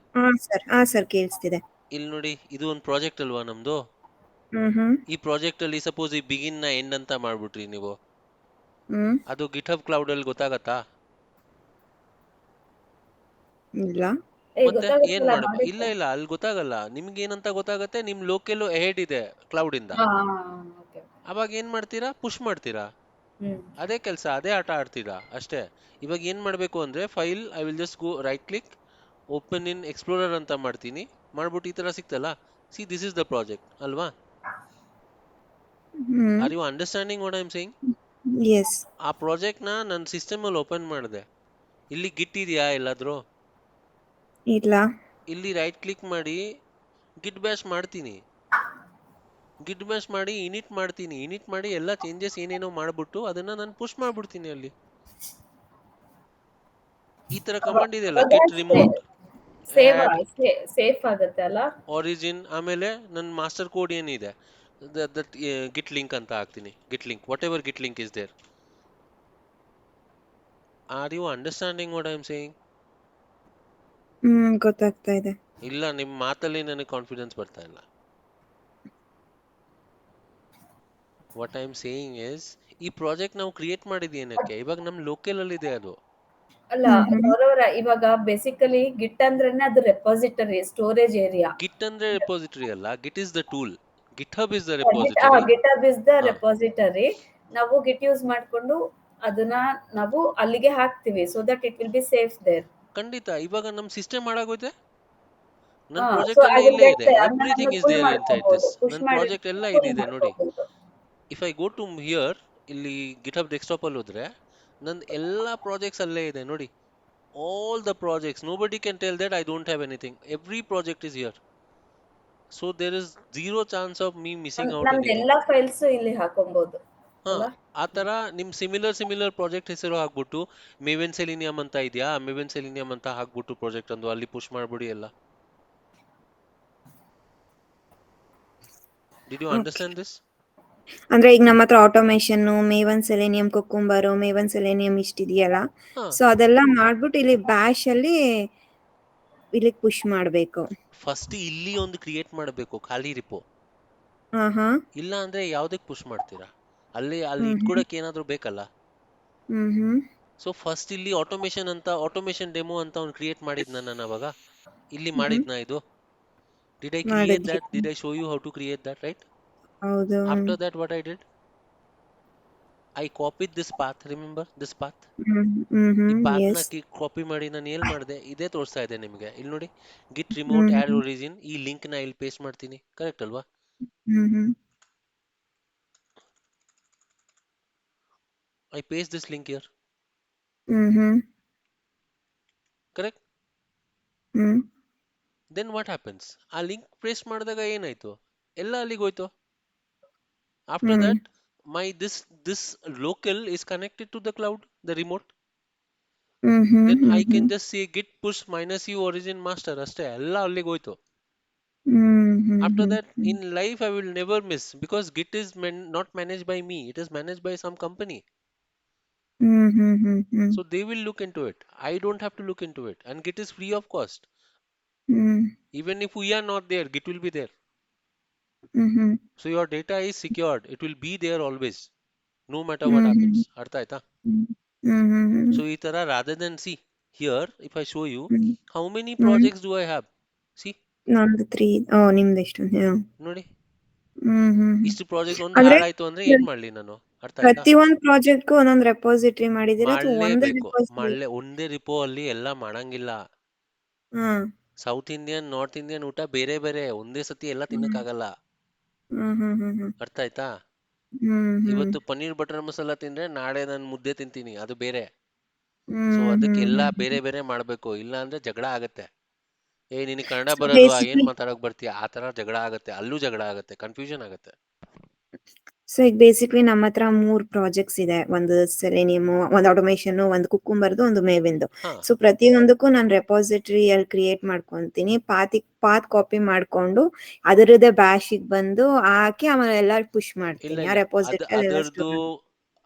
ಹಾ ಸರ್, ಕೇಳಿಸ್ತಿದೆ. ಇಲ್ಲಿ ನೋಡಿ, ಇದು ಒಂದು ಪ್ರಾಜೆಕ್ಟ್ ಅಲ್ವಾ ನಮ್ದು. ಈ ಪ್ರಾಜೆಕ್ಟ್ ಅಲ್ಲಿ ಸಪೋಸ್ ಈ ಬಿಗಿನ್ ನ ಎಂಡ್ ಅಂತ ಮಾಡ್ಬಿಟ್ರಿ ನೀವು, ಅದು ಗಿಟ್ಹಬ್ ಕ್ಲೌಡ್ ಅಲ್ಲಿ ಗೊತ್ತಾಗತ್ತಾ? ಮತ್ತೆ ಏನ್ ಮಾಡಬೇಕು? ಇಲ್ಲ ಅಲ್ಲಿ ಗೊತ್ತಾಗಲ್ಲ. ನಿಮ್ಗೆ ಏನಂತ ಗೊತ್ತಾಗತ್ತೆ, ನಿಮ್ ಲೋಕಲ್ ಹೆಡ್ ಇದೆ ಕ್ಲೌಡ್ ಇಂದ. ಅವಾಗ ಏನ್ ಮಾಡ್ತೀರಾ? ಪುಷ್ ಮಾಡ್ತೀರಾ. ಹ್ಮ್ ಅದೇ ಕೆಲಸ, ಅದೇ ಆಟ ಆಡ್ತೀರಾ ಅಷ್ಟೇ. ಇವಾಗ ಏನ್ ಮಾಡ್ಬೇಕು ಅಂದ್ರೆ file I will just go right click, open in explorer ಅಂತ ಮಾಡ್ತೀನಿ. ಮಾಡ್ಬಿಟ್ಟು ಈ ತರ ಸಿಕ್ತಲ್ಲ, see this is the project ಅಲ್ವಾ? Hmm are you understanding what I am saying? Yes. ಆ ಪ್ರಾಜೆಕ್ಟ್ ನ ನನ್ನ ಸಿಸ್ಟಮ್ ಅಲ್ಲಿ ಓಪನ್ ಮಾಡಿದೆ. ಇಲ್ಲಿ ಗಿಟ್ ಇದೆಯಾ ಎಲ್ಲಾದ್ರೂ? ಇಲ್ಲ. ಇಲ್ಲಿ ರೈಟ್ ಕ್ಲಿಕ್ ಮಾಡಿ ಗಿಟ್ ಬ್ಯಾಶ್ ಮಾಡ್ತೀನಿ. ಗಿಟ್ ಬ್ಯಾಶ್ ಮಾಡಿ ಇನಿಟ್ ಮಾಡ್ತೀನಿ. ಇನಿಟ್ ಮಾಡಿ ಎಲ್ಲ ಚೇಂಜಸ್ ಏನೇನೋ ಮಾಡ್ಬಿಟ್ಟು ಅದನ್ನ ನಾನು ಪುಷ್ ಮಾಡ್ಬಿಡ್ತೀನಿ ಅಲ್ಲಿ. ಈ ತರ ಕಮಾಂಡ್ ಇದೆಯಲ್ಲ, git remote save add safe ಆಗುತ್ತೆ ಅಲ್ಲ. ಆರಿಜಿನ್, ಆಮೇಲೆ ನನ್ನ ಮಾಸ್ಟರ್ ಕೋಡ್ ಏನಿದೆ ದಟ್ ಗಿಟ್ ಲಿಂಕ್ ಅಂತ ಹಾಕ್ತೀನಿ. Git link, whatever git link is there. Are you understanding what I am saying? ಗೊತ್ತಾಗ್ತಾ ಇದೆ. ಇಲ್ಲ, ನಿಮ್ಮ ಮಾತಲ್ಲಿ ನನಗೆ ಕಾನ್ಫಿಡೆನ್ಸ್ ಬರ್ತಾ ಇಲ್ಲ. What I am saying is, ಈ ಪ್ರಾಜೆಕ್ಟ್ ನಾವು ಕ್ರಿಯೇಟ್ ಮಾಡಿದ್ಯೇನಕ್ಕೆ? ಇವಾಗ ನಮ್ಮ ಲೋಕಲ್ ಅಲ್ಲಿ ಇದೆ ಅದು. ಅಲ್ಲ ಇವಾಗ ಬೇಸಿಕಲಿ ಗಿಟ್ ಅಂದ್ರೇನೆ ಅದು ರೆಪಾಸಿಟರಿ, ಸ್ಟೋರೇಜ್ ಏರಿಯಾ. ಗಿಟ್ ಅಂದ್ರೆ ರೆಪೋಸಿಟರಿ ಅಲ್ಲ, git is the tool, GitHub is the repository. GitHub is the repository. ನಾವು ಗಿಟ್ ಯೂಸ್ ಮಾಡ್ಕೊಂಡು ಅದನ್ನ ನಾವು ಅಲ್ಲಿಗೆ ಹಾಕ್ತಿವಿ, so that it will be safe there. ಖಂಡಿತ. ಇವಾಗ ನಮ್ಮ ಸಿಸ್ಟಮ್ ಹಾಳಾಗೋಯ್ತೆ, ನನ್ನ ಸೊ ಪ್ರಾಜೆಕ್ಟ್ ಐ ಅಲ್ಲೇ ವಿಲ್ ಇಲ್ಲೇ ಗೆಟ್ ಇದೆ, everything is pull there inside ಮಾಡ್ಕೋಬಹುದು, ದಿಸ್. ಪುಷ್ ನನ್ನ ಮಾಡಿ ಪ್ರಾಜೆಕ್ಟ್ ಎಲ್ಲ ಪುಲ್ ಇದಿದೆ ನೋಡಿ. ಮಾಡ್ಕೋಬಹುದು. If I go to here, ಇಲ್ಲಿ ಗಿಟ್ ಹಬ್ ಡೆಸ್ಕ್ಟಾಪ್ ಅಲ್ಲಿ ಹೋದ್ರೆ ನನ್ನ ಎಲ್ಲ ಪ್ರಾಜೆಕ್ಟ್ಸ್ ಅಲ್ಲೇ ಇದೆ ನೋಡಿ. All the projects, nobody can tell that I don't have anything. Every project is here. So there is zero chance of me missing out ನಮ್ದು anything. ಎಲ್ಲಾ ಫೈಲ್ಸ್ ಇಲ್ಲಿ ಹಾಕೊಬಹುದು ಹಾ, ಅಲ್ಲ. ಆ ತರ ನಿಮ್ ಸಿಮಿಲರ್ ಪ್ರಾಜೆಕ್ಟ್ ಹೆಸರು ಹಾಕ್ಬಿಟ್ಟು ಮೇವೆನ್ ಸೆಲಿನಿಯಂ ಅಂತ ಇದೆಯಾ, ಮೇವೆನ್ ಸೆಲಿನಿಯಂ ಅಂತ ಹಾಕ್ಬಿಟ್ಟು ಪ್ರಾಜೆಕ್ಟ್ ಒಂದು ಅಲ್ಲಿ ಪುಷ್ ಮಾಡ್ಬಿಡಿ ಎಲ್ಲ. Did you understand this? ಅಂದ್ರೆ ಈಗ ನಮ್ಮ ಹತ್ರ automation, Maven Selenium, Cucumber, Maven Selenium ಇಷ್ಟಿದೆಯಲ್ಲ, ಸೊ ಅದೆಲ್ಲ ಮಾಡ್ಬಿಟ್ಟು ಇಲ್ಲಿ ಬ್ಯಾಶ್ ಅಲ್ಲಿ ಇಲ್ಲಿ ಪುಷ್ ಮಾಡ್ಬೇಕು. ಫಸ್ಟ್ ಇಲ್ಲಿ ಒಂದು ಕ್ರಿಯೇಟ್ ಮಾಡಬೇಕು ಖಾಲಿ ರಿಪೋ. ಇಲ್ಲ ಅಂದ್ರೆ ಯಾವ್ದಕ್ ಪುಷ್ ಮಾಡ್ತೀರಾ? ಅಲ್ಲಿ ಇಟ್ಕೊಡಕ್ ಏನಾದ್ರೂ ಬೇಕಲ್ಲ. ಸೊ ಫಸ್ಟ್ ಇಲ್ಲಿ ಆಟೋಮೇಷನ್ ಡೆಮೋ ಅಂತ ಒಂದು ಕ್ರಿಯೇಟ್ ಮಾಡಿದ್ನ ನಾನು ಅವಾಗ. ಇಲ್ಲಿ ಮಾಡಿದ್ನ ಇದು? Did I create that? Did I show you how to create that, right? ಹೌದು. After that what I did, I copied this path, remember this path? ಈ ಪಾತ್ ನ ಕಾಪಿ ಮಾಡಿ ನಾನು ಏನ್ ಮಾಡಿದೆ, ಇದೇ ತೋರಿಸ್ತಾ ಇದೆ ನಿಮಗೆ. ಇಲ್ಲಿ ನೋಡಿ, ಗಿಟ್ ರಿಮೋಟ್ ಆಡ್ ಒರಿಜಿನ್, ಈ ಲಿಂಕ್ ನ ಇಲ್ಲಿ ಪೇಸ್ಟ್ ಮಾಡ್ತೀನಿ. ಕರೆಕ್ಟ್ ಅಲ್ವಾ? I paste this link here. Correct? Then what happens? ಆ ಲಿಂಕ್ ಪ್ರೆಸ್ ಮಾಡಿದಾಗ ಏನಾಯ್ತು? ಎಲ್ಲ ಅಲ್ಲಿಗೆ ಹೋಯ್ತು. After that, my this local is connected to the cloud, the remote. Then I can just say git push -u origin master ಅಷ್ಟೇ, ಎಲ್ಲ ಅಲ್ಲಿಗೆ ಹೋಯ್ತು. After that, in life I will never miss, because git is not managed by me, it is managed by some company. So they will look into it. I don't have to look into it, and git is free of cost. Even if we are not there, git will be there. So your data is secured, it will be there always, no matter what happens. Artha aita? So ee tara, rather than, see here, if I show you how many projects do I have, see ನಂದು 3. ನಿಮ್ದು ಎಷ್ಟು? ನೋಡಿ, ಇಷ್ಟು project ಒಂದು ಅಂದ್ರೆ ಹಾಳಾಯ್ತು ಅಂದ್ರೆ ಏನ್ ಮಾಡ್ಲಿ ನಾನು? ಅರ್ಥ ಆಯ್ತಾ? ಪ್ರತಿಯೊಂದು ಪ್ರಾಜೆಕ್ಟ್ ಗೂ ಒಂದೊಂದು ರೆಪೋಸಿಟರಿ ಮಾಡಿದೀರಾ ಅಥವಾ ಒಂದೇ ಮಾಡ್ಲೇಬೇಕು. ರೆಪೋಸಿಟರಿ? ಒಂದೇ ರಿಪೋ ಅಲ್ಲಿ ಎಲ್ಲ ಮಾಡಂಗಿಲ್ಲ. ಸೌತ್ ಇಂಡಿಯನ್, ನಾರ್ತ್ ಇಂಡಿಯನ್ ಊಟ ಬೇರೆ ಬೇರೆ, ಒಂದೇ ಸತಿ ಎಲ್ಲ ತಿನ್ನಕ್ಕಾಗಲ್ಲ. ಅರ್ಥ ಆಯ್ತಾ? ಇವತ್ತು ಪನ್ನೀರ್ ಬಟರ್ ಮಸಾಲ ತಿಂದ್ರೆ ನಾಳೆ ನಾನು ಮುದ್ದೆ ತಿಂತೀನಿ, ಅದು ಬೇರೆ. ಸೊ ಅದಕ್ಕೆ ಎಲ್ಲ ಬೇರೆ ಬೇರೆ ಮಾಡ್ಬೇಕು, ಇಲ್ಲ ಅಂದ್ರೆ ಜಗಳ ಆಗತ್ತೆ. ನಿನಗೆ ಕನ್ನಡ ಬರಲ್ವಾ, ಏನ್ ಮಾತಾಡಕ್ ಬರ್ತೀಯ, ಆ ತರ ಜಗಳ ಆಗತ್ತೆ, ಅಲ್ಲೂ ಜಗಳ ಆಗತ್ತೆ, ಕನ್ಫ್ಯೂಷನ್ ಆಗತ್ತೆ. ಸೊ ಈಗ ಬೇಸಿಕ್ಲಿ ನಮ್ಮ ಹತ್ರ 3 ಪ್ರಾಜೆಕ್ಟ್ಸ್ ಇದೆ. ಒಂದು ಸೆಲೆನಿಯಮ್, ಒಂದು ಆಟೋಮೇಷನ್, ಒಂದು ಕುಕ್ಕುಂಬರ್ದು, ಒಂದು ಮೇವಿಂದು. ಸೊ ಪ್ರತಿಯೊಂದಕ್ಕೂ ನಾನು ರೆಪಾಸಿಟರಿ ಅಲ್ಲಿ ಕ್ರಿಯೇಟ್ ಮಾಡ್ಕೊಂತೀನಿ, ಪಾತ್ ಕಾಪಿ ಮಾಡ್ಕೊಂಡು ಅದರದ್ದೇ ಬ್ಯಾಶಿಗೆ ಬಂದು ಹಾಕಿ ಆಮೇಲೆ ಎಲ್ಲ ಪುಷ್ ಮಾಡ್ತೀನಿ ಆ ರೆಪಾಸಿಟರಿ.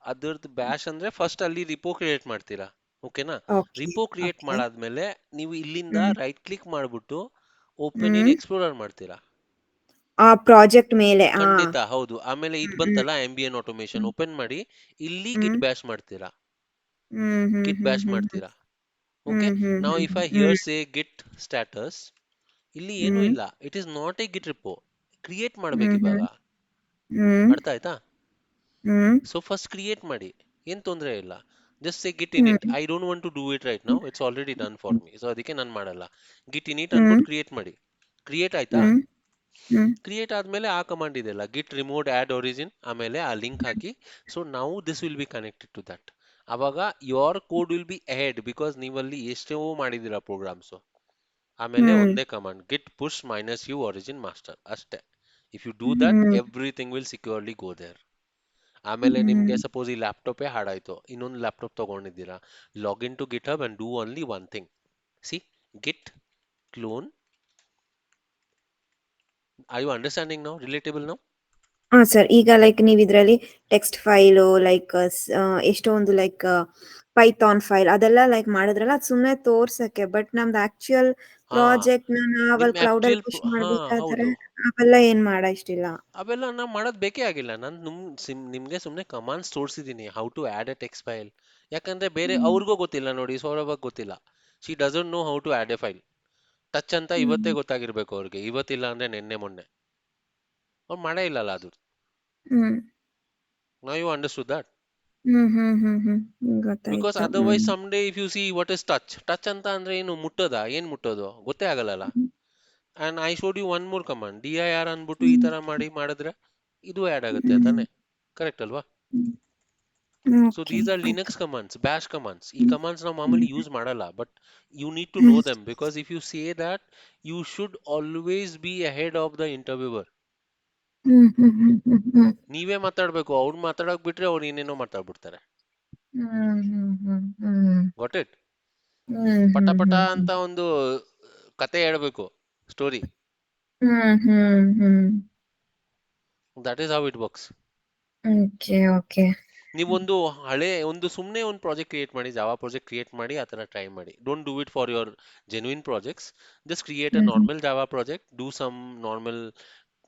ಅದರದ್ದು ಬ್ಯಾಶ್ ಅಂದ್ರೆ ಫಸ್ಟ್ ಅಲ್ಲಿ ರಿಪೋ ಕ್ರಿಯೇಟ್ ಮಾಡ್ತೀರಾ, ಓಕೆನಾ? ರಿಪೋ ಕ್ರಿಯೇಟ್ ಮಾಡಾದ್ಮೇಲೆ ನೀವು ಇಲ್ಲಿಂದ ರೈಟ್ ಕ್ಲಿಕ್ ಮಾಡ್ಬಿಟ್ಟು ಓಪನ್ ಇನ್ ಎಕ್ಸ್ಪ್ಲೋರರ್ ಮಾಡ್ತೀರಾ ಆ ಪ್ರಾಜೆಕ್ಟ್ ಮೇಲೆ. ಖಂಡಿತ ಹೌದು. ಆಮೇಲೆ ಇದು ಬಂತಲ್ಲ ಎಂಬಿಎನ್ ಆಟೋಮೇಷನ್, ಓಪನ್ ಮಾಡಿ ಇಲ್ಲಿ ಗಿಟ್ ಬ್ಯಾಶ್ ಮಾಡ್ತೀರಾ. ಗಿಟ್ ಬ್ಯಾಶ್ ಮಾಡ್ತೀರಾ, okay? Now if I here say git status, ಇಲ್ಲಿ ಏನೂ ಇಲ್ಲ, it is not a git repo. Create ಮಾಡ್ಬೇಕು ಇವಾಗ. ಅರ್ಥ ಆಯ್ತಾ? ಸೊ ಫಸ್ಟ್ ಕ್ರಿಯೇಟ್ ಮಾಡಿ, ಏನ್ ತೊಂದರೆ ಇಲ್ಲ. Just say git init, I don't want to do it right now, it's already done for me, so ಅದಕ್ಕೆ ನಾನು ಮಾಡಲ್ಲ. ಗಿಟ್ ಇನ್ ಇಟ್ ಅನ್ಬಿಟ್ಟು ಕ್ರಿಯೇಟ್ ಮಾಡಿ. ಕ್ರಿಯೇಟ್ ಆಯ್ತಾ? ಕ್ರಿಯೇಟ್ ಆದ್ಮೇಲೆ ಆ ಕಮಾಂಡ್ ಇದೆಯಲ್ಲ, ಗಿಟ್ ರಿಮೋಟ್ ಆಡ್ ಒರಿಜಿನ್, ಆಮೇಲೆ ಆ ಲಿಂಕ್ ಹಾಕಿ. ಸೊ ನಾವು this will be connected to that. ಅವಾಗ your code will be ahead, because ನೀವಲ್ಲಿ ಎಷ್ಟೋ ಮಾಡಿದಿರ ಪ್ರೋಗ್ರಾಮ್ಸ್. ಆಮೇಲೆ ಒಂದೇ command, git push -u origin master, ಅಷ್ಟೇ. If you do that, everything will securely go there. ಆಮೇಲೆ ನಿಮ್ಗೆ ಸಪೋಸ್ ಈ ಲ್ಯಾಪ್ಟಾಪೇ ಹಾಳಾಯ್ತು, ಇನ್ನೊಂದು ಲ್ಯಾಪ್ಟಾಪ್ ತಗೊಂಡಿದ್ದೀರಾ, login to GitHub and do only one thing. See, git clone. Are you understanding now? Relatable now? ಹಾ sir, ಈಗ ಲೈಕ್ ನೀವು ಇದರಲ್ಲಿ ಟೆಕ್ಸ್ಟ್ ಫೈಲು ಲೈಕ್ ಎಷ್ಟೊಂದು ಲೈಕ್ ಪೈಥಾನ್ ಫೈಲ್ ಅದೆಲ್ಲ ಲೈಕ್ ಮಾಡಿದ್ರಲ್ಲ, ಅದು ಸುಮ್ಮನೆ ತೋರ್ಸಕ್ಕೆ. ಬಟ್ ನಮ್ದು ಆಕ್ಚುಯಲ್ ಪ್ರಾಜೆಕ್ಟ್ ನಾವಲ್ಲಿ ನಿಮ್ ಕ್ಲೌಡ್ ಅಲ್ಲಿ ಆಕ್ಚುಯಲ್ ಪುಷ್ ಮಾಡ್ಬೇಕಾದ್ರೆ ಹೌದು, ಅವೆಲ್ಲ ಏನ್ ಇಷ್ಟಿಲ್ಲ. ಅವೆಲ್ಲ ನಾವು ಮಾಡೋದ್ ಬೇಕೇ ಆಗಿಲ್ಲ. ನಾನು ನಿಮ್ಗೆ ಸುಮ್ನೆ ಕಮಾಂಡ್ಸ್ ತೋರಿಸಿದೀನಿ, how to add a text file. ಯಾಕಂದ್ರೆ ಬೇರೆ ಅವ್ರಿಗೂ ಗೊತ್ತಿಲ್ಲ ನೋಡಿ, ಸೌರಭಗ್ ಗೊತ್ತಿಲ್ಲ. She doesn't know how to add a file. Touch ಅಂತ ಇವತ್ತೇ ಗೊತ್ತಾಗಿರ್ಬೇಕು ಅವ್ರಿಗೆ, ಇವತ್ತಿಲ್ಲ ಅಂದ್ರೆ ನಿನ್ನೆ ಮೊನ್ನೆ. ಅವ್ರು ಮಾಡೇ ಇಲ್ಲಲ್ಲ ಅದು. Now you understood that. Because ಗೊತ್ತಾಯ್ತು. otherwise someday if you see what is touch ಅಂತ ಅಂದ್ರೆ ಏನು, ಮುಟ್ಟೋದಾ? ಏನ್ ಮುಟ್ಟೋದು ಗೊತ್ತೇ ಆಗಲ್ಲ. And I showed you one more command, dir ಅನ್ಬಿಟ್ಟು ಈ ತರ ಮಾಡಿದ್ರೆ ಇದು ಆಡ್ ಆಗುತ್ತೆ ತಾನೆ, ಕರೆಕ್ಟ್ ಅಲ್ವಾ? So these are Linux commands, bash commands. ಈ ಕಮಾಂಡ್ಸ್ ನಾವು ಮಾಮೂಲಿ ಯೂಸ್ ಮಾಡಲ್ಲ, but you need to know them, because if you say that, you should always be ahead of the interviewer. ನೀವೇ ಮಾತಾಡ್ಬೇಕು, ಅವ್ರು ಮಾತಾಡಕ್ ಬಿಟ್ರೆ ಅವ್ರು ಏನೇನೋ ಮಾತಾಡ್ಬಿಡ್ತಾರೆ. Got it? ಪಟ ಪಟ ಅಂತ ಒಂದು ಕತೆ ಹೇಳ್ಬೇಕು, story. That is how it works. ನೀವೊಂದು ಸುಮ್ಮನೆ ಒಂದು ಪ್ರಾಜೆಕ್ಟ್ ಕ್ರಿಯೇಟ್ ಮಾಡಿ, ಜಾವಾ ಪ್ರಾಜೆಕ್ಟ್ ಕ್ರಿಯೇಟ್ ಮಾಡಿ, ಆ ತರ ಟ್ರೈ ಮಾಡಿ. Don't do it for your genuine projects. Just create a normal Java project, do some normal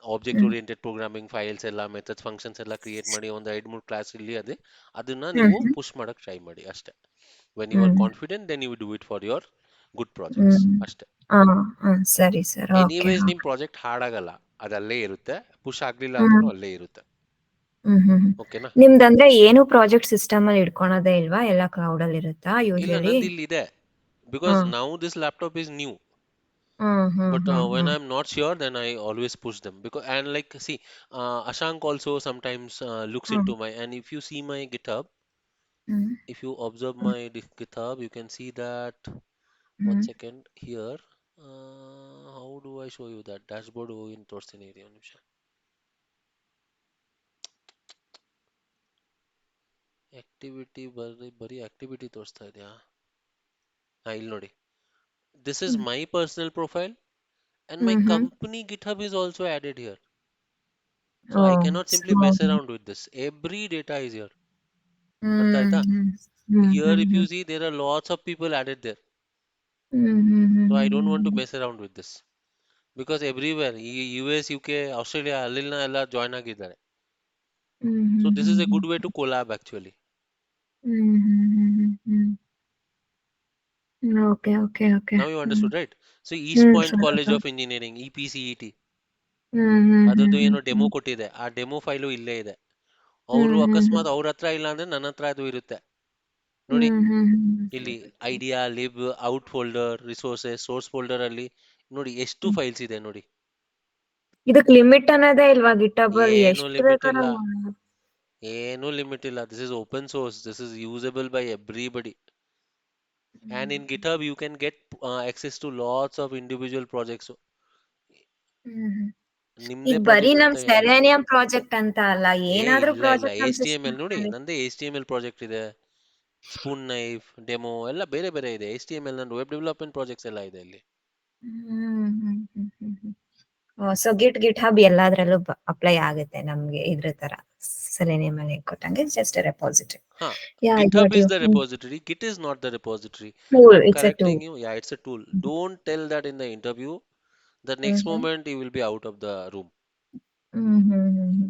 object oriented programming, files ಎಲ್ಲ, methods, functions ಎಲ್ಲ ಕ್ರಿಯೇಟ್ ಮಾಡಿ, ಒಂದು 2-3 ಕ್ಲಾಸ್ ಇಲ್ಲಿ ಅದೇ ಅದನ್ನ ನೀವು ಪುಷ್ ಮಾಡಕ್ ಟ್ರೈ ಮಾಡಿ ಅಷ್ಟೇ. When you are confident, then you do it for your good projects ಅಷ್ಟೇ. ಸರಿ ಸರ್. ಎನಿವೇಸ್ ನಿಮ್ ಪ್ರಾಜೆಕ್ಟ್ ಹಾಳಾಗಲ್ಲ, ಅದಲ್ಲೇ ಇರುತ್ತೆ. ಪುಷ್ ಆಗ್ಲಿಲ್ಲ ಅಂದ್ರೂ ಅಲ್ಲೇ ಇರುತ್ತೆ. ಓಕೆನಾ? ನಿಮ್ದಂದ್ರೆ ಏನು ಪ್ರಾಜೆಕ್ಟ್ ಸಿಸ್ಟಮ್ ಅಲ್ಲಿ ಇಟ್ಕೊಳೋದೇ ಇಲ್ವಾ? ಎಲ್ಲ ಕ್ಲೌಡ್ ಅಲ್ಲಿ ಇರುತ್ತಾ ಇಲ್ಲ, ಯೂಶುವಲಿ? ನಂದು ಇಲ್ಲಿ ಇದೆ, because now this laptop is new. But when I'm not sure, then I always push them. Because, and like, see, Ashank also sometimes looks into my, and if you see my GitHub, if you observe my GitHub, you can see that. One second here. How do I show you that dashboard? In ತೋರಿಸ್ತೀನಿ ಇರಿ ಒಂದು ನಿಮಿಷ. Activity ಬರೀ activity ತೋರಿಸ್ತಾ ಇದೆಯಾ? ಇಲ್ಲಿ ನೋಡಿ. This is my personal profile, and my company GitHub is also added here. So I cannot simply mess around with this. Every data is here. Here if you see, there are lots of people added there. So I don't want to mess around with this, because everywhere US, UK, Australia ಅಲ್ಲಿನ ಎಲ್ಲ join ಆಗಿದ್ದಾರೆ. So this is a good way to collab actually. Okay. Now you understood, right? So East Point College of Engineering, EPCET, ಅದರದ್ದು ಏನೋ demo ಕೊಟ್ಟಿದೆ, ಆ demo file ಇಲ್ಲೇ ಇದೆ. ಅವರು ಅಕಸ್ಮಾತ್ ಅವ್ರ ಹತ್ರ ಇಲ್ಲ ಅಂದ್ರೆ ನನ್ನ ಹತ್ರ ಅದು ಇರುತ್ತೆ ನೋಡಿ. ಇಲ್ಲಿ idea, lib, out folder, resources, source folder ಅಲ್ಲಿ ನೋಡಿ ಎಷ್ಟು ಫೈಲ್ಸ್ ಇದೆ ನೋಡಿ. ಇದಕ್ಕೆ ಲಿಮಿಟ್ ಅನ್ನೋದೇ ಇಲ್ವಾ ಗಿಟಬ್ ಅಲ್ಲಿ? ಏನು ಲಿಮಿಟ್ ಇಲ್ಲ, ಏನು ಲಿಮಿಟ್ ಇಲ್ಲ. This is open source, this is usable by everybody. And in GitHub you can get access to lots of individual projects. ಈಗ ಬರೀ ನಮ್ ಸೆಲೆನಿಯಂ ಪ್ರಾಜೆಕ್ಟ್ ಅಂತ ಅಲ್ಲ, ಏನಾದ್ರೂ ಇಲ್ಲ ಪ್ರಾಜೆಕ್ಟ್ HTML ನೋಡಿ, ನಂದೇ HTML ಪ್ರಾಜೆಕ್ಟ್ ಇದೆ, ಸ್ಪೂನ್ ನೈಫ್, ಡೆಮೋ ಎಲ್ಲ ಬೇರೆ ಬೇರೆ ಇದೆ. HTML ನಂದು ವೆಬ್ ಡೆವಲಪ್ಮೆಂಟ್ ಪ್ರಾಜೆಕ್ಟ್ಸ್ ಎಲ್ಲ ಇದೆ ಇಲ್ಲಿ. ಸೊ ಗಿಟ್ ಹಬ್ ಎಲ್ಲಾದ್ರಲ್ಲೂ ಅಪ್ಲೈ ಆಗುತ್ತೆ ನಮ್ಗೆ ಇದ್ರ ತರ ಸೆಲೆನಿಯಂ ಅಲ್ಲಿ ಕೊಟ್ಟಂಗೆ. Just A repository. GitHub is the repository, Git is not the repository. I'm correcting you. Yeah, it's a tool. Don't tell that in the interview. The next moment you will be out of the room.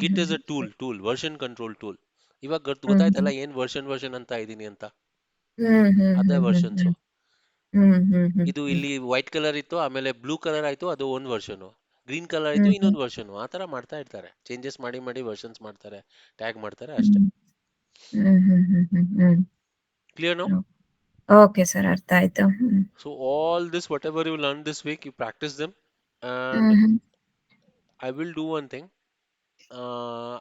Git is a tool, version control tool. ಇವಾಗ ಗೊತ್ತಾಯ್ತಲ್ಲ ಏನ್ version ಅಂತ ಇದೀನಿ ಅಂತ. ಅದೇ versions. ಇದು ಇಲ್ಲಿ white colour ಇತ್ತು, ಆಮೇಲೆ ಬ್ಲೂ ಕಲರ್ ಆಯ್ತು, ಅದು ಒಂದ್ ವರ್ಷನ್. ಗ್ರೀನ್ ಕಲರ್ ಆಯ್ತು ಇನ್ನೊಂದು ವರ್ಷನ್ ಆ ತರ ಮಾಡ್ತಾ ಇರ್ತಾರೆ, ಚೇಂಜಸ್ ಮಾಡಿ ಮಾಡಿ ವರ್ಷನ್ಸ್ ಮಾಡ್ತಾರೆ, ಟ್ಯಾಗ್ ಮಾಡ್ತಾರೆ ಅಷ್ಟೇ. Clear no? ಓಕೆ ಸರ್, ಅರ್ಥ ಆಯ್ತು. So all this whatever you learn this week you practice them and I will do one thing.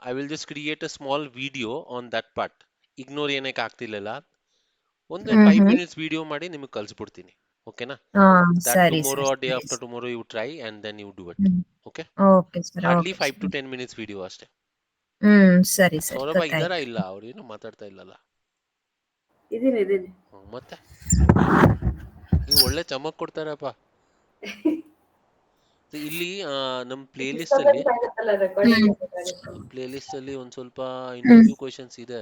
I will just create a small video on that part. Ignore ಏನಕ್ಕೆ ಆಗ್ತಿಲ್ಲಲ್ಲ ಒಂದು 5 minutes video ಮಾಡಿ ನಿಮಗೆ ಕಳಿಸ್ಬಿಡ್ತೀನಿ, ಓಕೆನಾ? That ಸರಿ tomorrow sir, or day ಸರಿ after tomorrow you try and then you do it. Okay? Okay sir, Hardly okay 5 to sir. 10 minutes video ಅಷ್ಟೇ. ಸರಿ ಸರಿ, ಸೌರಭ ಇದ್ದಾರಾ? ಗೊತ್ತಾಯ್ತು. ಇಲ್ಲ, ಅವ್ರೇನು ಮಾತಾಡ್ತಾ ಇಲ್ಲಲ್ಲ. ಇದೀನಿ. ಮತ್ತೆ ನೀವು ಒಳ್ಳೆ ಚಮಕ್ ಕೊಡ್ತಾರಪ್ಪ. ಇಲ್ಲಿ ನಮ್ಮ ಪ್ಲೇ ಲಿಸ್ಟ್ ಅಲ್ಲಿ ಒಂದ್ ಸ್ವಲ್ಪ ಇಂಟರ್ವ್ಯೂ ಕ್ವೆಶ್ಚನ್ಸ್ ಇದೆ.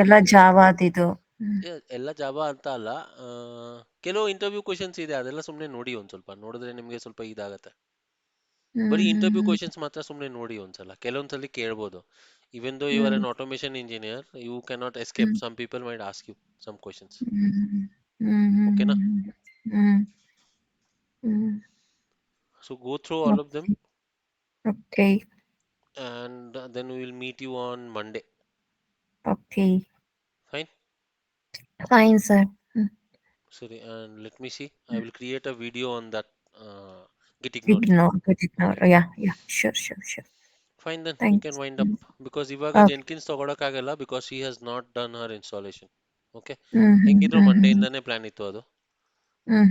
ಎಲ್ಲ ಜಾವಾದಿದು. ಎಲ್ಲ ಜಾವಾ ಅಂತ ಅಲ್ಲ, ಕೆಲವು ಇಂಟರ್ವ್ಯೂ ಕ್ವೆಶ್ಚನ್ಸ್ ಇದೆ, ಅದೆಲ್ಲ ಸುಮ್ನೆ ನೋಡಿ ಒಂದ್ ಸ್ವಲ್ಪ, ನೋಡಿದ್ರೆ ನಿಮ್ಗೆ ಸ್ವಲ್ಪ ಇದಾಗತ್ತೆ. ಬರೀ ಇಂಟರ್ವ್ಯೂ ಕ್ವೆಶ್ಚನ್ಸ್ ಮಾತ್ರ ಸುಮ್ನೆ ನೋಡಿ ಒಂದ್ಸಲ, ಕೆಲವೊಂದ್ಸಲಿ ಕೇಳ್ಬೋದು. Even though you are an automation engineer, you cannot escape. Some people might ask you some questions. Okay, na? So go through all of them. Okay. And then we will meet you on Monday. Okay. Fine? Fine, sir. Sorry, and let me see. I will create a video on that. Get ignored. Yeah, sure. Fine then, Thanks. you can wind up. Because ಇವಾಗ Jenkins ತಗೊಳಕ್ಕಾಗಲ್ಲ, because she has not done her installation. Okay? ಹೆಂಗಿದ್ರು Monday ಇಂದಾನೆ plan ಇತ್ತು ಅದು.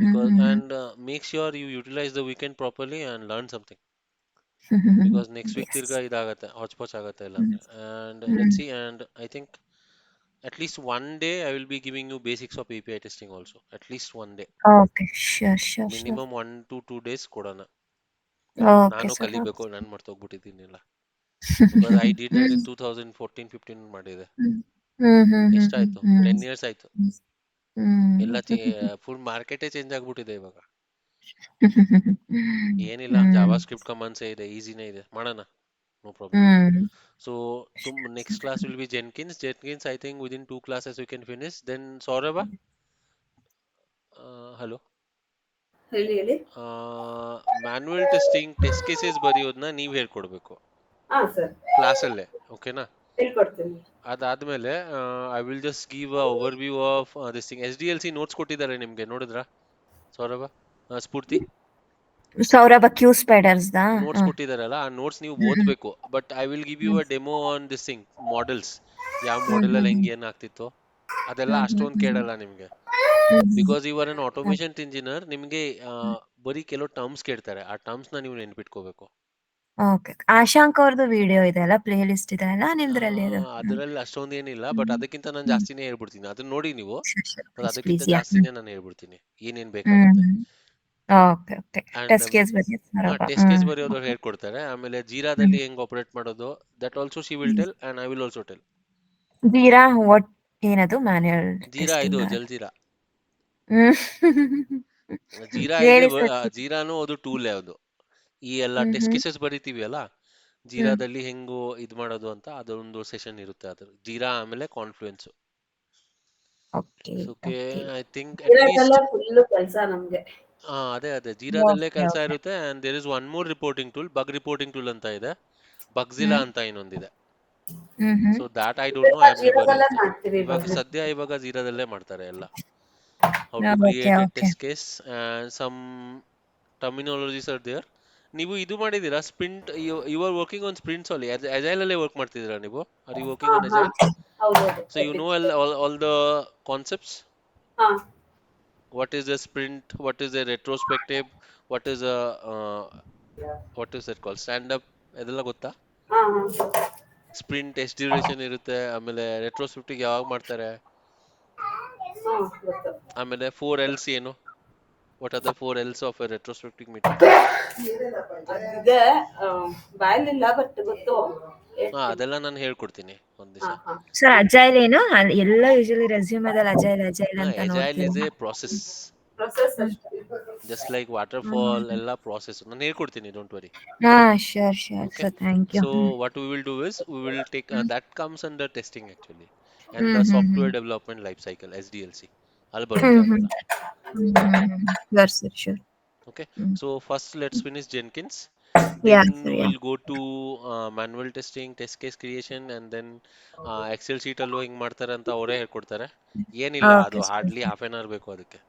Because and make sure you utilize the weekend properly and learn something. Because next week ತಿರ್ಗಾ ಇದಾಗತ್ತೆ, hodgepodge ಆಗತ್ತೆ ಇಲ್ಲ ಅಂದ್ರೆ. And let's see, and I think at least one day I will be giving you basics of API testing also. At least one day. Okay, sure. Minimum 1 to 2 days ಕೊಡೋಣ. ನಾನು ಕಲಿಬೇಕು, ನಾನು ಮರ್ತೋಗ್ಬಿಟ್ಟಿದ್ದೀನಿಲ್ಲ. Because I did it in 2014-15 ಮಾಡಿದೆ. ಎಷ್ಟಾಯ್ತು? 10 years ಆಯ್ತು. ಎಲ್ಲ full ಮಾರ್ಕೆಟೇ change ಆಗ್ಬಿಟ್ಟಿದೆ ಇವಾಗ. ಏನಿಲ್ಲ, ಜಾವಾ ಸ್ಕ್ರಿಪ್ಟ್ ಕಮಾಂಡ್ಸ್ ಇದೆ, ಈಸಿನೇ ಇದೆ, ಮಾಡೋಣ, no problem. So next class will be Jenkins. I think within 2 classes we can finish. Then Saurabh, hello. ಹೇಳಿ. ಮ್ಯಾನ್ಯುವಲ್ ಟೆಸ್ಟಿಂಗ್ ಟೆಸ್ಟ್ ಕೇಸಸ್ ಬರೆಯೋದನ್ನ ನೀವು ಹೇಳ್ಕೊಡ್ಬೇಕು ಕ್ಲಾಸ್ ಅಲ್ಲೇ, ಓಕೆನಾ? ಹೇಳ್ಕೊಡ್ತೀನಿ. ಅದಾದ್ಮೇಲೆ I will just give a overview of this thing. SDLC notes ಕೊಟ್ಟಿದ್ದಾರೆ ನಿಮ್ಗೆ, ನೋಡಿದ್ರಾ Saurabh? Spoorthi Saurabh Q spiders notes ಕೊಟ್ಟಿದಾರಲ್ಲ, ಆ ನೋಟ್ಸ್ ನೀವು ಓದ್ಬೇಕು. But I will give you a demo on this thing, models, ಯಾವ ಮಾಡೆಲ್ ಅಲ್ಲಿ ಹೆಂಗ್ ಏನಾಗ್ತಿತ್ತು ಅದೆಲ್ಲ ಅಷ್ಟೊಂದು ಕೇಳಲ್ಲ ನಿಮ್ಗೆ. Because you are an automation engineer, ನಿಮ್ಗೆ ಬರೀ ಕೆಲವು ಟರ್ಮ್ಸ್ ಕೇಳ್ತಾರೆ, ಆ ಟರ್ಮ್ಸ್ ನ ನೀವು ನೆನ್ಪಿಟ್ಕೋಬೇಕು. ಓಕೆ. ಆಶಾಂಕ್ ಅವ್ರದ್ದು ವಿಡಿಯೋ ಇದೆ ಅಲ್ಲ, ಪ್ಲೇ ಲಿಸ್ಟ್ ಇದೆ ಅಲ್ಲ ನಿಮ್ದ್ರಲ್ಲಿ? ಅದರಲ್ಲಿ ಅಷ್ಟೊಂದು ಏನಿಲ್ಲ, ಬಟ್ ಅದಕ್ಕಿಂತ ನಾನು ಜಾಸ್ತಿನೇ ಹೇಳ್ಬಿಡ್ತೀನಿ, ಅದನ್ನ ನೋಡಿ ನೀವು. ಅದಕ್ಕಿಂತ ಜಾಸ್ತಿನೇ ನಾನು ಹೇಳ್ಬಿಡ್ತೀನಿ ಏನೇನ್ ಬೇಕಾಗುತ್ತೆ. ಟೆಸ್ಟ್ ಕೇಸ್ ಬರೆಯೋದು ಹೇಳ್ಕೊಡ್ತಾರೆ. ಆಮೇಲೆ ಜೀರಾದಲ್ಲಿ ಹೆಂಗ್ ಆಪರೇಟ್ ಮಾಡೋದು, that also she will tell and I will also tell. Jeera what, ಏನದು ಮ್ಯಾನ್ಯುಯಲ್ ಜೀರಾ ಇದು ಜಲ್ಜೀರಾ. ಜೀರಾ ಇದೆ, ಜೀರಾನು ಅದು ಟೂಲ್ ಯಾವುದು. ಈ ಎಲ್ಲ ಟೆಸ್ಟ್ ಕೇಸಸ್ ಬರೀತೀವಿ ಅಲ್ಲ, ಜೀರಾದಲ್ಲಿ ಹೆಂಗು ಇದ್ ಮಾಡೋದು ಅಂತ ಅದೊಂದು ಸೆಷನ್ ಇರುತ್ತೆ. ಅದ್ರ ಜೀರಾ ಆಮೇಲೆ Confluence. Okay, I think full ಕೆಲಸ ನಮಗೆ. ಅದೇ ಜೀರಾದಲ್ಲೇ ಕೆಲಸ ಇರುತ್ತೆ. And there is one more reporting tool, bug reporting tool ಅಂತ ಇದೆ, ಬಗ್ಜಿಲಾ ಅಂತ ಇನ್ನೊಂದಿದೆ. So that I don't know, I am never. ಇವಾಗ ಜೀರಾದಲ್ಲೇ ಮಾಡ್ತಾರೆ ಎಲ್ಲ. How to create a test case and some terminologies are there. ನೀವು ಇದು ಮಾಡಿದೀರಾ sprint? You are working on sprints ಅಲ್ಲಿ, ಅಜೈಲ್ ಅಲ್ಲೇ ವರ್ಕ್ ಮಾಡ್ತಿದ್ದೀರಾ ನೀವು? Are you working on agile? So you know all the concepts? What is a sprint, what is a retrospective, what is that called, stand up, ಅದೆಲ್ಲ ಗೊತ್ತಾ? Sprint ಎಷ್ಟು duration ಇರುತ್ತೆ, ಆಮೇಲೆ retrospective ಯಾವಾಗ ಮಾಡ್ತಾರೆ, ಆಮೇಲೆ 4Ls ಏನು, what are the 4Ls of a retrospective meeting? ಅದೆಲ್ಲ ನಾನು ಹೇಳ್ಕೊಡ್ತೀನಿ ಒಂದ್ ದಿವಸ. ಸರ್ ಅಜೈಲ್ ಏನು? ಎಲ್ಲ ಯೂಶುವಲಿ ರೆಸ್ಯೂಮೆದಲ್ಲಿ ಅಜೈಲ್ ಅಂತ agile is a process, just like waterfall, ಎಲ್ಲ ಪ್ರಾಸೆಸ್ ನಾನು ಹೇಳ್ಕೊಡ್ತೀನಿ, don't worry. Sure sir, thank you. So what we will do is we will take that comes under testing actually, and the software development life cycle, SDLC. ಅಲ್ಲಿ ಬರುತ್ತೆ ಹ್ಮ್ ಅದೆಲ್ಲ. sure. Okay, so first let's finish Jenkins. Yeah, Then sir, yeah. we'll go to manual testing, test case creation, and then Excel sheet ಅಲ್ಲೂ ಹಿಂಗ್ ಮಾಡ್ತಾರೆ ಅಂತ ಅವರೇ ಹೇಳ್ಕೊಡ್ತಾರೆ. ಏನಿಲ್ಲ, ಅದು Okay, sir. Hardly half an hour ಬೇಕು ಅದಕ್ಕೆ.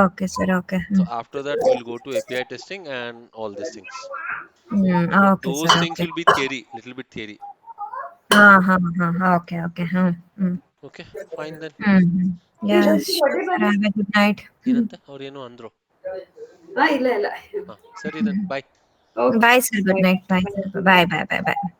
Okay, sir, okay. So after that we'll go to API testing and all these things. Okay, Those sir, things okay. will be theory, little bit theory. Okay, okay. Okay, fine then. Yeah, sure, sir. Have a good night. ಏನಂತೆ ಅವ್ರೇನು ಅಂದ್ರು? ಇಲ್ಲ ಹಾ, ಸರಿ then, bye. Bye, sir. Good night. Bye. Bye, bye, bye, bye.